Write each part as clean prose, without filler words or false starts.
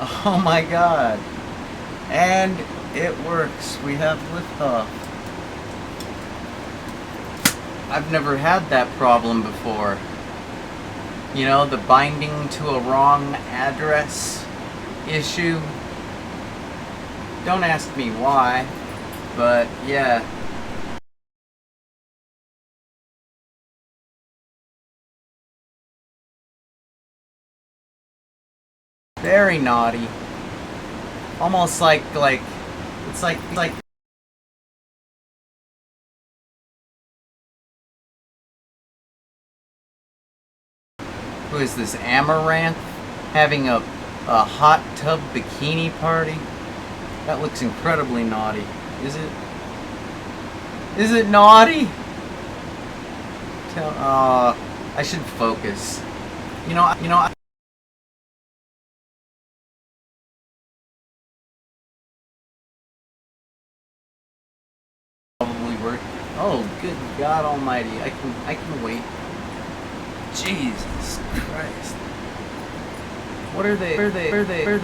Oh my god. And it works. We have liftoff. I've never had that problem before. You know, the binding to a wrong address issue. Don't ask me why, but yeah. Very naughty. Almost like it's like who is this, Amaranth having a hot tub bikini party? That looks incredibly naughty. Is it? Is it naughty? I should focus. I probably work. Oh, good God Almighty! I can wait. Jesus Christ! What are they?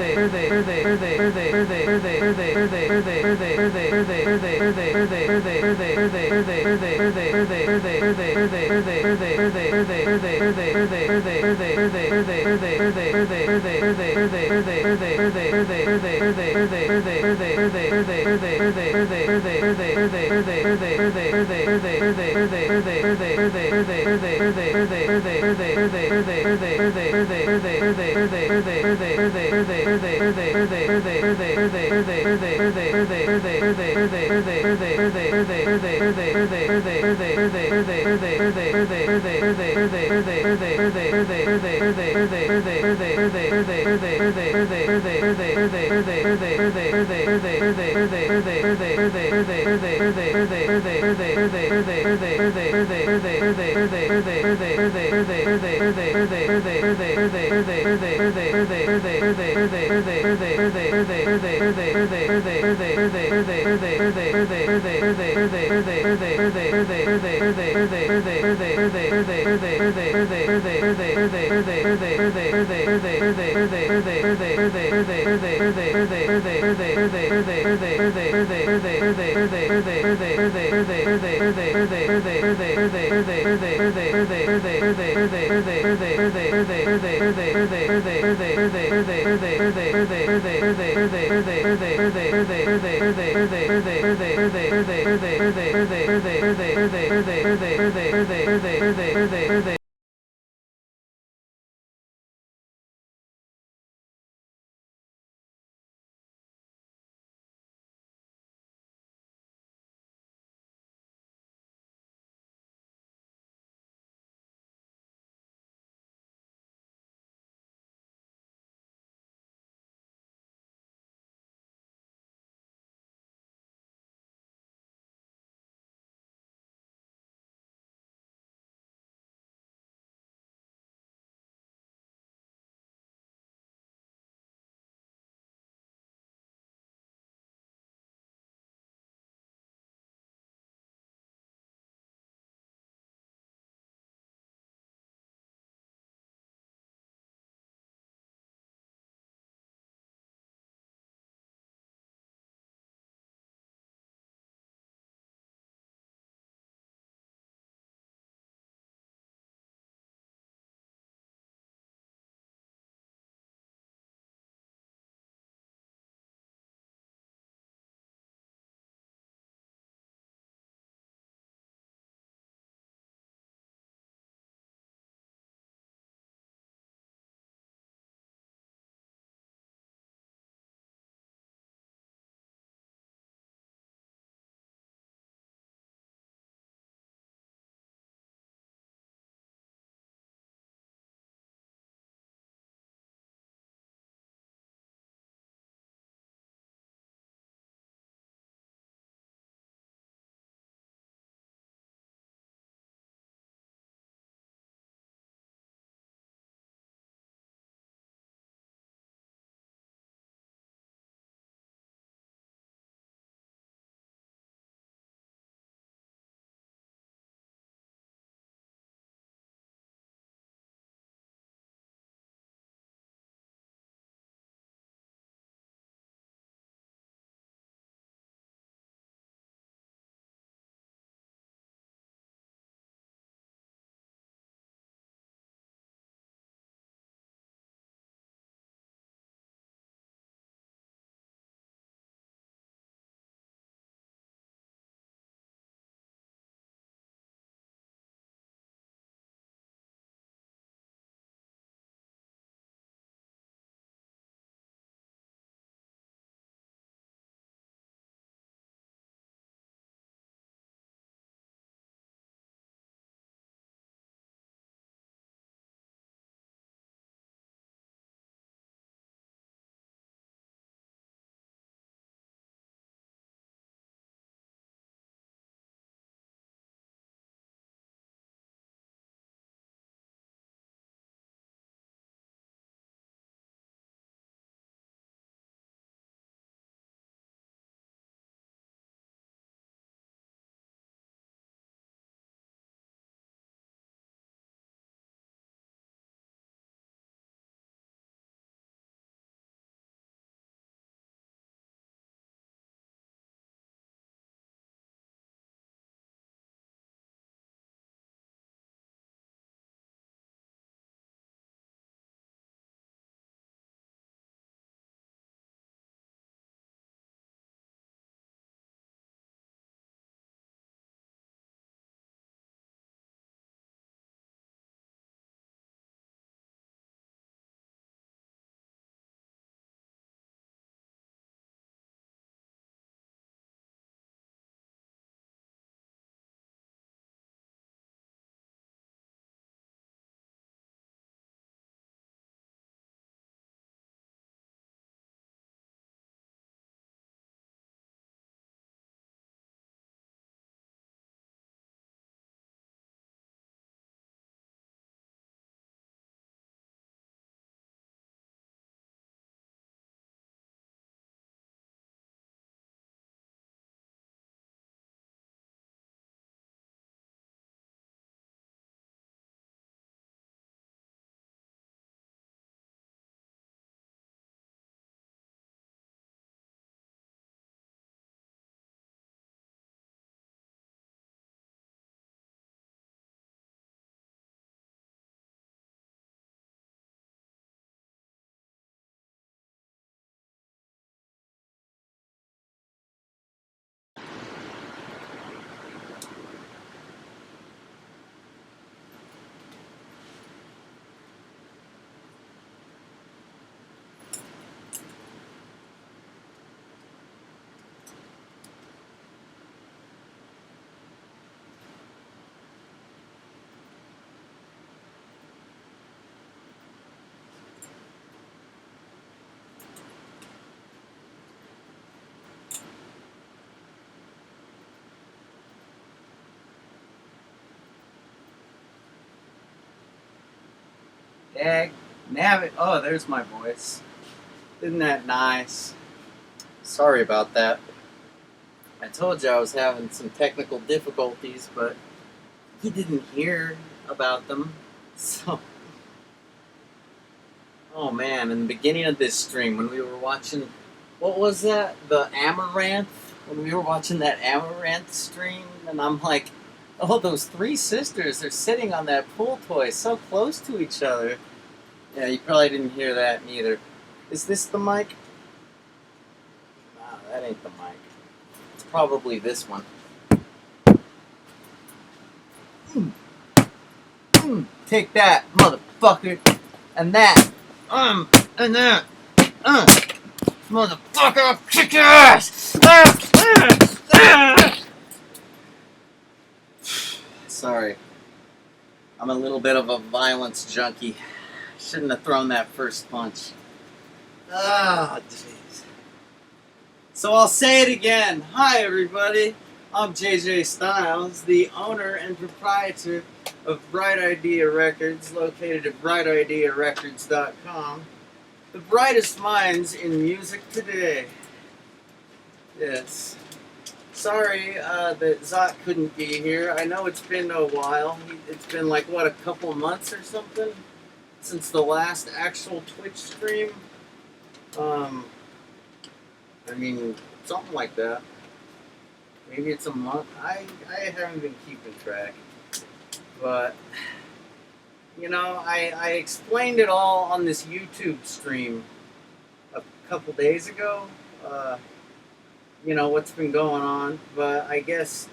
Dag, oh, there's my voice. Isn't that nice? Sorry about that. I told you I was having some technical difficulties, but he didn't hear about them. So, oh man, in the beginning of this stream, when we were watching, what was that? The Amaranth? When we were watching that Amaranth stream, and I'm like, oh, those three sisters are sitting on that pool toy so close to each other. Yeah, you probably didn't hear that neither. Is this the mic? No, that ain't the mic. It's probably this one. Take that, motherfucker. And that. And that. Motherfucker, I'll kick your ass! Sorry. I'm a little bit of a violence junkie. Shouldn't have thrown that first punch. Ah, jeez. So I'll say it again. Hi, everybody. I'm JJ Styles, the owner and proprietor of Bright Idea Records, located at brightidearecords.com. The brightest minds in music today. Yes. Sorry that Zot couldn't be here. I know it's been a while. It's been like, what, a couple months or something? Since the last actual Twitch stream? I mean, something like that. Maybe it's a month. I haven't been keeping track. But, you know, I explained it all on this YouTube stream a couple days ago. You know, what's been going on. But I guess,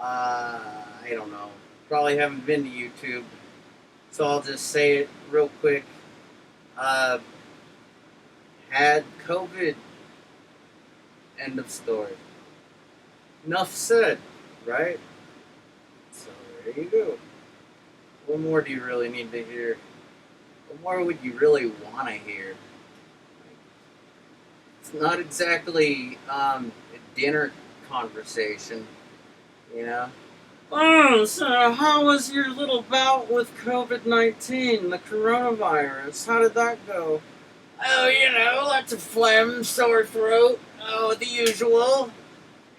I don't know. Probably haven't been to YouTube. So I'll just say it real quick. Had COVID. End of story. Enough said, right? So there you go. What more do you really need to hear? What more would you really want to hear? It's not exactly a dinner conversation, you know? Oh, so how was your little bout with COVID-19, the coronavirus? How did that go? Oh, you know, lots of phlegm, sore throat, oh, the usual.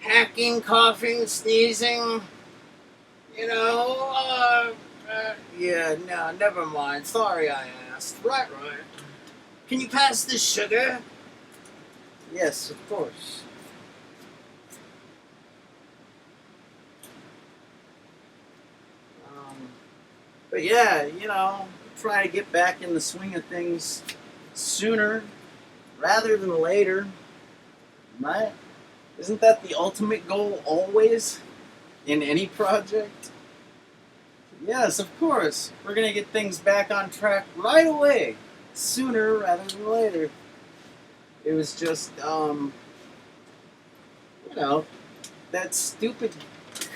Hacking, coughing, sneezing, you know, yeah, no, never mind. Sorry I asked. Right. Can you pass the sugar? Yes, of course. But yeah, you know, try to get back in the swing of things sooner rather than later, right? Isn't that the ultimate goal always in any project? Yes, of course. We're going to get things back on track right away, sooner rather than later. It was just, you know, that stupid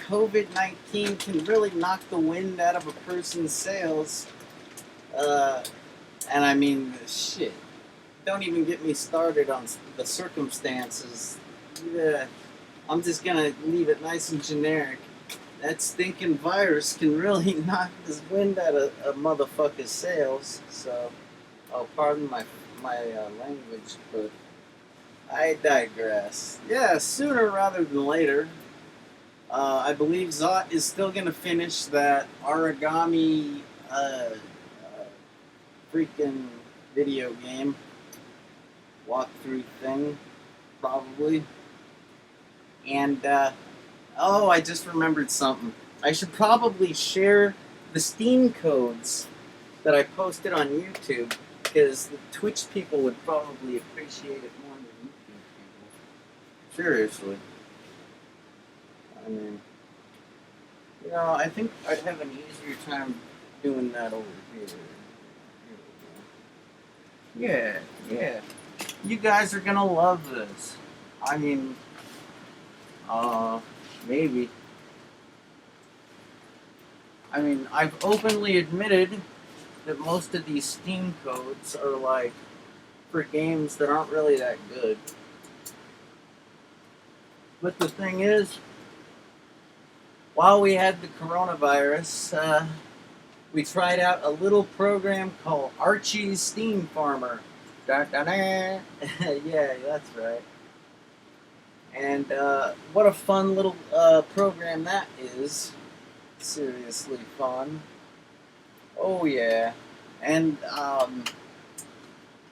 COVID-19 can really knock the wind out of a person's sails. And I mean, shit. Don't even get me started on the circumstances. Yeah, I'm just gonna leave it nice and generic. That stinking virus can really knock this wind out of a motherfucker's sails. So, oh, pardon my language, but I digress. Yeah, sooner rather than later. I believe Zot is still gonna finish that origami freaking video game walkthrough thing, probably. And, oh, I just remembered something. I should probably share the Steam codes that I posted on YouTube, because the Twitch people would probably appreciate it more than YouTube people. Seriously. I mean, you know, I think I'd have an easier time doing that over here. Yeah. You guys are gonna love this. I mean, maybe. I mean, I've openly admitted that most of these Steam codes are like for games that aren't really that good. But the thing is, while we had the coronavirus, we tried out a little program called Archie's Steam Farmer. Da, da, da. Yeah, that's right. And what a fun little program that is. Seriously fun. Oh yeah. And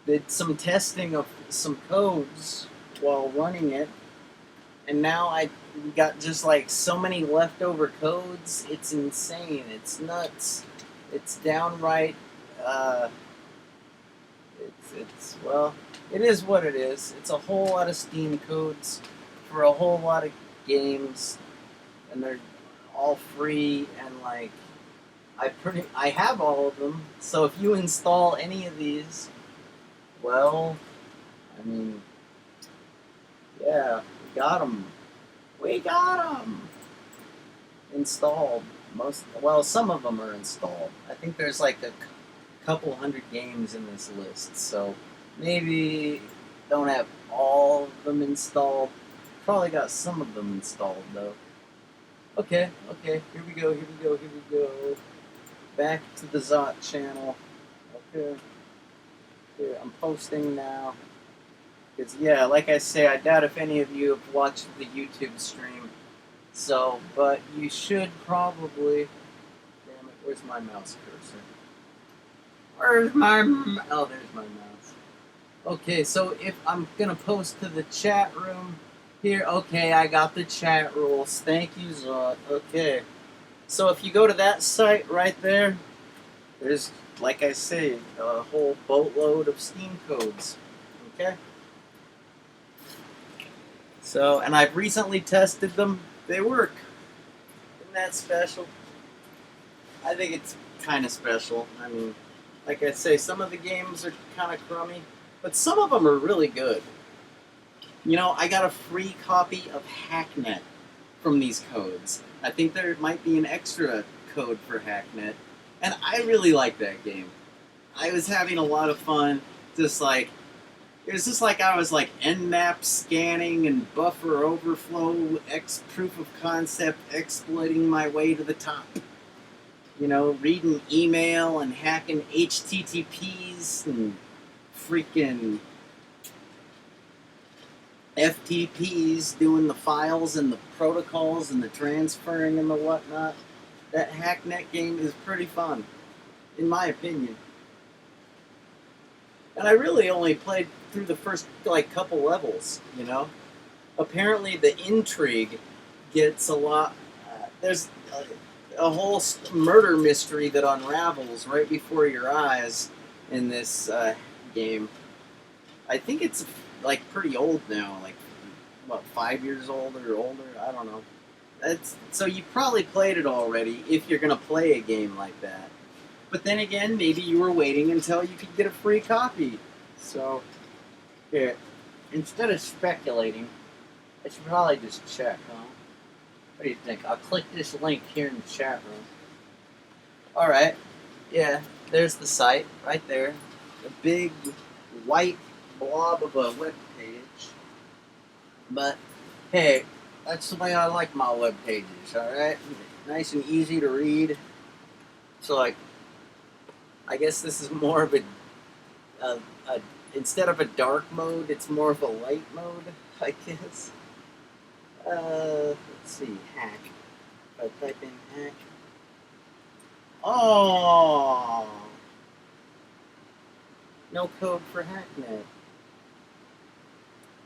did some testing of some codes while running it. And now I got just like so many leftover codes. It's insane. It's nuts. It's downright. Uh, well, it is what it is. It's a whole lot of Steam codes for a whole lot of games, and they're all free. And like, I have all of them. So if you install any of these, well, I mean, yeah, we got them. We got them installed. Some of them are installed. I think there's like a couple hundred games in this list, so maybe don't have all of them installed. Probably got some of them installed though. Okay, here we go. Back to the Zot channel. Okay. Here, I'm posting now. Because, yeah, like I say, I doubt if any of you have watched the YouTube stream. So, but you should probably... Damn it, where's my mouse cursor? Where's my... Oh, there's my mouse. Okay, so if I'm going to post to the chat room here... Okay, I got the chat rules. Thank you, Zot. Okay. So if you go to that site right there, there's, like I say, a whole boatload of Steam codes. Okay? So, and I've recently tested them. They work. Isn't that special? I think it's kind of special. I mean, like I say, some of the games are kind of crummy, but some of them are really good. You know, I got a free copy of Hacknet from these codes. I think there might be an extra code for Hacknet, and I really like that game. I was having a lot of fun, just like, it was just like I was like Nmap scanning and buffer overflow, proof of concept, exploiting my way to the top. You know, reading email and hacking HTTPs and freaking FTPs, doing the files and the protocols and the transferring and the whatnot. That Hacknet game is pretty fun, in my opinion. And I really only played through the first, like, couple levels, you know? Apparently the intrigue gets a lot... there's a whole murder mystery that unravels right before your eyes in this game. I think it's, like, pretty old now, like, what, 5 years old or older? I don't know. So you probably played it already if you're going to play a game like that. But then again, maybe you were waiting until you could get a free copy. So, here, instead of speculating, I should probably just check, huh? What do you think? I'll click this link here in the chat room. Alright, yeah, there's the site, right there. A big white blob of a web page. But, hey, that's the way I like my web pages, alright? Nice and easy to read. So, like, I guess this is more of a instead of a dark mode, it's more of a light mode, I guess. Let's see, hack. If I type in hack. Oh! No code for Hacknet.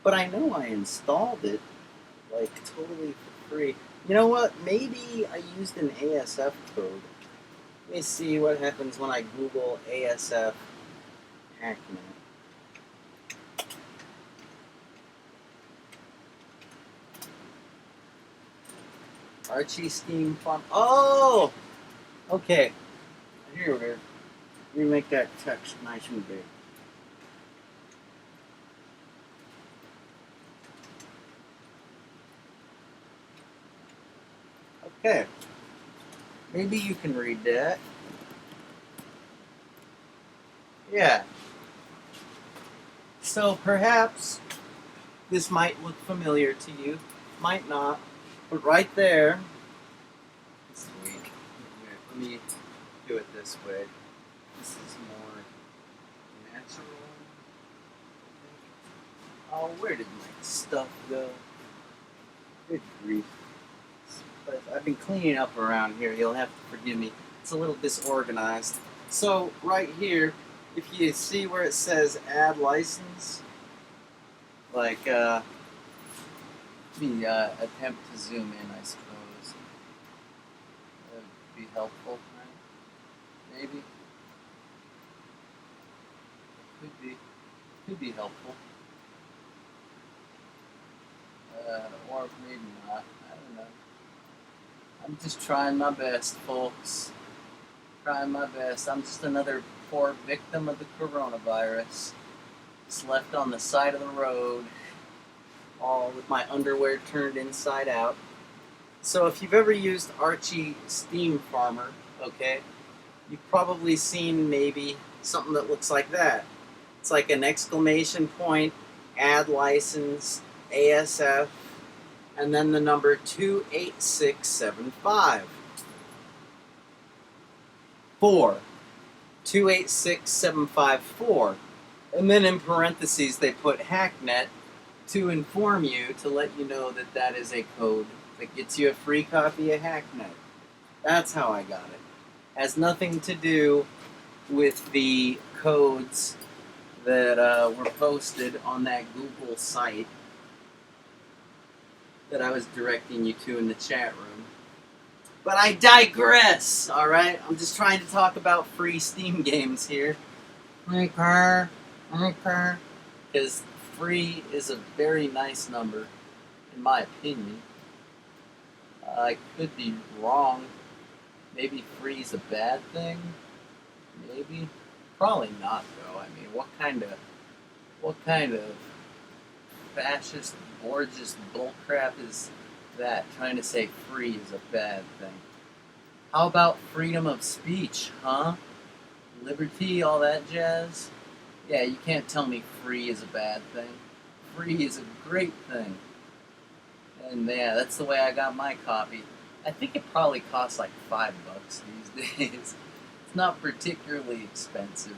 But I know I installed it, like, totally for free. You know what? Maybe I used an ASF code. Let me see what happens when I Google ASF Hacknet. Archie Steam Farm. Oh! Okay. Here it is. Let me make that text nice and big. Okay. Maybe you can read that. Yeah. So perhaps this might look familiar to you. Might not. But right there. Sweet. Let me do it this way. This is more natural. Oh, where did my stuff go? Good grief. But I've been cleaning up around here. You'll have to forgive me. It's a little disorganized. So, right here, if you see where it says add license, like, let me attempt to zoom in, I suppose. That would be helpful, right? Maybe. Could be helpful. Or maybe not. I don't know. I'm just trying my best, folks. Trying my best. I'm just another poor victim of the coronavirus. Just left on the side of the road, all with my underwear turned inside out. So if you've ever used Archie Steam Farmer, okay, you've probably seen maybe something that looks like that. It's like an exclamation point, add license, ASF, and then the number 28675. 286-754. And then in parentheses they put Hacknet to inform you, to let you know that that is a code that gets you a free copy of Hacknet. That's how I got it. Has nothing to do with the codes that were posted on that Google site that I was directing you to in the chat room. But I digress, alright? I'm just trying to talk about free Steam games here. Because free is a very nice number, in my opinion. I could be wrong. Maybe free is a bad thing? Maybe. Probably not, though. I mean, what kind of fascist, gorgeous bullcrap is that, trying to say free is a bad thing? How about freedom of speech, huh? Liberty, all that jazz? Yeah, you can't tell me free is a bad thing. Free is a great thing. And yeah, that's the way I got my copy. I think it probably costs like $5 these days. It's not particularly expensive,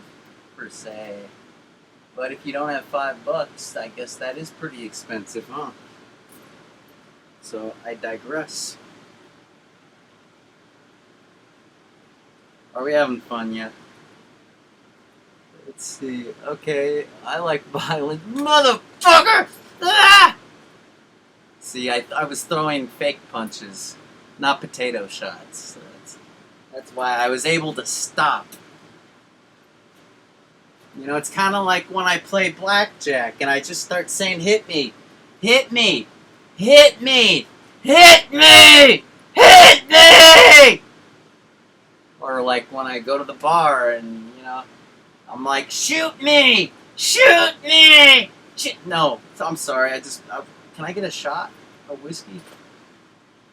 per se. But if you don't have $5, I guess that is pretty expensive, huh? So, I digress. Are we having fun yet? Let's see. Okay, I like violent motherfucker! Ah! See, I was throwing fake punches, not potato shots. So that's why I was able to stop. You know, it's kind of like when I play blackjack and I just start saying, hit me, hit me, hit me, hit me, hit me! Or like when I go to the bar and, you know, I'm like, shoot me, shoot me! No, I'm sorry, can I get a shot of whiskey?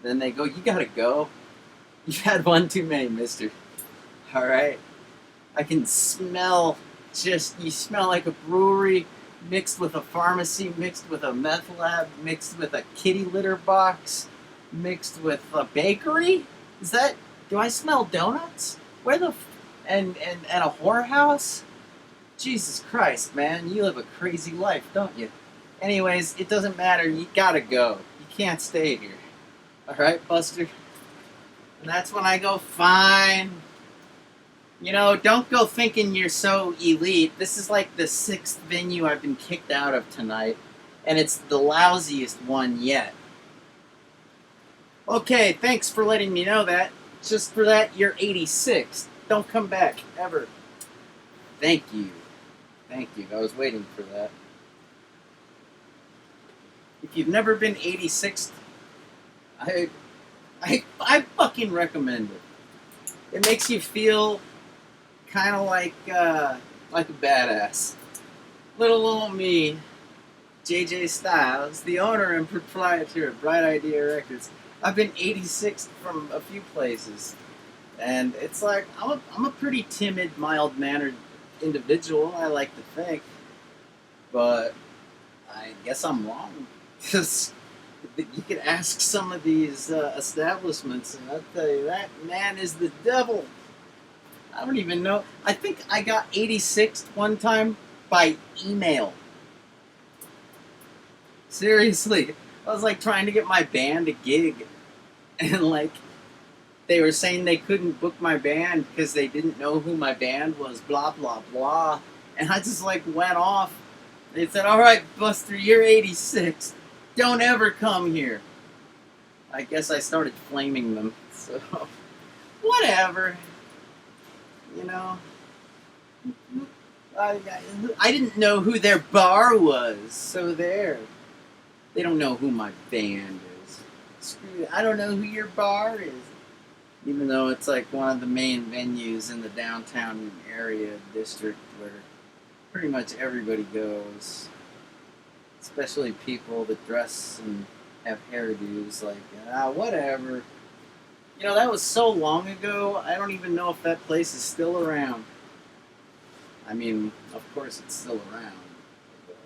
Then they go, you gotta go. You've had one too many, mister. Alright? I can smell, you smell like a brewery mixed with a pharmacy, mixed with a meth lab, mixed with a kitty litter box, mixed with a bakery? Do I smell donuts? And a whorehouse? Jesus Christ, man, you live a crazy life, don't you? Anyways, it doesn't matter, you gotta go. You can't stay here. Alright, Buster? And that's when I go, fine. You know, don't go thinking you're so elite. This is like the 6th venue I've been kicked out of tonight, and it's the lousiest one yet. Okay, thanks for letting me know that. Just for that, you're 86th. Don't come back, ever. Thank you. Thank you. I was waiting for that. If you've never been 86th, I fucking recommend it. It makes you feel kind of like a badass. Little old me, JJ Styles, the owner and proprietor of Bright Idea Records. I've been 86th from a few places, and it's like I'm a pretty timid, mild-mannered individual, I like to think, but I guess I'm wrong. Because you could ask some of these establishments, and I'll tell you, that man is the devil. I don't even know. I think I got 86 one time by email. Seriously. I was like trying to get my band a gig. And like they were saying they couldn't book my band because they didn't know who my band was, blah, blah, blah. And I just like went off. They said, all right, Buster, you're 86. Don't ever come here. I guess I started flaming them. So, whatever. You know. I didn't know who their bar was. So there. They don't know who my band is. Screw it. I don't know who your bar is. Even though it's like one of the main venues in the downtown area district where pretty much everybody goes. Especially people that dress and have hairdos like, whatever. You know, that was so long ago, I don't even know if that place is still around. I mean, of course it's still around. But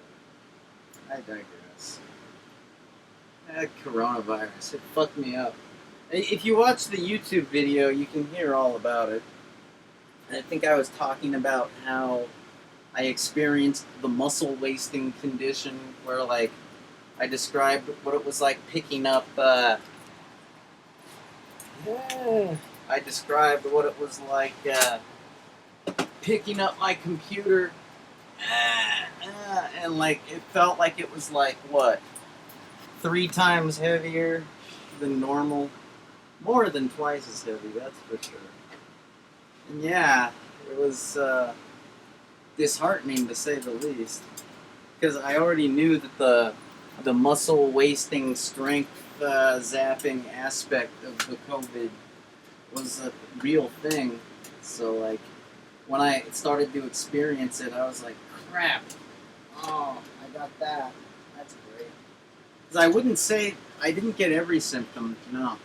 I digress. That coronavirus, it fucked me up. If you watch the YouTube video, you can hear all about it. I think I was talking about how I experienced the muscle wasting condition where, like, I described what it was like picking up, I described what it was like, picking up my computer, and, like, it felt like it was, like, what, 3 times heavier than normal? More than twice as heavy, that's for sure. And yeah, it was, disheartening to say the least, because I already knew that the muscle wasting, strength zapping aspect of the COVID was a real thing. So like when I started to experience it, I was like, crap! Oh, I got that. That's great. Because I wouldn't say I didn't get every symptom. No,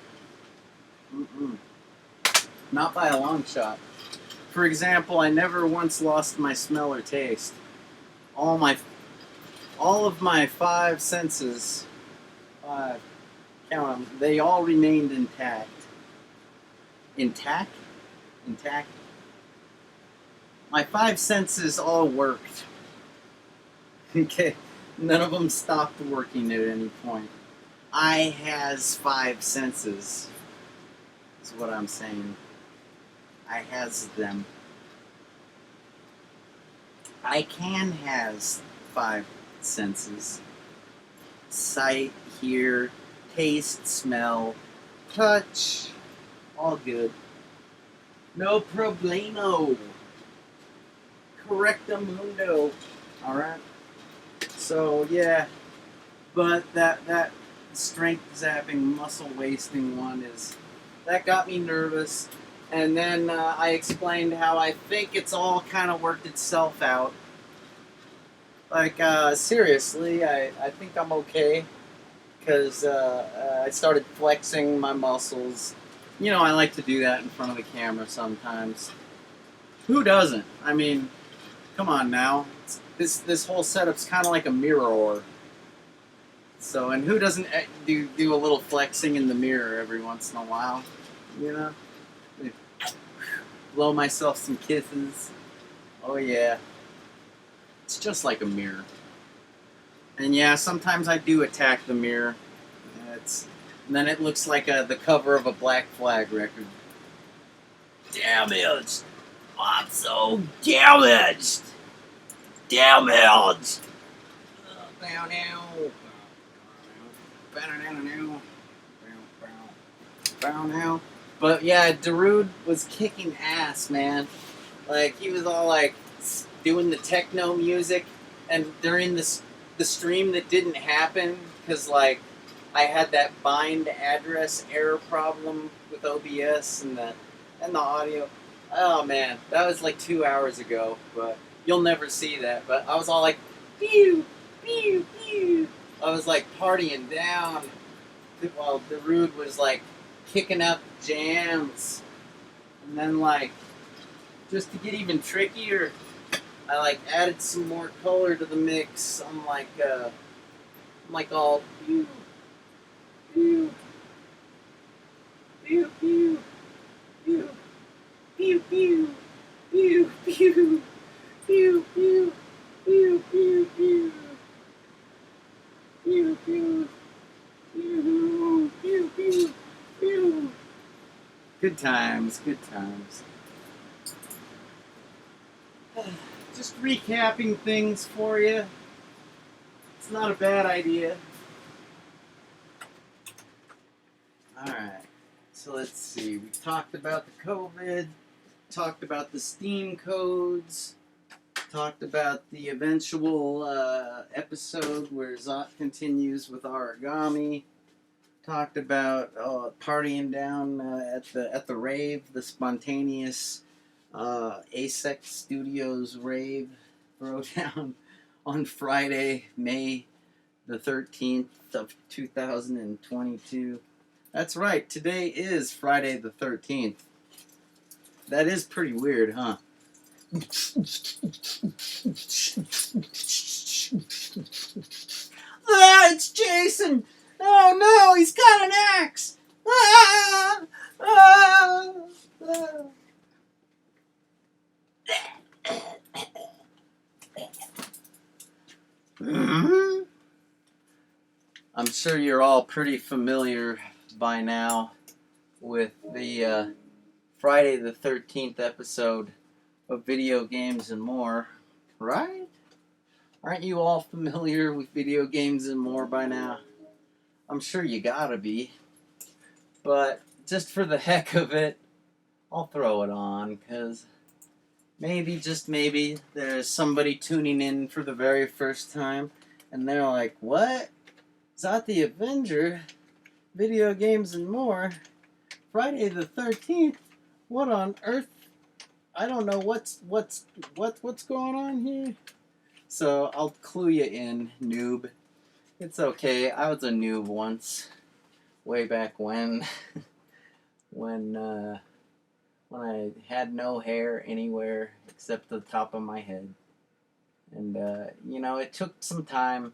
not by a long shot. For example, I never once lost my smell or taste. All of my 5 senses, 5, count them, they all remained intact. Intact? Intact? My 5 senses all worked. Okay, none of them stopped working at any point. I has 5 senses, is what I'm saying. I has them. I can has 5 senses. Sight, hear, taste, smell, touch, all good. No problemo. Correctamundo. Alright? So, yeah. But that strength zapping, muscle wasting one that got me nervous. And then I explained how I think it's all kind of worked itself out. Like, seriously, I think I'm okay. Because I started flexing my muscles. You know, I like to do that in front of the camera sometimes. Who doesn't? I mean, come on now. This whole setup's kind of like a mirror. So, and who doesn't do a little flexing in the mirror every once in a while? You know? Blow myself some kisses. Oh yeah. It's just like a mirror. And yeah, sometimes I do attack the mirror. And then it looks like the cover of a Black Flag record. Damaged! I'm so damaged! Damaged! Bow now. Bow now. But yeah, Darude was kicking ass, man. Like, he was all like doing the techno music, and during the stream that didn't happen, because like I had that bind address error problem with OBS and the audio. Oh man, that was like 2 hours ago, but you'll never see that. But I was all like, pew, pew, pew. I was like partying down while Darude was like kicking out the jams. And then like, just to get even trickier, I like added some more color to the mix. I'm like all pew, pew, pew, pew, pew, pew, pew. Pew, pew, pew, pew, pew, pew, pew. Pew, pew, pew, pew, pew, pew. Good times, good times. Just recapping things for you. It's not a bad idea. Alright, so let's see. We talked about the COVID, talked about the Steam codes, talked about the eventual episode where Zot continues with origami, talked about partying down at the rave, the spontaneous Asex Studios rave throwdown on Friday, May the 13th of 2022. That's right, today is Friday the 13th. That is pretty weird, huh? Ah, it's Jason! Oh no, he's got an axe! Ah! Ah! Ah! I'm sure you're all pretty familiar by now with the Friday the 13th episode of Video Games and More, right? Aren't you all familiar with Video Games and More by now? I'm sure you gotta be. But just for the heck of it, I'll throw it on, because maybe, just maybe, there's somebody tuning in for the very first time, and they're like, what? Is that the Avenger? Video Games and More? Friday the 13th? What on earth? I don't know what's going on here. So I'll clue you in, noob. It's okay. I was a noob once, way back when, when I had no hair anywhere except the top of my head, and it took some time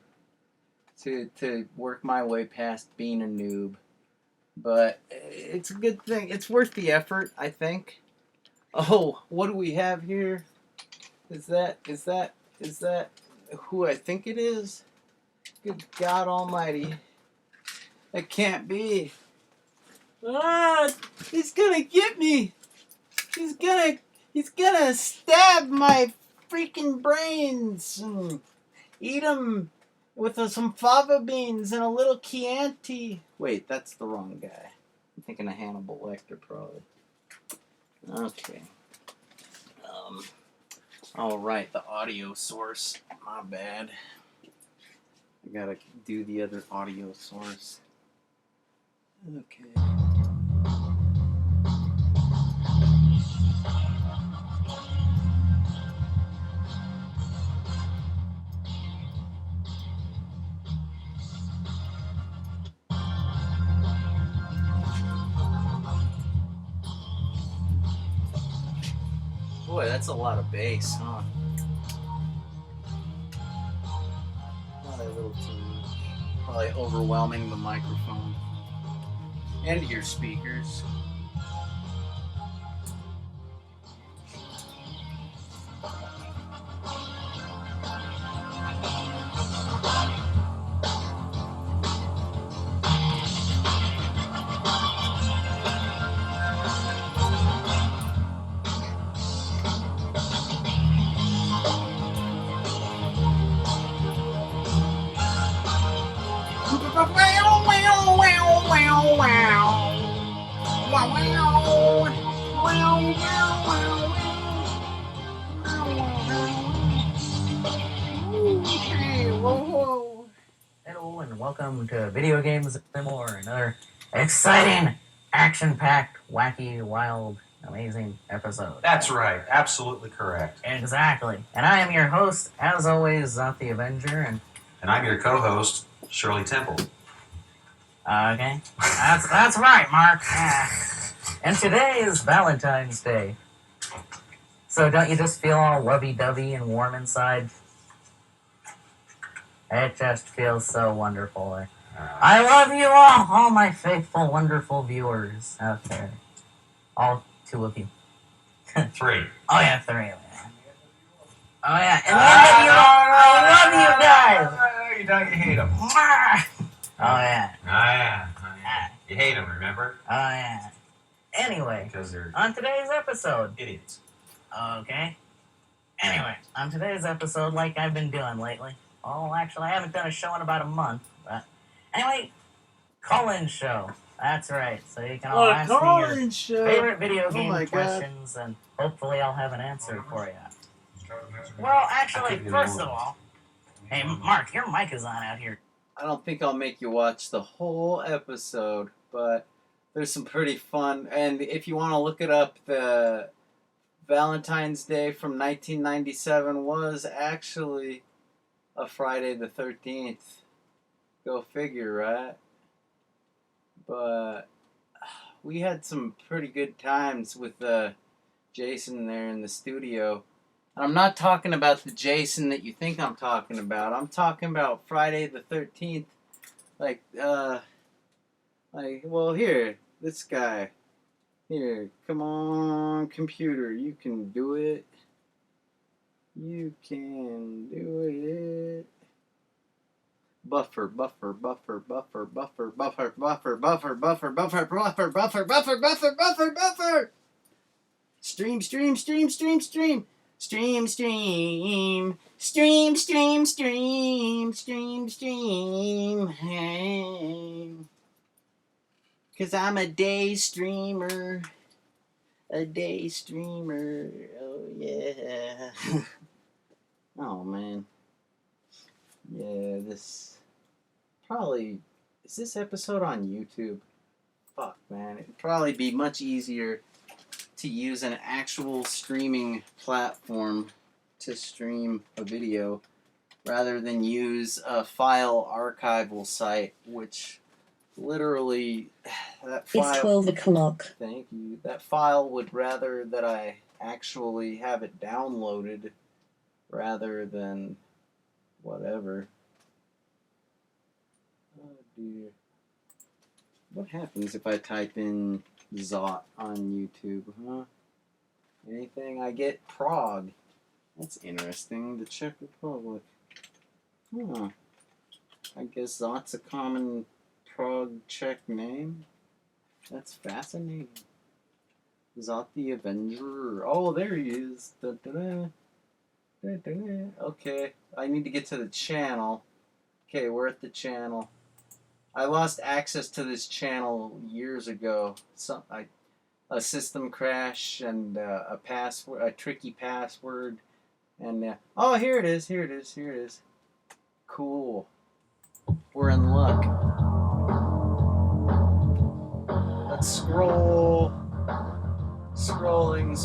to work my way past being a noob, but it's a good thing. It's worth the effort, I think. Oh, what do we have here? Is that who I think it is? Good God Almighty. It can't be. Ah, he's gonna get me. He's gonna stab my freaking brains and eat them with some fava beans and a little Chianti. Wait, that's the wrong guy. I'm thinking of Hannibal Lecter, probably. Okay. All right, the audio source. My bad. I gotta do the other audio source. Okay. Boy, that's a lot of bass, huh? Probably a little too much. Probably overwhelming the microphone and your speakers. Hello and welcome to Video Games and More, another exciting, action-packed, wacky, wild, amazing episode. That's right, absolutely correct. Exactly. And I am your host, as always, Zot the Avenger, and I'm your co-host, Shirley Temple. okay. That's right, Mark. And today is Valentine's Day. So don't you just feel all lovey-dovey and warm inside? It just feels so wonderful. I love you all my faithful, wonderful viewers out there. All two of you. 3. Oh yeah, 3. Oh yeah, and I love you guys. You don't hate them. Oh yeah. You hate them, remember? Oh yeah. Anyway, Because they're on today's episode. idiots. Okay. Anyway, on today's episode, like I've been doing lately. Oh, actually, I haven't done a show in about a month. But anyway, call-in show. That's right. So you can all ask me your favorite video game questions, and hopefully I'll have an answer for you. Well, actually, first of all, hey, Mark, your mic is on out here. I don't think I'll make you watch the whole episode, but there's some pretty fun. And if you want to look it up, the Valentine's Day from 1997 was actually a Friday the 13th. Go figure, right? But we had some pretty good times with Jason there in the studio. And I'm not talking about the Jason that you think I'm talking about. I'm talking about Friday the 13th. Well, here, this guy. Here, come on, computer. You can do it. You can do it. Buffer. Stream. Hey. 'Cause I'm a day streamer. Oh, yeah. Oh, man. Yeah, is this episode on YouTube? Fuck, man. It'd probably be much easier to use an actual streaming platform to stream a video rather than use a file archival site, which literally that file... It's 12 o'clock. Thank you. That file would rather that I actually have it downloaded rather than whatever. Oh dear. What happens if I type in Zot on YouTube, huh? Anything? I get Prague. That's interesting. The Czech Republic. Huh. I guess Zot's a common Prague Czech name. That's fascinating. Zot the Avenger. Oh, there he is. Da-da-da. Da-da-da. Okay, I need to get to the channel. Okay, we're at the channel. I lost access to this channel years ago. A system crash and a password, a tricky password, and oh, here it is. Cool. We're in luck. Let's scroll. Scrolling.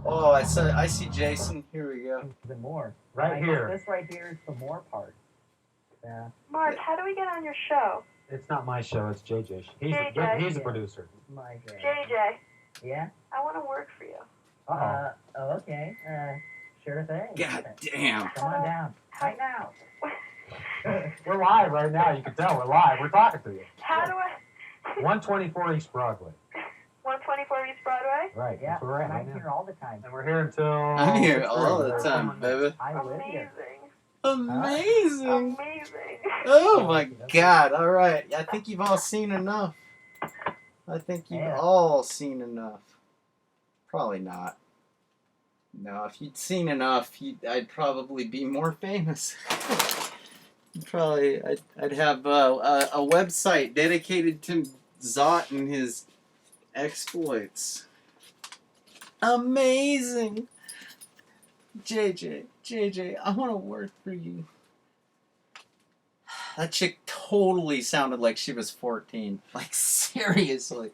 Oh, I see Jason. Here we go. The more. Right here. This right here is the more part. Yeah. Mark, how do we get on your show? It's not my show, it's JJ. He's the producer. My God. JJ, Yeah? I want to work for you. Okay. Sure thing. God damn. Come on down. Right now. We're live right now, you can tell we're live. We're talking to you. How do I... 124 East Broadway. 124 East Broadway? Right, Yeah, that's where we're at and right I'm now. here all the time. And we're here until... I'm here all the 6:30. time, baby. I live here. Amazing. Amazing. Amazing. Oh my God! All right, I think you've all seen enough. Probably not. No, if you'd seen enough, I'd probably be more famous. I'd have a website dedicated to Zot and his exploits. Amazing. JJ, I want to work for you. That chick totally sounded like she was 14. Like, seriously.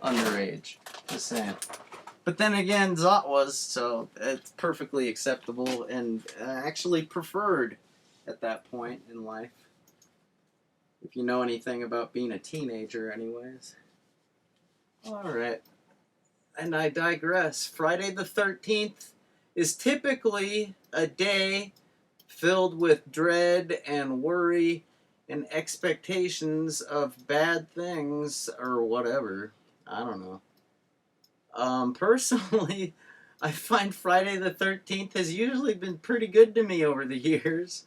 Underage. Just saying. But then again, Zot was, so it's perfectly acceptable and actually preferred at that point in life. If you know anything about being a teenager, anyways. Alright. And I digress. Friday the 13th is typically a day filled with dread and worry and expectations of bad things or whatever. I don't know. Personally, I find Friday the 13th has usually been pretty good to me over the years.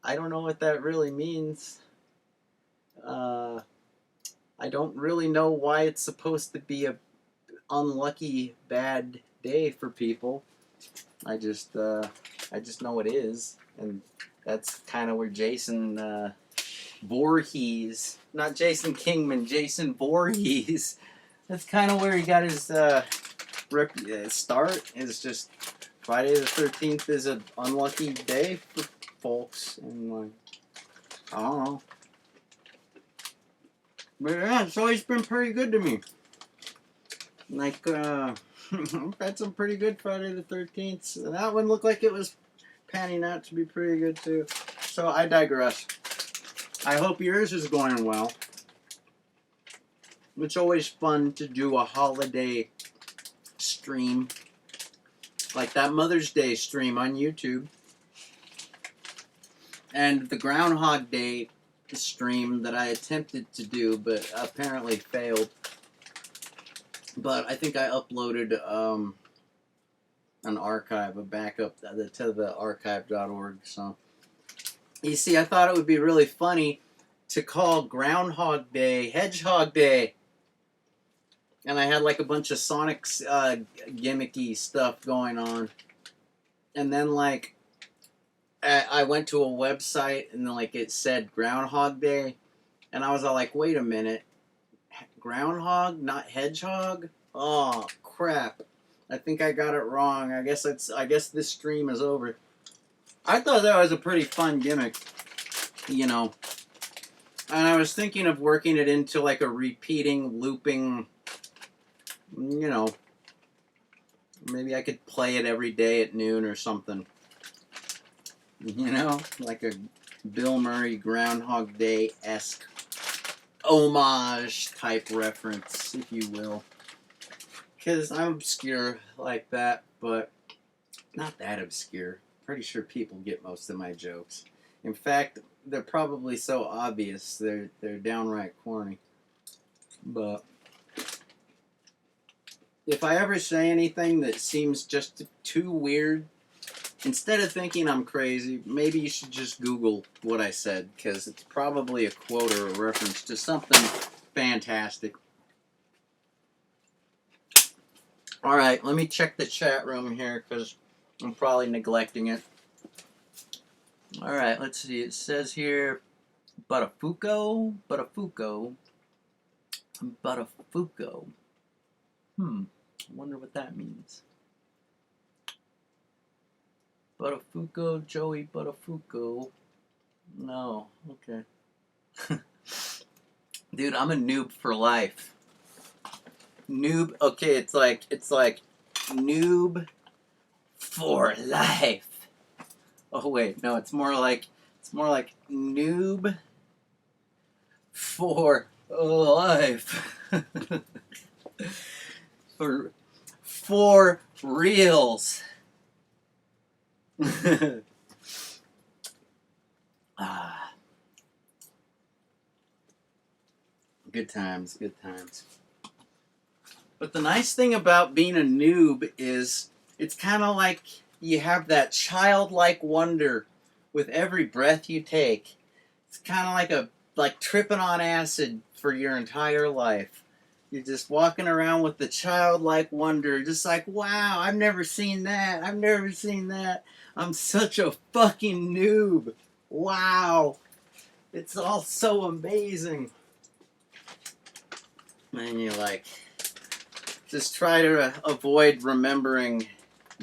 I don't know what that really means. I don't really know why it's supposed to be a unlucky bad day for people. I just know it is, and that's kind of where Jason Voorhees, not Jason Kingman, Jason Voorhees. That's kind of where he got his start. Is just Friday the 13th is an unlucky day for folks, and like, I don't know. But yeah, it's always been pretty good to me. Like, I've had some pretty good Friday the 13th. And that one looked like it was panning out to be pretty good too. So I digress. I hope yours is going well. It's always fun to do a holiday stream. Like that Mother's Day stream on YouTube. And the Groundhog Day stream that I attempted to do, but apparently failed. But I think I uploaded an archive, a backup to the archive.org. So, you see, I thought it would be really funny to call Groundhog Day Hedgehog Day. And I had like a bunch of Sonic gimmicky stuff going on. And then like, I went to a website and like it said Groundhog Day, and I was all like, wait a minute, groundhog, not hedgehog? Oh crap! I think I got it wrong. I guess this stream is over. I thought that was a pretty fun gimmick, you know. And I was thinking of working it into like a repeating, looping, you know. Maybe I could play it every day at noon or something. You know, like a Bill Murray Groundhog Day-esque homage type reference, if you will. Because I'm obscure like that, but not that obscure. Pretty sure people get most of my jokes. In fact, they're probably so obvious, they're downright corny. But if I ever say anything that seems just too weird, instead of thinking I'm crazy, maybe you should just Google what I said, because it's probably a quote or a reference to something fantastic. Alright, let me check the chat room here, because I'm probably neglecting it. Alright, let's see. It says here, Buttafuoco. I wonder what that means. Buttafuoco, Joey Buttafuoco. No, okay. Dude, I'm a noob for life. Noob, okay, it's like noob for life. Oh wait, no, it's more like noob for life. for reals. Good times, good times. But the nice thing about being a noob is it's kind of like you have that childlike wonder with every breath you take. It's kind of like tripping on acid for your entire life. You're just walking around with the childlike wonder, just like, wow, I've never seen that. I've never seen that. I'm such a fucking noob. Wow. It's all so amazing. And you like, just try to avoid remembering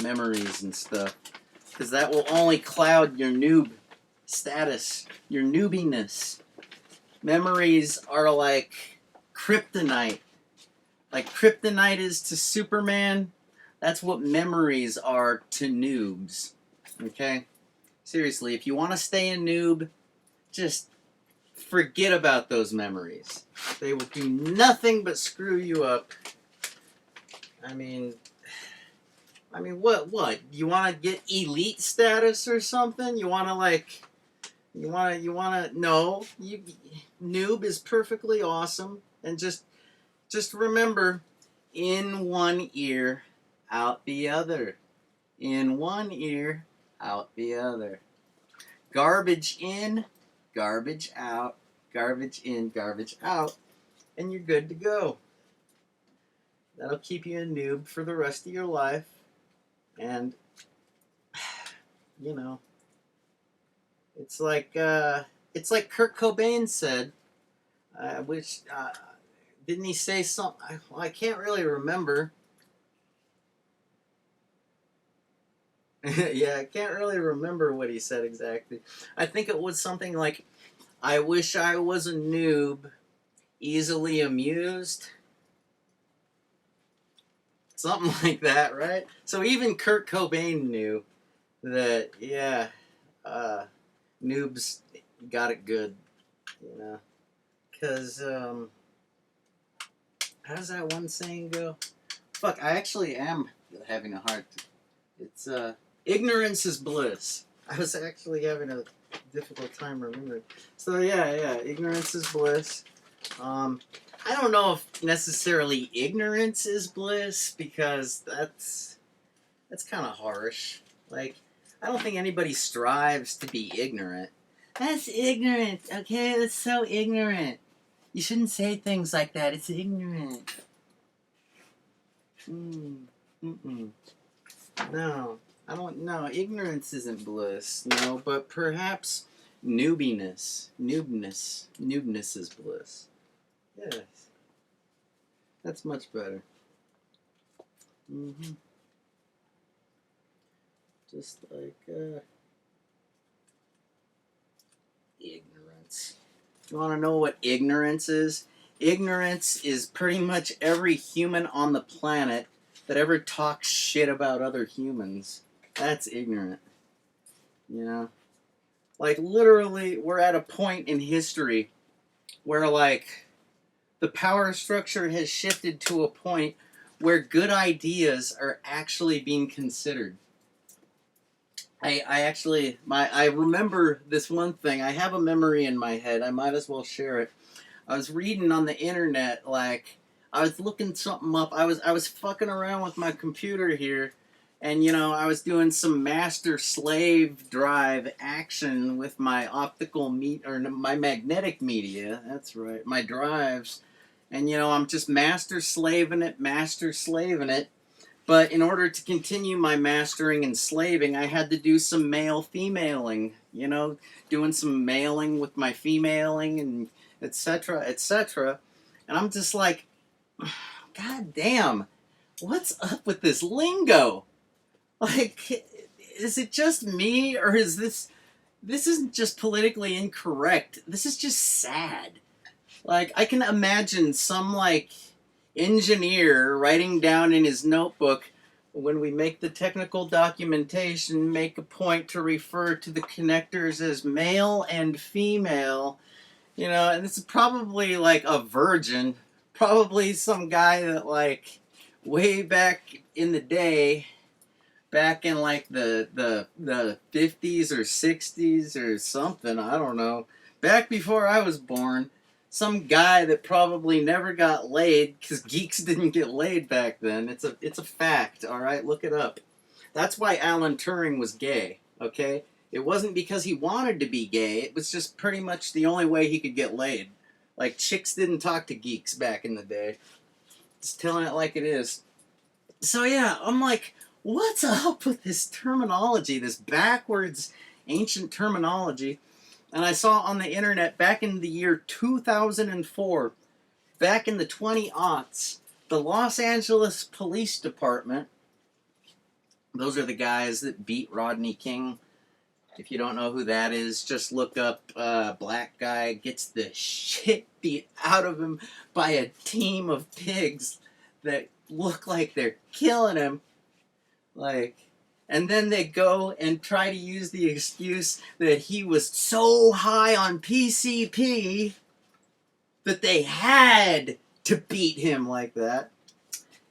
memories and stuff. Because that will only cloud your noob status, your noobiness. Memories are like kryptonite. Like kryptonite is to Superman, that's what memories are to noobs. Okay? Seriously, if you want to stay a noob, just forget about those memories. They will do nothing but screw you up. I mean, I mean, what? You want to get elite status or something? You want to no, noob is perfectly awesome. And just remember, in one ear, out the other. In one ear, out the other. Garbage in, garbage out, garbage in, garbage out, and you're good to go. That'll keep you a noob for the rest of your life. And, you know, it's like Kurt Cobain said, didn't he say something? I can't really remember. Yeah, I can't really remember what he said exactly. I think it was something like, I wish I was a noob, easily amused. Something like that, right? So even Kurt Cobain knew that, yeah, noobs got it good, you know. Because, how does that one saying go? Fuck, I actually am having a hard time. It's, ignorance is bliss. I was actually having a difficult time remembering. So, yeah, ignorance is bliss. I don't know if necessarily ignorance is bliss, because that's kind of harsh. Like, I don't think anybody strives to be ignorant. That's ignorant, okay? That's so ignorant. You shouldn't say things like that. It's ignorant. No, I don't know. Ignorance isn't bliss. No, but perhaps noobiness is bliss. Yes. That's much better. Just like, ignorance. You want to know what ignorance is? Ignorance is pretty much every human on the planet that ever talks shit about other humans. That's ignorant. You know? Like, literally, we're at a point in history where, like, the power structure has shifted to a point where good ideas are actually being considered. I remember this one thing. I have a memory in my head. I might as well share it. I was reading on the internet, like, I was looking something up. I was fucking around with my computer here, and, you know, I was doing some master-slave drive action with my my magnetic media. That's right, my drives. And, you know, I'm just master-slaving it. But in order to continue my mastering and slaving, I had to do some male-femaling, you know, doing some mailing with my femaling and etc., etc. And I'm just like, God damn, what's up with this lingo? Like, is it just me, or is this isn't just politically incorrect? This is just sad. Like, I can imagine some, like, engineer writing down in his notebook, when we make the technical documentation, make a point to refer to the connectors as male and female, you know, and this is probably like a virgin, probably some guy that, like, way back in the day, back in like the 50s or 60s or something, I don't know, back before I was born, some guy that probably never got laid, because geeks didn't get laid back then. It's a fact, all right? Look it up. That's why Alan Turing was gay, okay? It wasn't because he wanted to be gay. It was just pretty much the only way he could get laid. Like, chicks didn't talk to geeks back in the day. Just telling it like it is. So, yeah, I'm like, what's up with this terminology, this backwards ancient terminology? And I saw on the internet back in the year 2004, back in the 20-aughts, the Los Angeles Police Department, those are the guys that beat Rodney King. If you don't know who that is, just look up black guy gets the shit beat out of him by a team of pigs that look like they're killing him. Like... And then they go and try to use the excuse that he was so high on PCP that they had to beat him like that.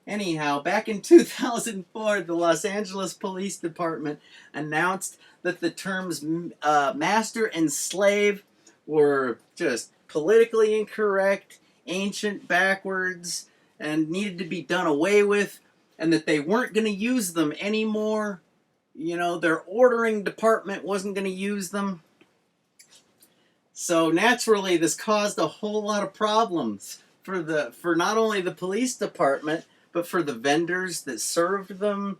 Anyhow, back in 2004, the Los Angeles Police Department announced that the terms master and slave were just politically incorrect, ancient, backwards, and needed to be done away with, and that they weren't going to use them anymore. You know, their ordering department wasn't going to use them. So naturally, this caused a whole lot of problems for not only the police department, but for the vendors that served them,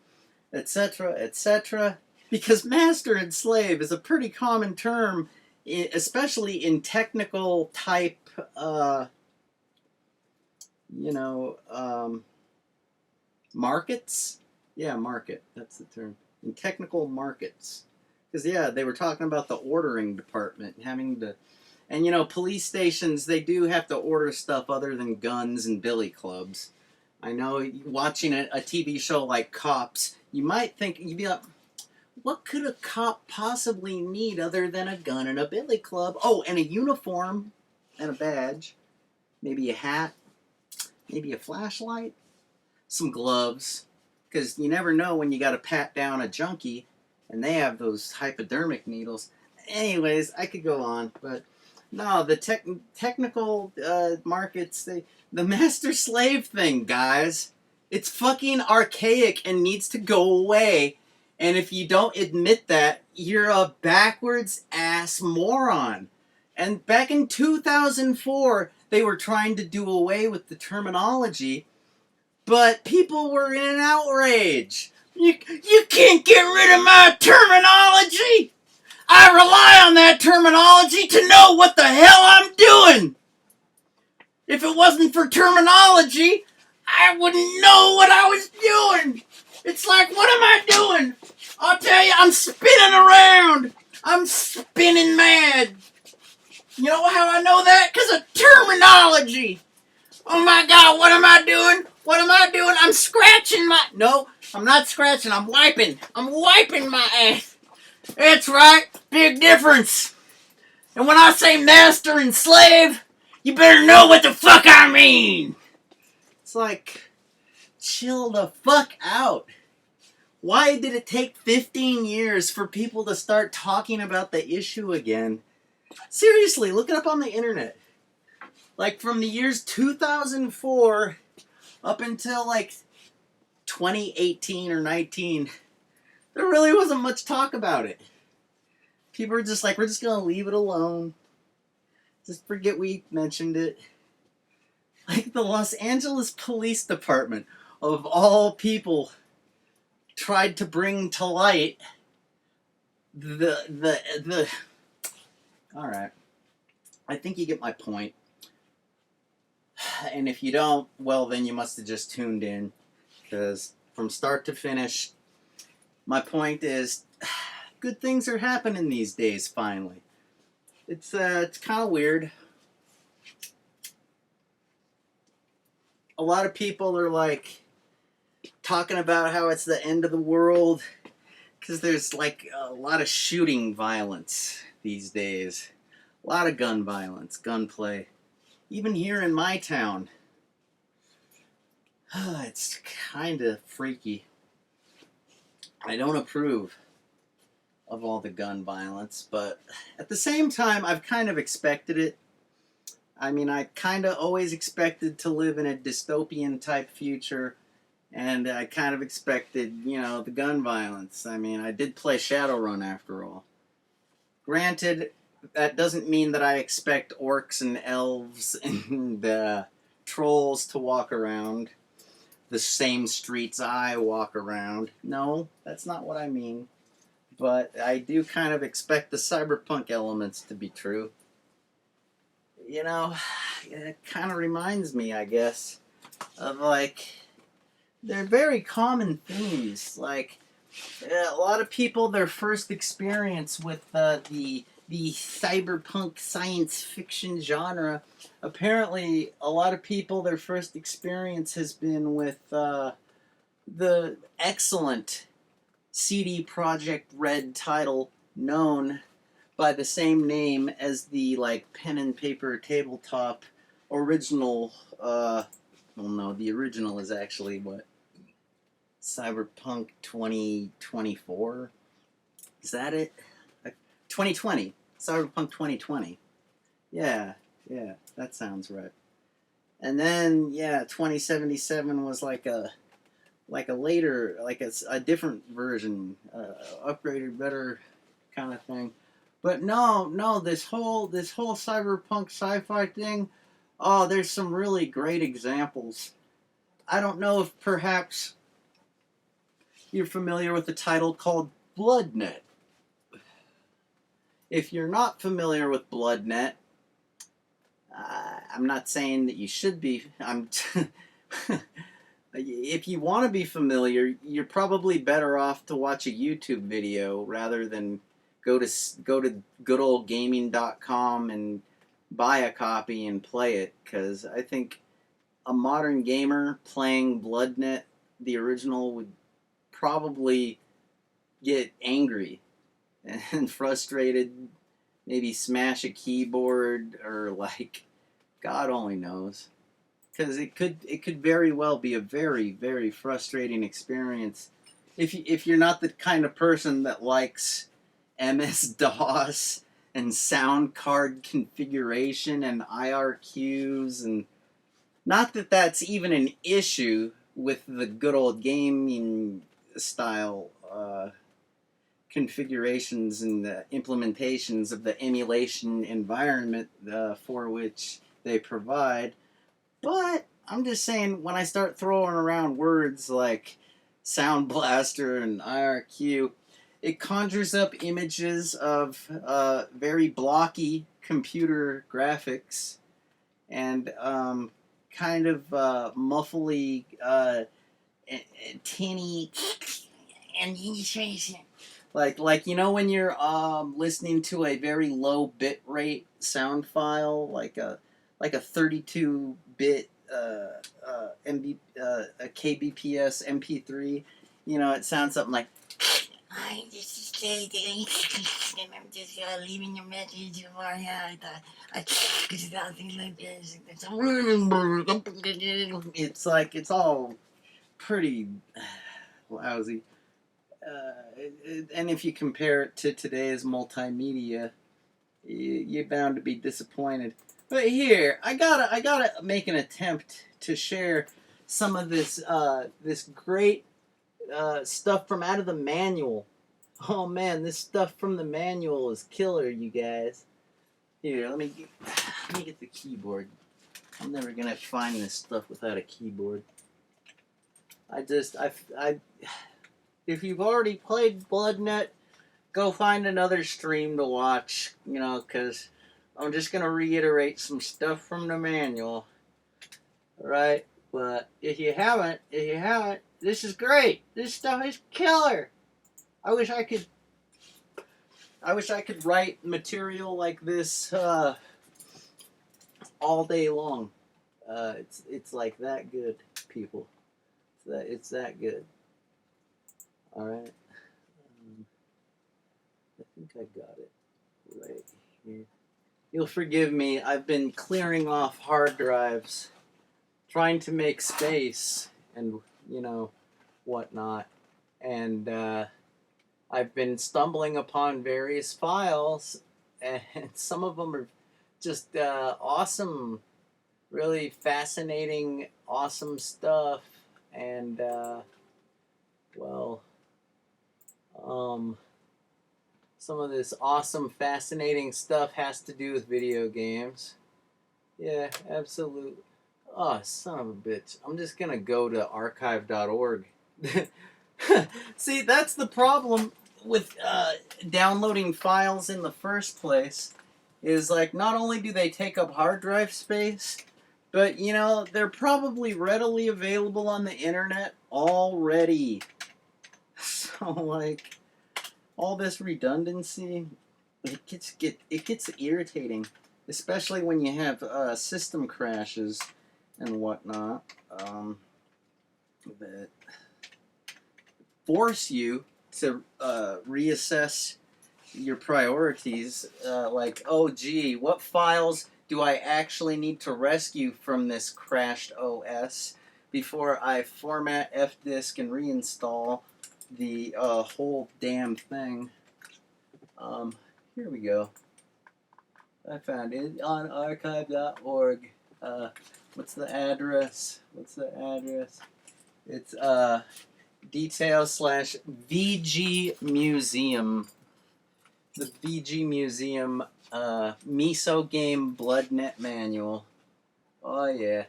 etc., etc. Because master and slave is a pretty common term, especially in technical type, markets. Yeah, market. That's the term. In technical markets. Because, yeah, they were talking about the ordering department having to. And, police stations, they do have to order stuff other than guns and billy clubs. I know, watching a TV show like Cops, you might think, you'd be like, what could a cop possibly need other than a gun and a billy club? Oh, and a uniform and a badge. Maybe a hat. Maybe a flashlight. Some gloves. Because you never know when you got to pat down a junkie, and they have those hypodermic needles. Anyways, I could go on, but no, the technical markets, the master-slave thing, guys, it's fucking archaic and needs to go away. And if you don't admit that, you're a backwards-ass moron. And back in 2004, they were trying to do away with the terminology, but people were in an outrage. You can't get rid of my terminology! I rely on that terminology to know what the hell I'm doing! If it wasn't for terminology, I wouldn't know what I was doing! It's like, what am I doing? I'll tell you, I'm spinning around! I'm spinning mad! You know how I know that? Because of terminology! Oh my God, what am I doing? What am I doing? I'm scratching my... No, I'm not scratching. I'm wiping. I'm wiping my ass. That's right. Big difference. And when I say master and slave, you better know what the fuck I mean. It's like, chill the fuck out. Why did it take 15 years for people to start talking about the issue again? Seriously, look it up on the internet. Like, from the years 2004 up until, 2018 or 19, there really wasn't much talk about it. People were just like, we're just going to leave it alone. Just forget we mentioned it. Like, the Los Angeles Police Department, of all people, tried to bring to light the... Alright. I think you get my point. And if you don't, well, then you must have just tuned in. Because from start to finish, my point is, good things are happening these days, finally. It's kind of weird. A lot of people are, talking about how it's the end of the world. Because there's, a lot of shooting violence these days. A lot of gun violence, gunplay. Even here in my town. It's kind of freaky. I don't approve of all the gun violence, but at the same time, I've kind of expected it. I mean, I kind of always expected to live in a dystopian type future, and I kind of expected, the gun violence. I mean, I did play Shadowrun after all. Granted, that doesn't mean that I expect orcs and elves and trolls to walk around the same streets I walk around. No, that's not what I mean. But I do kind of expect the cyberpunk elements to be true. It kind of reminds me, I guess, of, they're very common themes. A lot of people, their first experience with the cyberpunk science fiction genre, apparently a lot of people, their first experience has been with the excellent CD Projekt Red title known by the same name as the pen and paper tabletop original Well, no, the original is actually what? Cyberpunk 2024? Is that it? 2020. Cyberpunk 2020. Yeah, that sounds right. And then, 2077 was like a later, like a different version, upgraded, better kind of thing. But no, this whole cyberpunk sci-fi thing, oh, there's some really great examples. I don't know if perhaps you're familiar with the title called BloodNet. If you're not familiar with BloodNet, I'm not saying that you should be. If you want to be familiar, you're probably better off to watch a YouTube video rather than go to goodoldgaming.com and buy a copy and play it, because I think a modern gamer playing BloodNet, the original, would probably get angry and frustrated, maybe smash a keyboard, or like, God only knows. Because it could very well be a very, very frustrating experience if you're not the kind of person that likes MS-DOS and sound card configuration and IRQs, and not that that's even an issue with the good old gaming style configurations and the implementations of the emulation environment for which they provide. But I'm just saying, when I start throwing around words like Sound Blaster and IRQ, it conjures up images of very blocky computer graphics and kind of muffly, tinny, and like when you're listening to a very low bit rate sound file, like a 32-bit MB, a kbps MP3, it sounds something like, "Hi, this is Jay, and I'm just leaving a message for something like this." It's like, it's all pretty lousy. And if you compare it to today's multimedia, you're bound to be disappointed. But here, I gotta make an attempt to share some of this this great stuff from out of the manual. Oh man, this stuff from the manual is killer, you guys. Here, let me get the keyboard. I'm never gonna find this stuff without a keyboard. If you've already played BloodNet, go find another stream to watch, because I'm just going to reiterate some stuff from the manual. Alright? But if you haven't, this is great. This stuff is killer. I wish I could write material like this all day long. It's like that good, people. It's that good. Alright? I think I got it right here. You'll forgive me, I've been clearing off hard drives, trying to make space, and, whatnot. And I've been stumbling upon various files, and some of them are just awesome, really fascinating, awesome stuff. And, some of this awesome, fascinating stuff has to do with video games. Yeah, absolutely. Oh, son of a bitch. I'm just gonna go to archive.org. See, that's the problem with downloading files in the first place. Is like, not only do they take up hard drive space, but, they're probably readily available on the internet already. So, like, all this redundancy, it gets irritating, especially when you have system crashes and whatnot that force you to reassess your priorities. Like, oh gee, what files do I actually need to rescue from this crashed OS before I format F-disk and reinstall the whole damn thing. Here we go. I found it on archive.org. What's the address? It's detail/VG Museum. The VG Museum Miso Game BloodNet Manual. Oh yeah.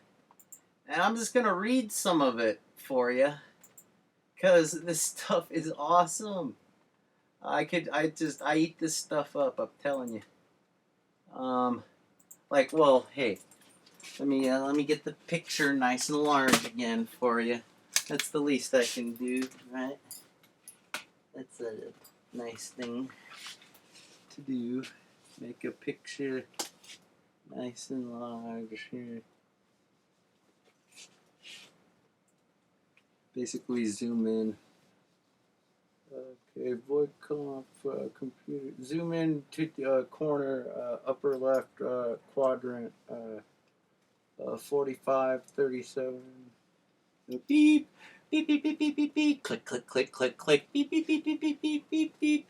And I'm just gonna read some of it for you, cause this stuff is awesome. I eat this stuff up. I'm telling you. Hey, let me get the picture nice and large again for you. That's the least I can do, right? That's a nice thing to do. Make a picture nice and large here. Basically zoom in. Okay, void conf computer. Zoom in to corner, upper left quadrant, 45, 37. Beep, beep, beep, beep, beep, beep, beep. Click, click, click, click, click. Beep, beep, beep, beep, beep, beep, beep, beep.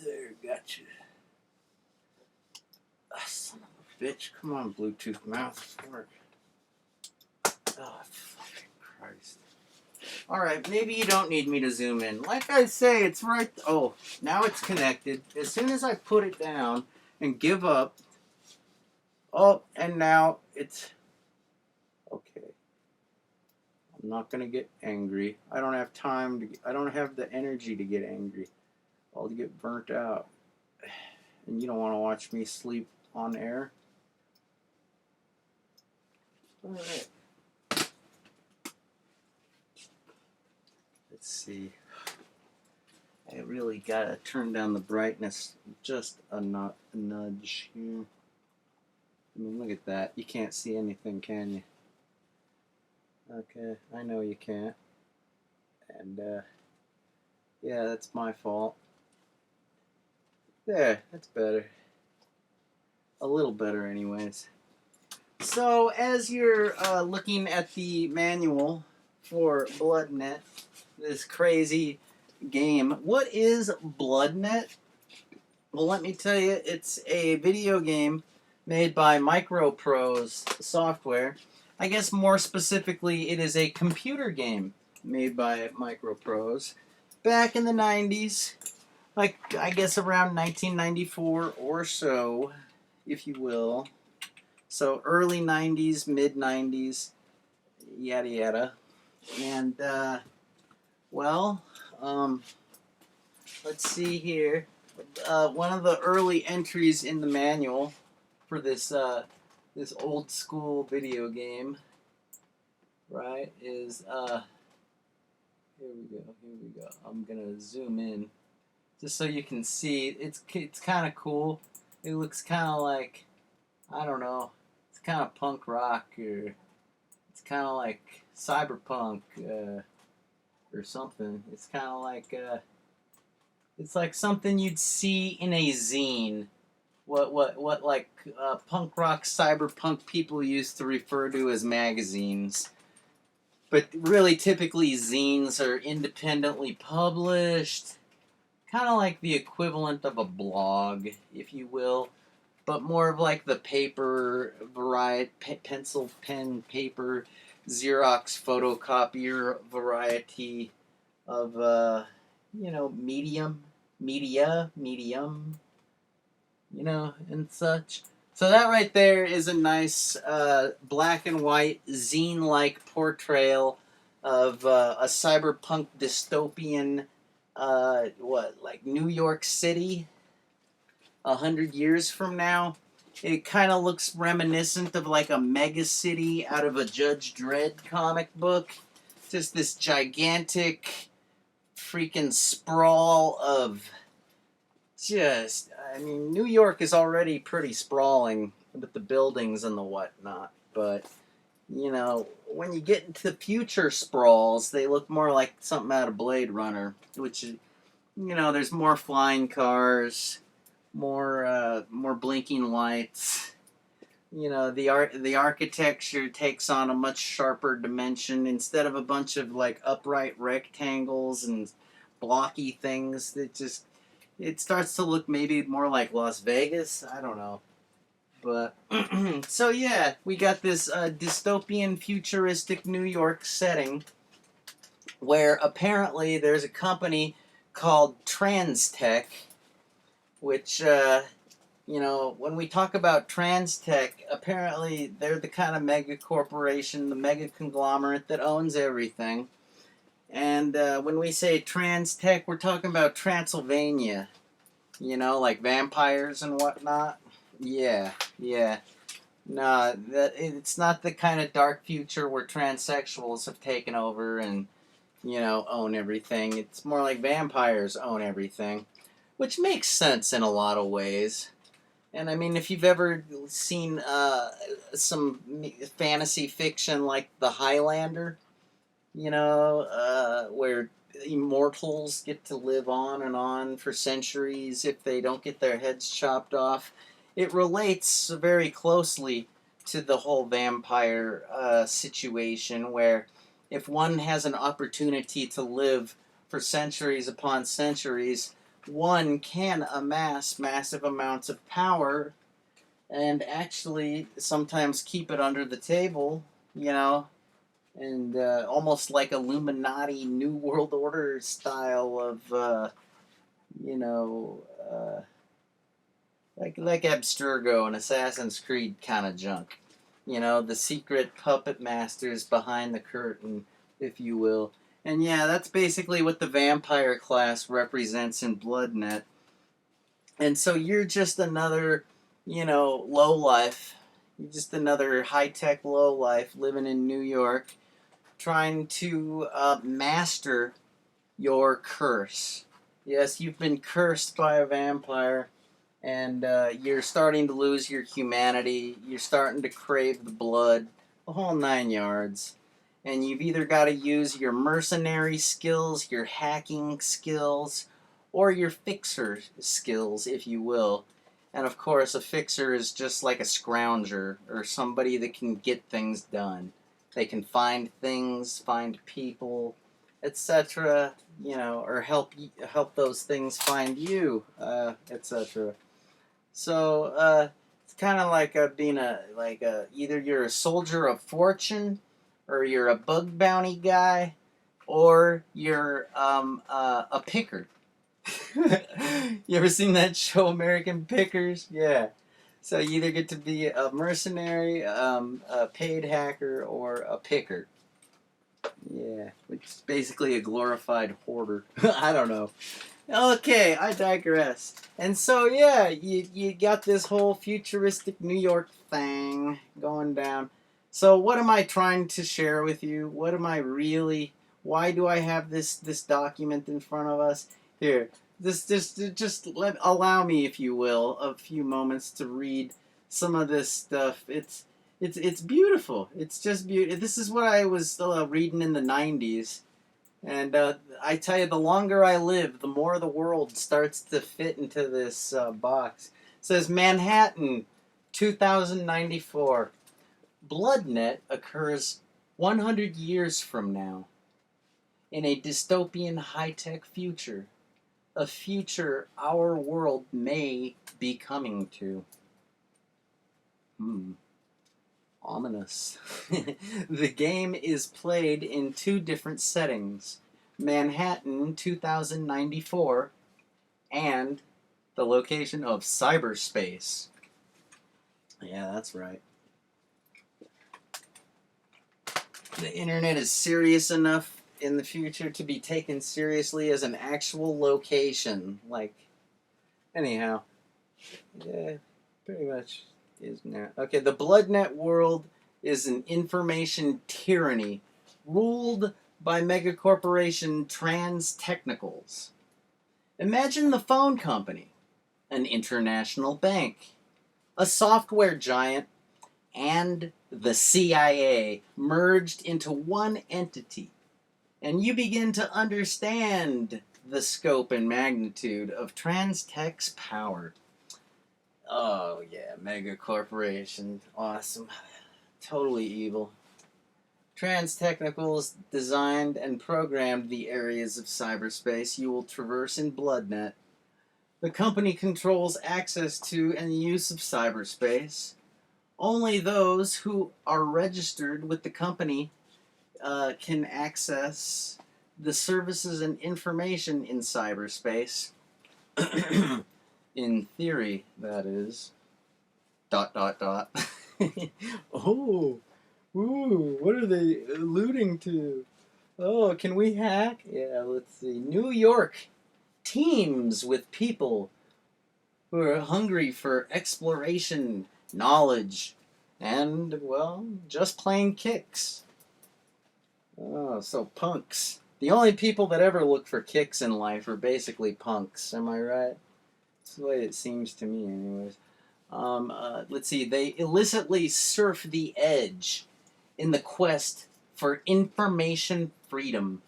There, gotcha. Son of a bitch. Come on, Bluetooth mouse. Work. Oh, fucking Christ. Alright, maybe you don't need me to zoom in. Like I say, it's right... Oh, now it's connected. As soon as I put it down and give up... Oh, and now it's... Okay. I'm not going to get angry. I don't have time to... I don't have the energy to get angry. I'll get burnt out. And you don't want to watch me sleep on air. Alright. Let's see. I really gotta turn down the brightness just a nudge here. I mean, look at that. You can't see anything, can you? Okay, I know you can't. And, yeah, that's my fault. There, that's better. A little better, anyways. So, as you're looking at the manual for BloodNet, this crazy game. What is BloodNet? Well, let me tell you, it's a video game made by Microprose Software. I guess more specifically, it is a computer game made by Microprose back in the 90s, like I guess around 1994 or so, if you will. So early 90s, mid 90s, yada yada. And let's see here. One of the early entries in the manual for this this old school video game, right, is here we go. I'm gonna zoom in just so you can see. It's kind of cool. It looks kind of like, I don't know. It's kind of punk rock, or it's kind of like cyberpunk. Or something. It's kind of like it's like something you'd see in a zine. What like punk rock cyberpunk people used to refer to as magazines. But really, typically zines are independently published, kind of like the equivalent of a blog, if you will, but more of like the paper variety, pencil, pen, paper, Xerox photocopier variety of, medium, and such. So that right there is a nice black and white zine-like portrayal of a cyberpunk dystopian, like New York City 100 years from now. It kind of looks reminiscent of like a mega city out of a Judge Dredd comic book. Just this gigantic freaking sprawl of New York is already pretty sprawling with the buildings and the whatnot. But, when you get into the future sprawls, they look more like something out of Blade Runner, which is, there's more flying cars, more blinking lights, You know, the architecture takes on a much sharper dimension instead of a bunch of like upright rectangles and blocky things. It starts to look maybe more like Las Vegas. I don't know. But so yeah, we got this dystopian futuristic New York setting where apparently there's a company called Transtech, which you know, when we talk about Transtech, apparently they're the kind of mega corporation, the mega conglomerate that owns everything. And when we say Transtech, we're talking about Transylvania, you know, like vampires and whatnot. Yeah, yeah. No, it's not the kind of dark future where transsexuals have taken over and, you know, own everything. It's more like vampires own everything, which makes sense in a lot of ways. And I mean, if you've ever seen some fantasy fiction like The Highlander, you know, where immortals get to live on and on for centuries if they don't get their heads chopped off, it relates very closely to the whole vampire situation where if one has an opportunity to live for centuries upon centuries, one can amass massive amounts of power and actually sometimes keep it under the table, you know, and almost like Illuminati New World Order style of, you know, like Abstergo and Assassin's Creed kind of junk. You know, the secret puppet masters behind the curtain, if you will. And yeah, that's basically what the vampire class represents in BloodNet. And so you're just another, you know, lowlife. You're just another high-tech lowlife living in New York trying to master your curse. Yes, you've been cursed by a vampire, and you're starting to lose your humanity. You're starting to crave the blood, the whole 9 yards. And you've either got to use your mercenary skills, your hacking skills, or your fixer skills, if you will. And of course, a fixer is just like a scrounger, or somebody that can get things done. They can find things, find people, etc. You know, or help those things find you, etc. So it's kind of like being either you're a soldier of fortune, or you're a bug bounty guy, or you're a picker. You ever seen that show American Pickers? Yeah. So you either get to be a mercenary, a paid hacker, or a picker. Yeah, which is basically a glorified hoarder. I don't know. Okay, I digress. And so yeah, you got this whole futuristic New York thing going down. So what am I trying to share with you? What am I really? Why do I have this document in front of us? Here, just allow me, if you will, a few moments to read some of this stuff. It's beautiful. It's just beautiful. This is what I was reading in the 90s. And I tell you, the longer I live, the more the world starts to fit into this box. It says Manhattan, 2094. BloodNet occurs 100 years from now in a dystopian high-tech future. A future our world may be coming to. Ominous. The game is played in two different settings. Manhattan 2094 and the location of cyberspace. Yeah, that's right. The internet is serious enough in the future to be taken seriously as an actual location. Like, anyhow. Yeah, pretty much is now. Okay, the BloodNet world is an information tyranny ruled by megacorporation Trans-Technicals. Imagine the phone company, an international bank, a software giant, and the CIA merged into one entity. And you begin to understand the scope and magnitude of Transtech's power. Oh, yeah, mega corporation. Awesome. Totally evil. Trans Technicals designed and programmed the areas of cyberspace you will traverse in BloodNet. The company controls access to and use of cyberspace. Only those who are registered with the company can access the services and information in cyberspace. In theory, that is. ... Oh, ooh, what are they alluding to? Oh, can we hack? Yeah, let's see. New York teems with people who are hungry for exploration, knowledge, and, well, just plain kicks. Oh, so punks. The only people that ever look for kicks in life are basically punks, am I right? That's the way it seems to me, anyways. Let's see, they illicitly surf the edge in the quest for information freedom.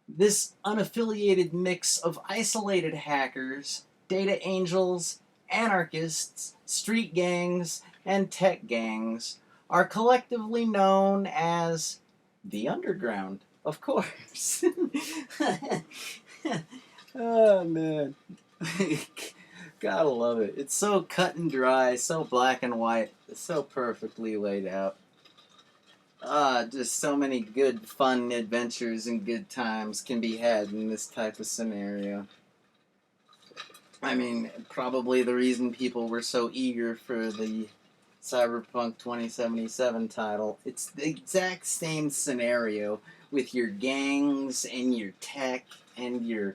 This unaffiliated mix of isolated hackers, data angels, anarchists, street gangs, and tech gangs are collectively known as the underground, of course. Oh, man. Gotta love it. It's so cut and dry, so black and white, so perfectly laid out. Just so many good, fun adventures and good times can be had in this type of scenario. I mean, probably the reason people were so eager for the Cyberpunk 2077 title, it's the exact same scenario with your gangs and your tech and your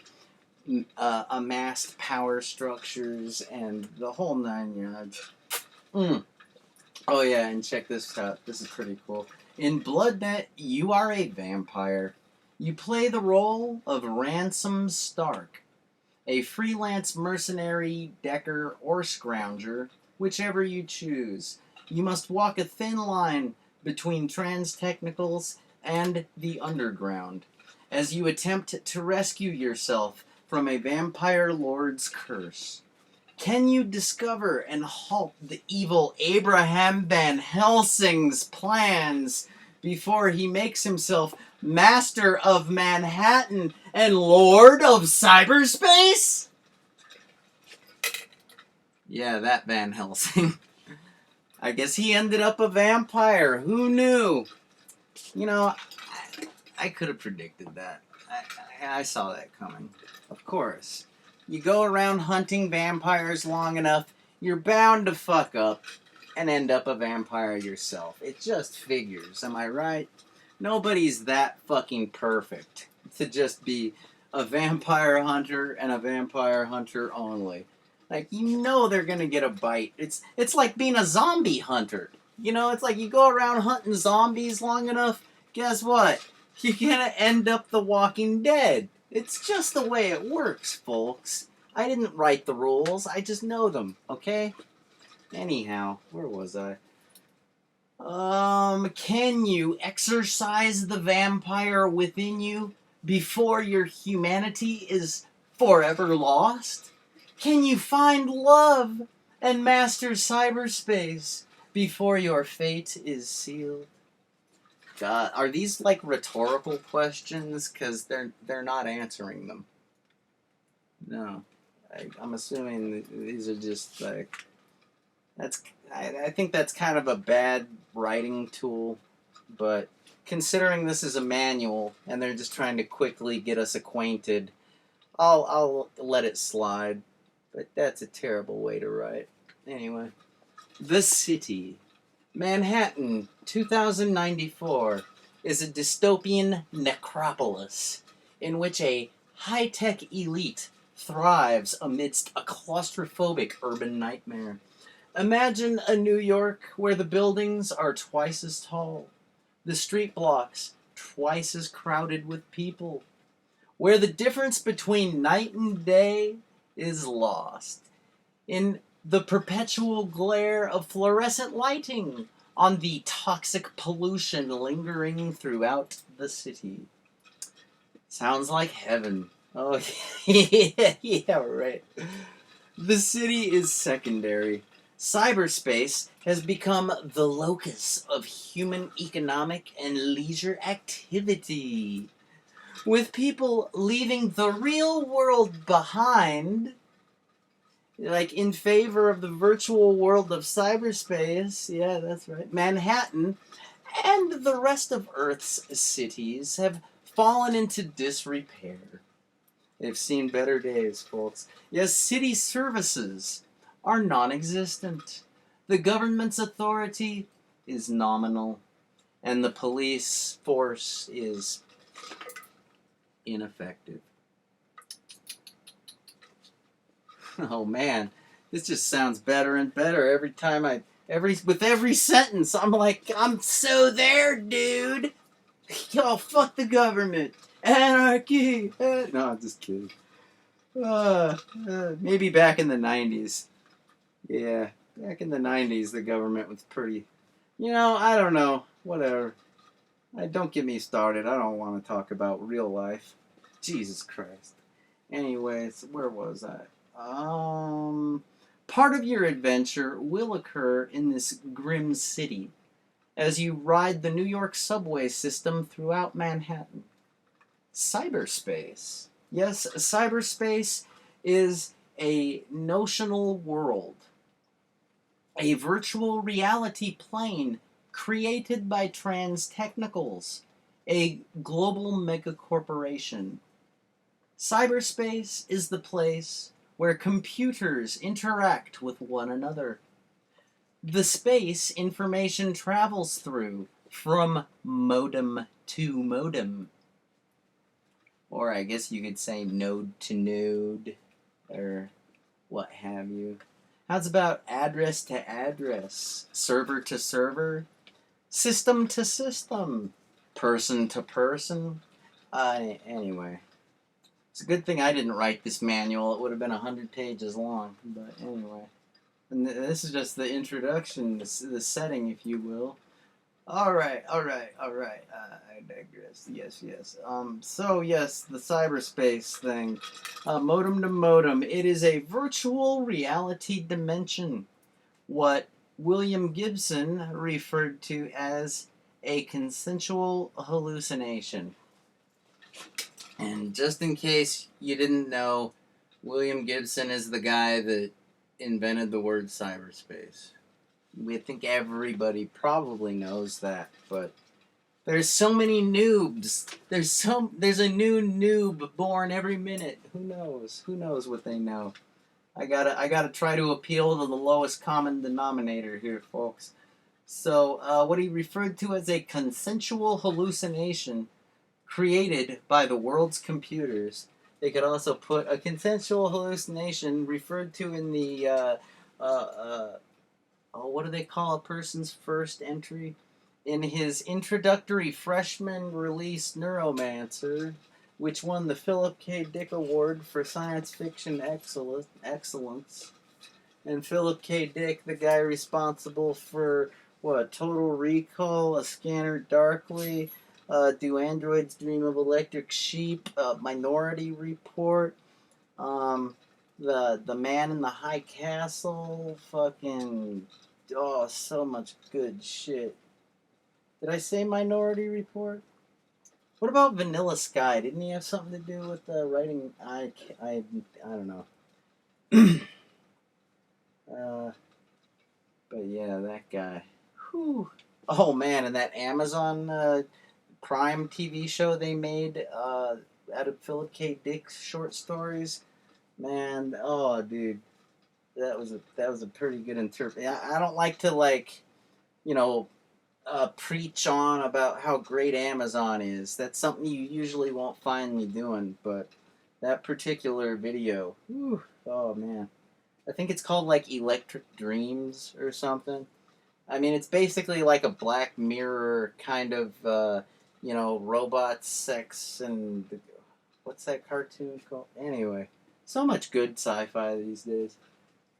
amassed power structures and the whole 9 yards. Oh yeah, and check this out. This is pretty cool. In BloodNet, you are a vampire. You play the role of Ransom Stark, a freelance mercenary, decker, or scrounger, whichever you choose. You must walk a thin line between trans technicals and the underground as you attempt to rescue yourself from a vampire lord's curse. Can you discover and halt the evil Abraham Van Helsing's plans before he makes himself master of Manhattan and lord of cyberspace? Yeah, that Van Helsing. I guess he ended up a vampire. Who knew? You know, I could have predicted that. I saw that coming. Of course. You go around hunting vampires long enough, you're bound to fuck up and end up a vampire yourself. It just figures, am I right? Nobody's that fucking perfect to just be a vampire hunter and a vampire hunter only. Like, you know they're gonna get a bite. It's like being a zombie hunter. You know, it's like you go around hunting zombies long enough, guess what? You're gonna end up the Walking Dead. It's just the way it works, folks. I didn't write the rules, I just know them, okay? Anyhow, where was I? Can you exorcise the vampire within you before your humanity is forever lost? Can you find love and master cyberspace before your fate is sealed? God, are these like rhetorical questions? Because they're not answering them. No, I'm assuming these are just like I think that's kind of a bad writing tool, but considering this is a manual and they're just trying to quickly get us acquainted, I'll let it slide. But that's a terrible way to write. Anyway, The City. Manhattan, 2094, is a dystopian necropolis in which a high-tech elite thrives amidst a claustrophobic urban nightmare. Imagine a New York where the buildings are twice as tall, the street blocks twice as crowded with people, where the difference between night and day is lost in the perpetual glare of fluorescent lighting on the toxic pollution lingering throughout the city. Sounds like heaven. Oh, yeah, right. The city is secondary. Cyberspace has become the locus of human economic and leisure activity. With people leaving the real world behind, like in favor of the virtual world of cyberspace, yeah, that's right, Manhattan and the rest of Earth's cities have fallen into disrepair. They've seen better days, folks. Yes, city services are non-existent. The government's authority is nominal, and the police force is ineffective. Oh man, this just sounds better and better every time with every sentence. I'm like, I'm so there, dude. Yo, fuck the government. Anarchy. No, I'm just kidding. Maybe back in the 90s. Yeah, back in the 90s, the government was pretty. I don't know. Whatever. Don't get me started. I don't want to talk about real life. Jesus Christ. Anyways, where was I? Part of your adventure will occur in this grim city as you ride the New York subway system throughout Manhattan. Cyberspace. Yes, cyberspace is a notional world, a virtual reality plane created by trans-technicals, a global megacorporation. Cyberspace is the place where computers interact with one another. The space information travels through from modem to modem. Or I guess you could say node to node, or what have you. How's about address to address, server to server, system to system, person to person? Anyway. It's a good thing I didn't write this manual. It would have been 100 pages long. But anyway. And this is just the introduction, the setting, if you will. Alright. I digress. Yes. So, yes, the cyberspace thing. Modem to modem. It is a virtual reality dimension. What William Gibson referred to as a consensual hallucination. And just in case you didn't know, William Gibson is the guy that invented the word cyberspace. I think everybody probably knows that, but there's so many noobs. There's a new noob born every minute. Who knows? Who knows what they know? I gotta try to appeal to the lowest common denominator here, folks. So, what he referred to as a consensual hallucination created by the world's computers. They could also put a consensual hallucination referred to in the, what do they call a person's first entry? In his introductory freshman release Neuromancer, which won the Philip K. Dick Award for Science Fiction Excellence. And Philip K. Dick, the guy responsible for, Total Recall, A Scanner Darkly, Do Androids Dream of Electric Sheep, Minority Report, the Man in the High Castle, fucking, so much good shit. Did I say Minority Report? What about Vanilla Sky? Didn't he have something to do with writing? I don't know. But yeah, that guy. Whew. Oh man, and that Amazon Prime TV show they made out of Philip K. Dick's short stories. Man, dude, that was a pretty good interpretation. I don't like to preach on about how great Amazon is. That's something you usually won't find me doing, but that particular video, whew, oh man. I think it's called Electric Dreams or something. I mean, it's basically like a Black Mirror kind of, robot sex and what's that cartoon called? Anyway, so much good sci-fi these days.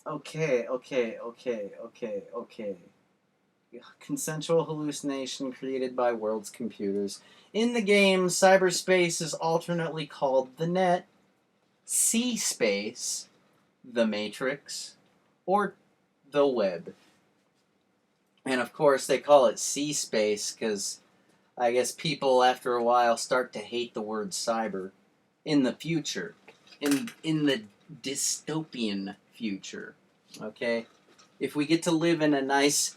Okay. Consensual hallucination created by world's computers. In the game, cyberspace is alternately called the net, C-space, the Matrix, or the web. And of course, they call it C-space because I guess people after a while start to hate the word cyber in the future, in the dystopian future. Okay? If we get to live in a nice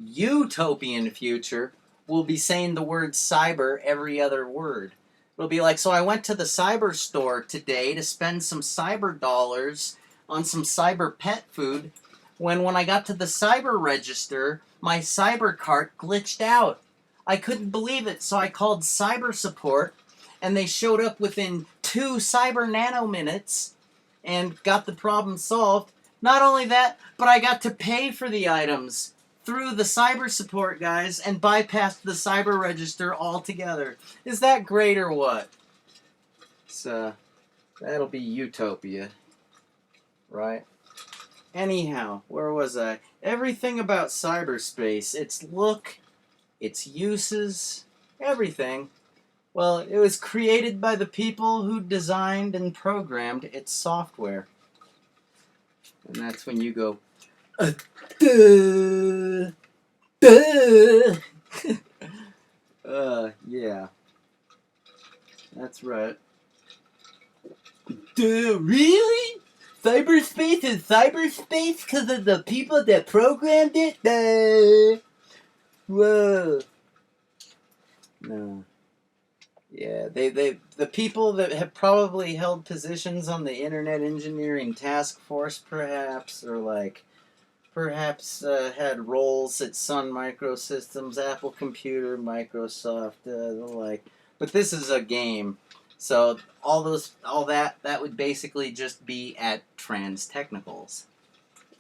utopian future, we'll be saying the word cyber every other word. It'll be like, so I went to the cyber store today to spend some cyber dollars on some cyber pet food, when I got to the cyber register, my cyber cart glitched out. I couldn't believe it, so I called cyber support, and they showed up within 2 cyber nanominutes and got the problem solved. Not only that, but I got to pay for the items through the cyber support guys and bypassed the cyber register altogether. Is that great or what? So, that'll be utopia, right? Anyhow, where was I? Everything about cyberspace, its look, its uses, everything. Well, it was created by the people who designed and programmed its software. And that's when you go, duh, duh. Yeah. That's right. Duh, really? Cyberspace is cyberspace because of the people that programmed it? Whoa. No. Yeah, the people that have probably held positions on the Internet Engineering Task Force, perhaps, or perhaps had roles at Sun Microsystems, Apple Computer, Microsoft, the like. But this is a game. So all that would basically just be at Trans Technicals,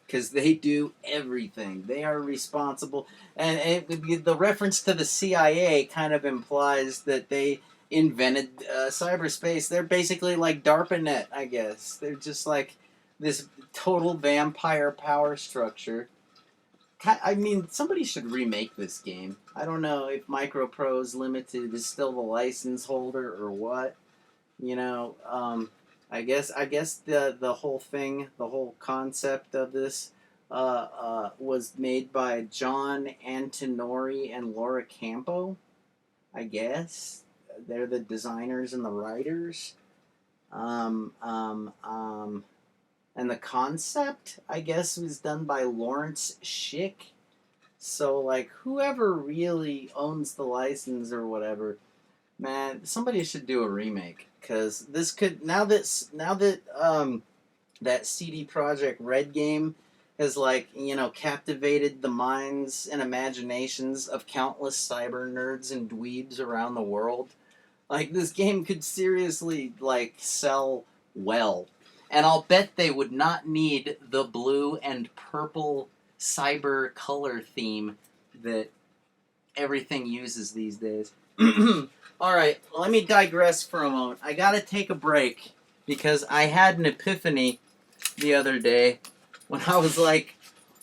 because they do everything. They are responsible, and the reference to the CIA kind of implies that they invented cyberspace. They're basically like DARPANET, I guess. They're just like this total vampire power structure. I mean, somebody should remake this game. I don't know if Microprose Limited is still the license holder or what. You know, I guess the whole thing, the whole concept of this, was made by John Antinori and Laura Campo. I guess they're the designers and the writers. And the concept, I guess, was done by Lawrence Schick. So, like, whoever really owns the license or whatever, man, somebody should do a remake. Because this could, now that that CD Projekt Red game has, captivated the minds and imaginations of countless cyber nerds and dweebs around the world, this game could seriously, sell well. And I'll bet they would not need the blue and purple cyber color theme that everything uses these days. Alright, let me digress for a moment. I gotta take a break because I had an epiphany the other day when I was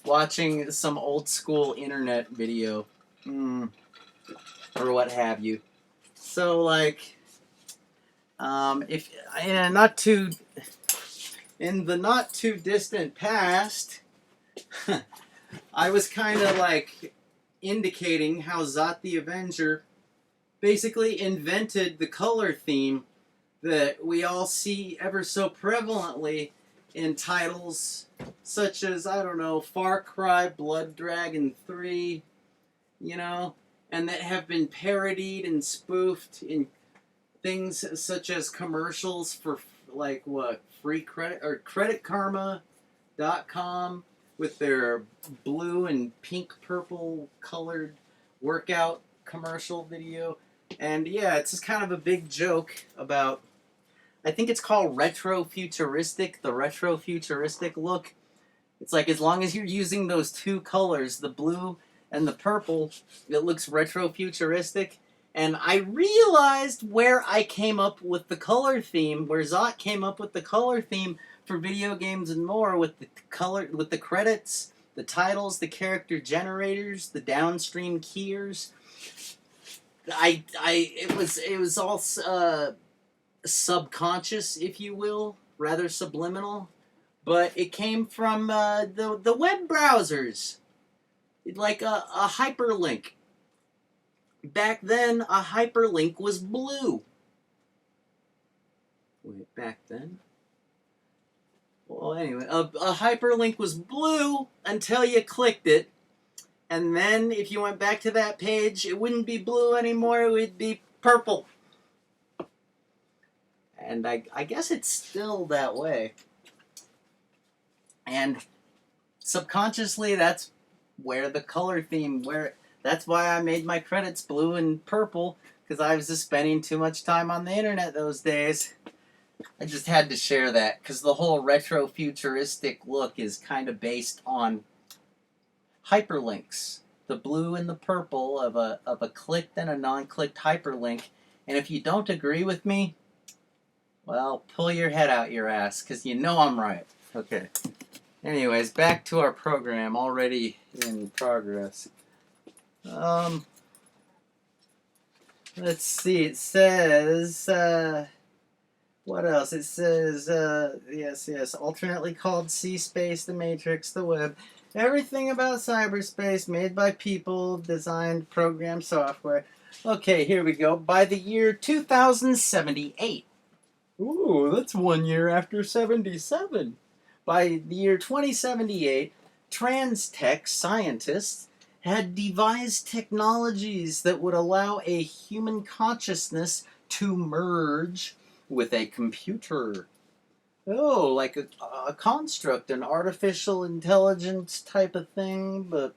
watching some old school internet video. Or what have you. So if in the not too distant past, I was kind of indicating how Zot the Avenger basically invented the color theme that we all see ever so prevalently in titles such as, I don't know, Far Cry, Blood Dragon 3, and that have been parodied and spoofed in things such as commercials for free credit or creditkarma.com with their blue and pink purple colored workout commercial video. And yeah, it's just kind of a big joke about, I think it's called retro-futuristic, the retro-futuristic look. It's as long as you're using those two colors, the blue and the purple, it looks retro-futuristic. And I realized where I came up with the color theme, where Zot came up with the color theme for video games and more, with the credits, the titles, the character generators, the downstream keyers. It was all subconscious, if you will, rather subliminal, but it came from the web browsers, like a hyperlink. Back then, a hyperlink was blue. Wait, back then? Well, anyway, a hyperlink was blue until you clicked it. And then if you went back to that page, it wouldn't be blue anymore, it would be purple. And I guess it's still that way. And subconsciously, that's where the color theme, that's why I made my credits blue and purple, because I was just spending too much time on the internet those days. I just had to share that, because the whole retro futuristic look is kind of based on hyperlinks. The blue and the purple of a clicked and a non-clicked hyperlink. And if you don't agree with me, well, pull your head out your ass, because you know I'm right. Okay. Anyways, back to our program, already in progress. Let's see, it says, what else? It says, yes, alternately called C-Space, the Matrix, the Web. Everything about cyberspace made by people, designed, programmed software. Okay, here we go. By the year 2078. Ooh, that's 1 year after 77. By the year 2078, trans-tech scientists had devised technologies that would allow a human consciousness to merge with a computer. Oh, like a construct, an artificial intelligence type of thing, but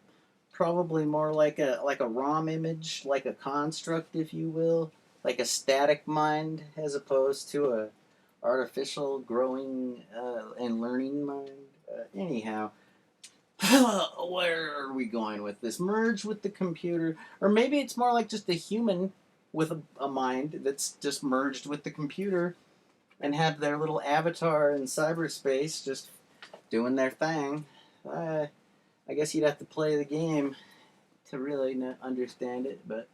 probably more like a ROM image, like a construct, if you will, like a static mind, as opposed to a artificial growing and learning mind. Anyhow, where are we going with this? Merge with the computer, or maybe it's more like just a human with a mind that's just merged with the computer and have their little avatar in cyberspace just doing their thing. I guess you'd have to play the game to really understand it, but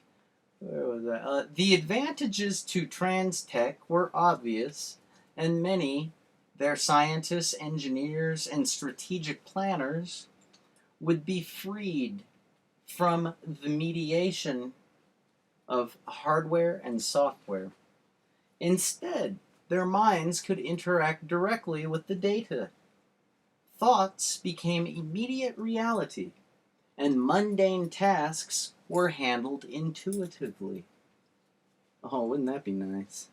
where was that? The advantages to trans tech were obvious, and many, their scientists, engineers, and strategic planners, would be freed from the mediation of hardware and software. Instead, their minds could interact directly with the data. Thoughts became immediate reality, and mundane tasks were handled intuitively. Oh, wouldn't that be nice?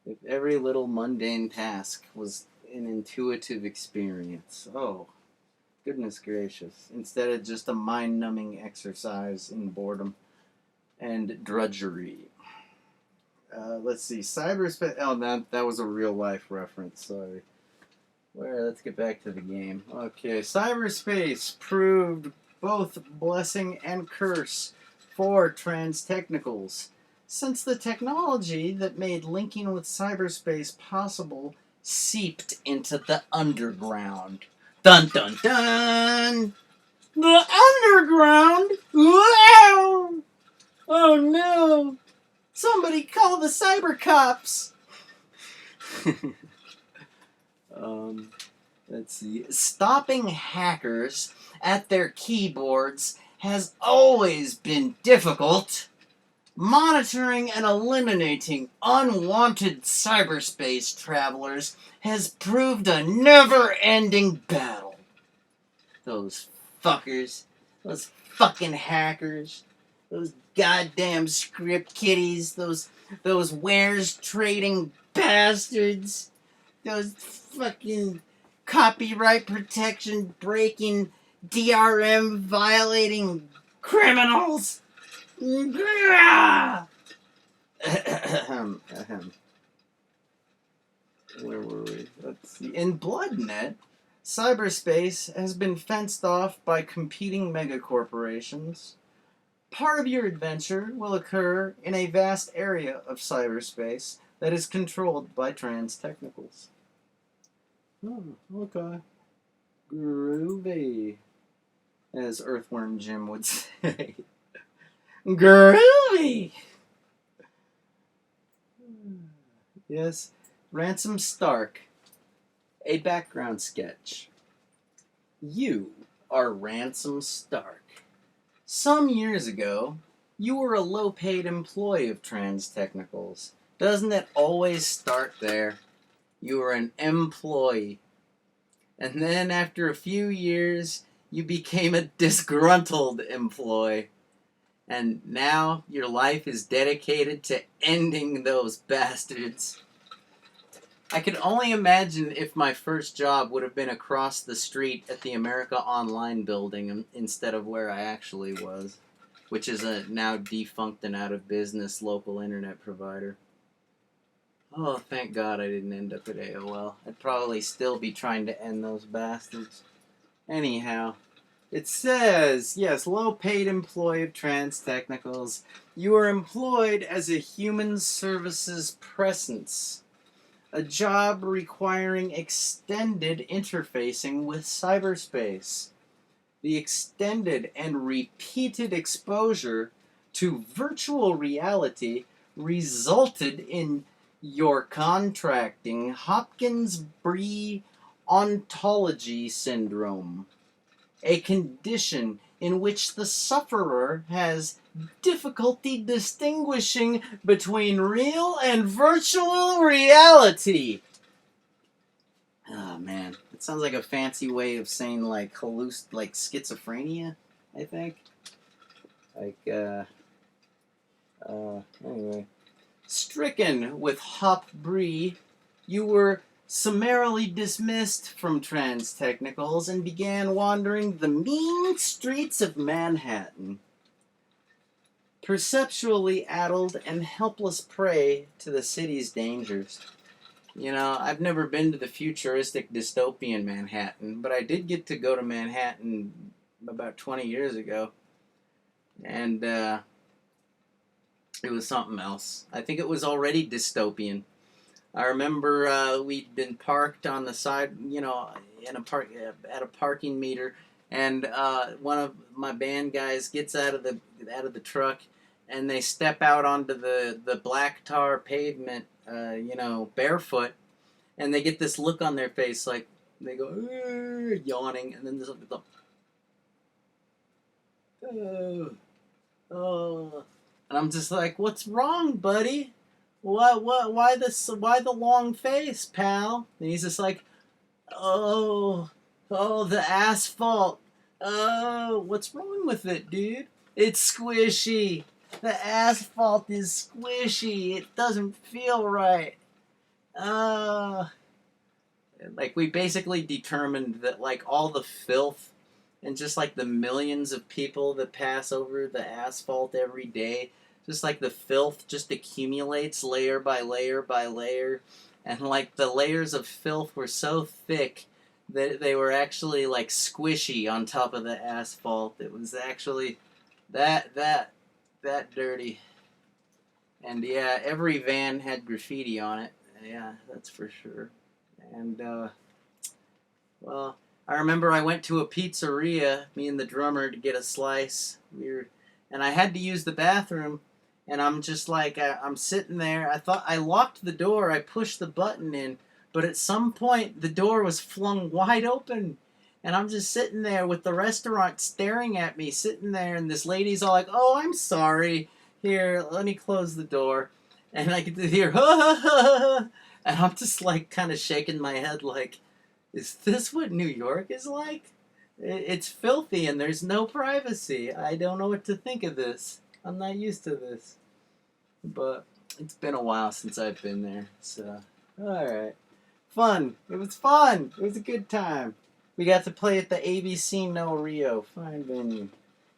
If every little mundane task was an intuitive experience. Oh, goodness gracious. Instead of just a mind-numbing exercise in boredom and drudgery. Let's see, cyberspace. Oh, that was a real life reference. Sorry. Let's get back to the game. Okay, cyberspace proved both blessing and curse for trans technicals, since the technology that made linking with cyberspace possible seeped into the underground. Dun dun dun! The underground? Wow! Oh no! Somebody call the cyber cops! Let's see. Stopping hackers at their keyboards has always been difficult. Monitoring and eliminating unwanted cyberspace travelers has proved a never-ending battle. Those fuckers. Those fucking hackers. Those goddamn script kiddies. Those wares trading bastards. Those fucking copyright protection breaking, DRM violating criminals. Where were we? Let's see. In BloodNet, cyberspace has been fenced off by competing megacorporations. Part of your adventure will occur in a vast area of cyberspace that is controlled by trans technicals. Oh, okay. Groovy, as Earthworm Jim would say. Groovy! Yes, Ransom Stark, A background sketch. You are Ransom Stark. Some years ago, you were a low-paid employee of Trans Technicals. Doesn't it always start there? You were an employee. And then after a few years, you became a disgruntled employee. And now your life is dedicated to ending those bastards. I could only imagine if my first job would have been across the street at the America Online building instead of where I actually was, which is a now defunct and out of business local internet provider. Oh, thank God I didn't end up at AOL. I'd probably still be trying to end those bastards. Anyhow, it says, yes, low-paid employee of Trans Technicals. You are employed as a human services presence. A job requiring extended interfacing with cyberspace. The extended and repeated exposure to virtual reality resulted in your contracting Hopkins-Bree ontology syndrome, a condition in which the sufferer has difficulty distinguishing between real and virtual reality. Oh man, it sounds like a fancy way of saying like schizophrenia, I think. Anyway. Stricken with Hop-Bree, you were summarily dismissed from Trans Technicals and began wandering the mean streets of Manhattan. Perceptually addled and helpless prey to the city's dangers. You know, I've never been to the futuristic dystopian Manhattan, but I did get to go to Manhattan about 20 years ago. And, it was something else. I think it was already dystopian. I remember we'd been parked on the side, you know, in at a parking meter, and one of my band guys gets out of the truck, and they step out onto the black tar pavement, you know, barefoot, and they get this look on their face, like they go yawning, and then there's like, oh. And I'm just like, what's wrong, buddy? Why the long face, pal? And he's just like, oh, the asphalt. Oh, what's wrong with it, dude? It's squishy. The asphalt is squishy. It doesn't feel right. Like, we basically determined that, like, all the filth and just, like, the millions of people that pass over the asphalt every day, just like the filth just accumulates layer by layer by layer, and like the layers of filth were so thick that they were actually like squishy on top of the asphalt. It was actually that dirty. And yeah, every van had graffiti on it. Yeah, that's for sure. And well, I remember I went to a pizzeria, me and the drummer, to get a slice. And I had to use the bathroom. And I'm just like, I'm sitting there. I thought I locked the door. I pushed the button in. But at some point, the door was flung wide open. And I'm just sitting there with the restaurant staring at me, sitting there. And this lady's all like, oh, I'm sorry. Here, let me close the door. And I get to hear, ha, ha, ha, ha. And I'm just like kind of shaking my head like, is this what New York is like? It's filthy and there's no privacy. I don't know what to think of this. I'm not used to this. But it's been a while since I've been there, so alright. Fun. It was fun. It was a good time. We got to play at the ABC No Rio. Fine venue.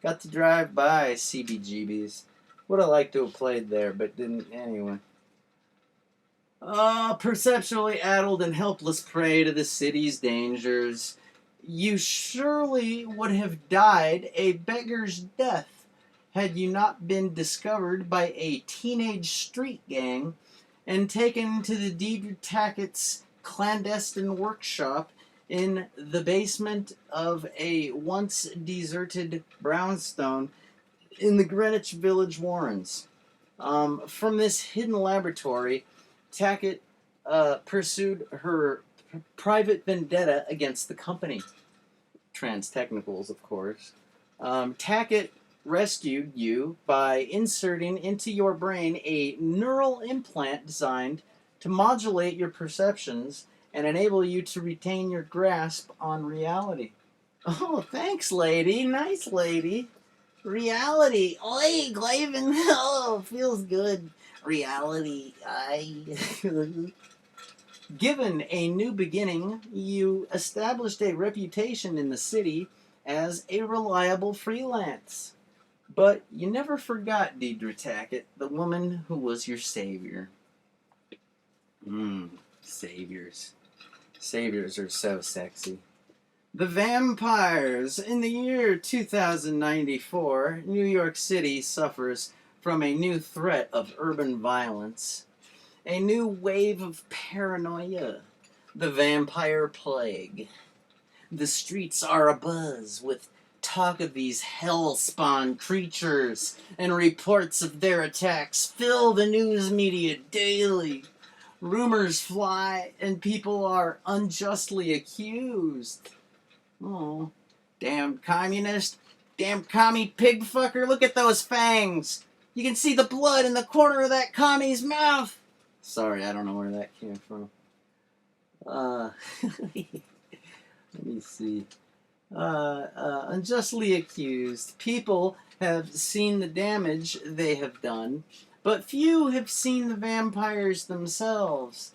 Got to drive by CBGB's. Would have liked to have played there, but didn't anyway. Perceptually addled and helpless prey to the city's dangers. You surely would have died a beggar's death had you not been discovered by a teenage street gang and taken to the Deidre Tackett's clandestine workshop in the basement of a once deserted brownstone in the Greenwich Village Warrens. From this hidden laboratory, Tackett pursued her private vendetta against the company. Trans Technicals, of course. Tackett rescued you by inserting into your brain a neural implant designed to modulate your perceptions and enable you to retain your grasp on reality. Oh, thanks, lady. Nice lady. Reality. Oi, Glaven. Oh, feels good. Reality. Given a new beginning, you established a reputation in the city as a reliable freelance. But you never forgot Deidre Tackett, the woman who was your savior. Saviors. Saviors are so sexy. The vampires. In the year 2094, New York City suffers from a new threat of urban violence. A new wave of paranoia. The vampire plague. The streets are abuzz with talk of these hell-spawned creatures, and reports of their attacks fill the news media daily. Rumors fly, and people are unjustly accused. Oh, damn communist, damn commie pig fucker, look at those fangs. You can see the blood in the corner of that commie's mouth. Sorry, I don't know where that came from. Let me see. Unjustly accused. People have seen the damage they have done, but few have seen the vampires themselves.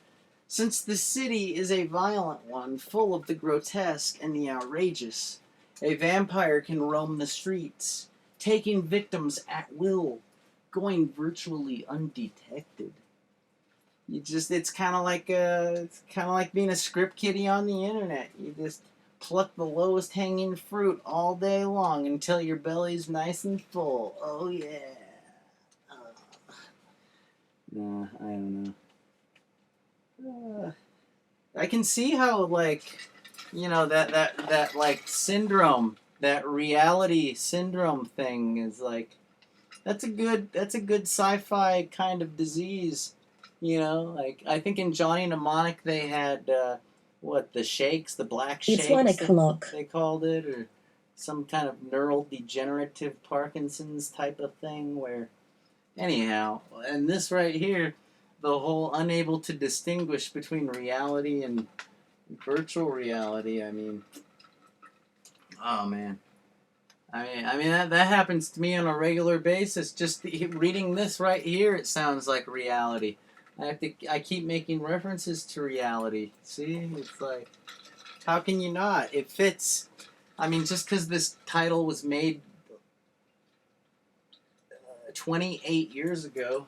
Since the city is a violent one, full of the grotesque and the outrageous, a vampire can roam the streets, taking victims at will, going virtually undetected. It's kind of like being a script kiddie on the internet. You just pluck the lowest hanging fruit all day long until your belly's nice and full. Oh yeah. Nah, I don't know. I can see how, like, you know, that like syndrome, that reality syndrome thing is like, that's a good sci-fi kind of disease, you know. Like, I think in Johnny Mnemonic they had the shakes, the black shakes. It's 1 o'clock. They called it, or some kind of neural degenerative Parkinson's type of thing. Where, anyhow, and this right here, the whole unable to distinguish between reality and virtual reality. I mean, oh man. I mean that happens to me on a regular basis. Just reading this right here, it sounds like reality. I keep making references to reality. See, it's like, how can you not? It fits. I mean, just because this title was made 28 years ago,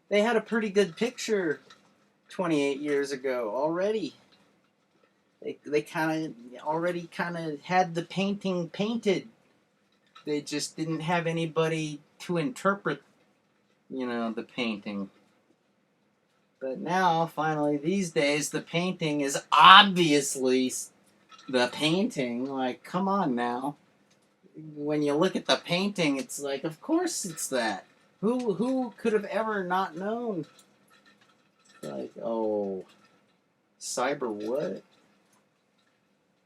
they had a pretty good picture 28 years ago already. They kind of had the painting painted. They just didn't have anybody to interpret, you know, the painting. But now, finally, these days, the painting is obviously the painting. Like, come on now. When you look at the painting, it's like, of course it's that. Who could have ever not known? Like, oh, cyber what?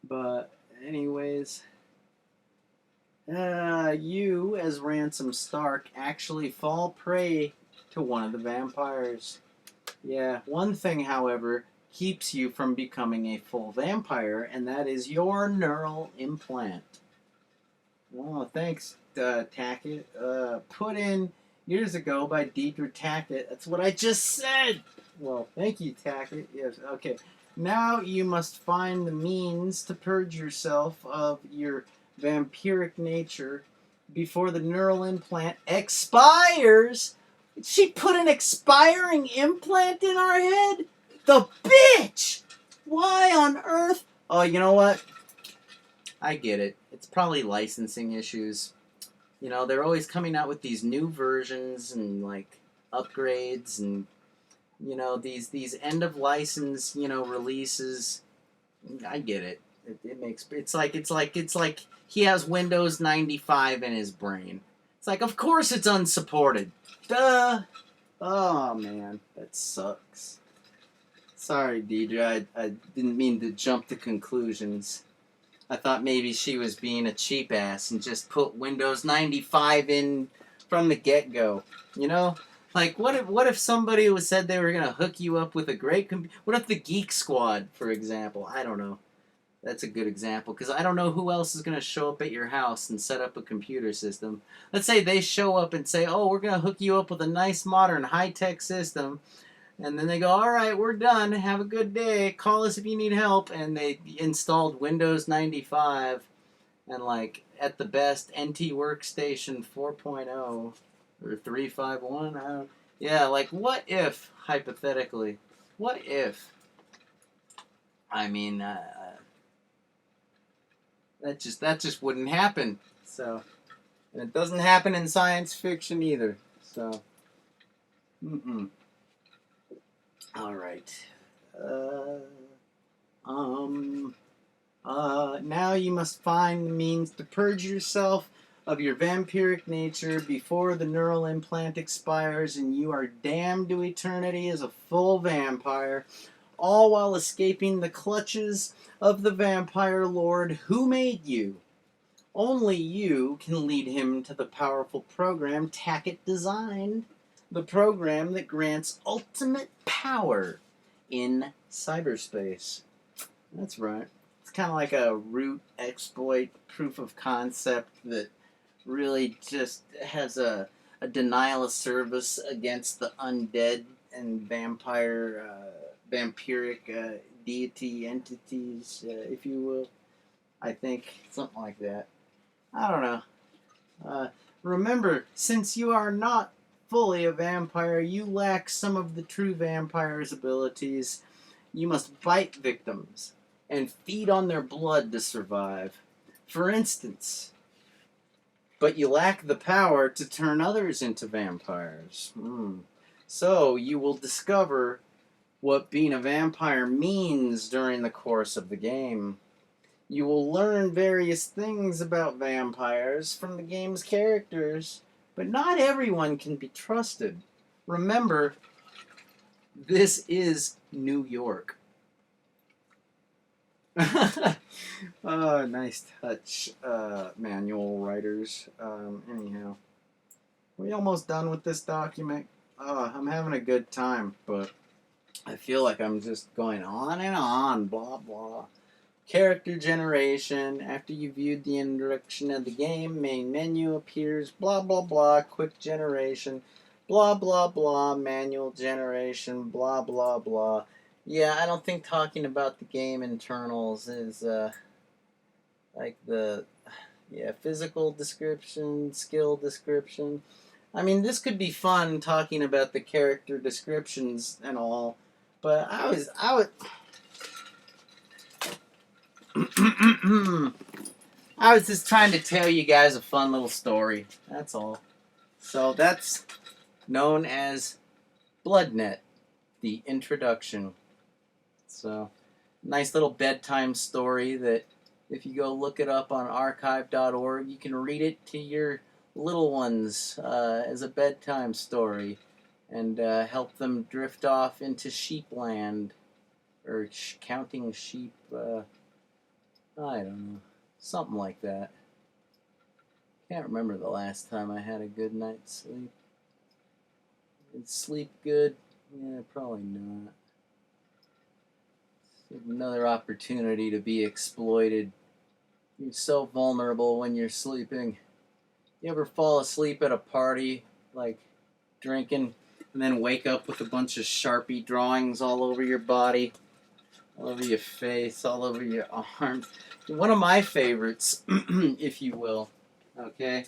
But, anyways, you, as Ransom Stark, actually fall prey to one of the vampires. Yeah, one thing, however, keeps you from becoming a full vampire, and that is your neural implant. Oh, thanks, Tackett. Put in years ago by Deidre Tackett. That's what I just said! Well, thank you, Tackett. Yes, okay. Now you must find the means to purge yourself of your vampiric nature before the neural implant expires. She put an expiring implant in our head? The bitch! Why on earth? Oh, you know what? I get it. It's probably licensing issues. You know, they're always coming out with these new versions and, like, upgrades and, you know, these end of license, you know, releases. I get it. It makes it's like he has Windows 95 in his brain. It's like, of course it's unsupported. Duh. Oh man, that sucks. Sorry, Deidre. I didn't mean to jump to conclusions. I thought maybe she was being a cheap ass and just put Windows 95 in from the get-go. You know? Like, what if somebody said they were going to hook you up with a great computer? What if the Geek Squad, for example? I don't know. That's a good example, because I don't know who else is going to show up at your house and set up a computer system. Let's say they show up and say, oh, we're going to hook you up with a nice, modern, high-tech system. And then they go, all right, we're done. Have a good day. Call us if you need help. And they installed Windows 95 and, like, at the best, NT Workstation 4.0 or 351. I don't. Yeah, like, what if, hypothetically, what if? I mean, that just wouldn't happen. So, and it doesn't happen in science fiction either. So, All right. Now you must find the means to purge yourself of your vampiric nature before the neural implant expires and you are damned to eternity as a full vampire, all while escaping the clutches of the vampire lord who made you. Only you can lead him to the powerful program Tackett designed. The program that grants ultimate power in cyberspace. That's right. It's kind of like a root exploit proof of concept that really just has a denial of service against the undead and vampiric deity entities, if you will. I think something like that. I don't know. Remember, since you are not fully a vampire, you lack some of the true vampire's abilities. You must bite victims and feed on their blood to survive. For instance, but you lack the power to turn others into vampires. So you will discover what being a vampire means during the course of the game. You will learn various things about vampires from the game's characters, but not everyone can be trusted. Remember, this is New York. Oh, nice touch, manual writers. Anyhow, we almost done with this document. I'm having a good time, but I feel like I'm just going on and on, blah, blah. Character generation. After you viewed the introduction of the game, main menu appears, blah, blah, blah, quick generation, blah, blah, blah, manual generation, blah, blah, blah. Yeah, I don't think talking about the game internals is, like the, physical description, skill description. I mean, this could be fun talking about the character descriptions and all, but I was I was just trying to tell you guys a fun little story. That's all. So that's known as BloodNet, the introduction. So, nice little bedtime story that if you go look it up on archive.org, you can read it to your little ones as a bedtime story and help them drift off into sheepland or counting sheep. I don't know. Something like that. Can't remember the last time I had a good night's sleep. Did sleep good? Yeah, probably not. Another opportunity to be exploited. You're so vulnerable when you're sleeping. You ever fall asleep at a party, like drinking, and then wake up with a bunch of Sharpie drawings all over your body? All over your face, all over your arms. One of my favorites, if you will, okay?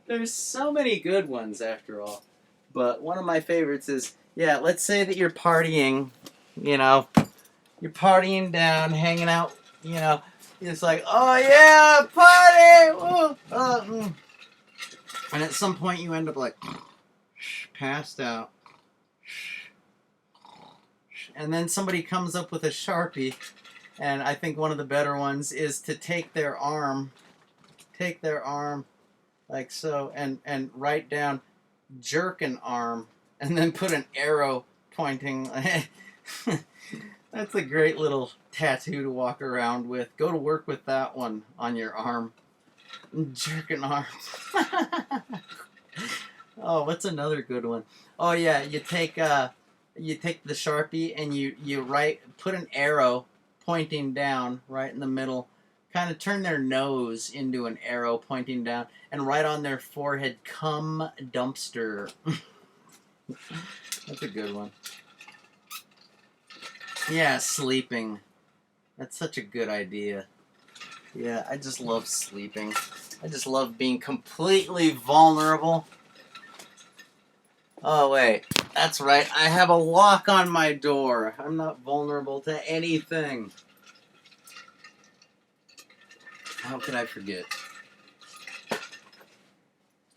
There's so many good ones, after all. But one of my favorites is, let's say that you're partying, you're partying down, hanging out, it's like, oh yeah, party! Woo! And at some point you end up like, passed out. And then somebody comes up with a Sharpie, and I think one of the better ones is to take their arm like so, and write down jerk an arm, and then put an arrow pointing. That's a great little tattoo to walk around with. Go to work with that one on your arm. Jerking arm. Oh, what's another good one? Oh yeah, you take the Sharpie and you put an arrow pointing down right in the middle. Kind of turn their nose into an arrow pointing down, and right on their forehead, "Come dumpster." That's a good one. Yeah, sleeping. That's such a good idea. Yeah, I just love sleeping. I just love being completely vulnerable. Oh, wait. That's right. I have a lock on my door. I'm not vulnerable to anything. How could I forget?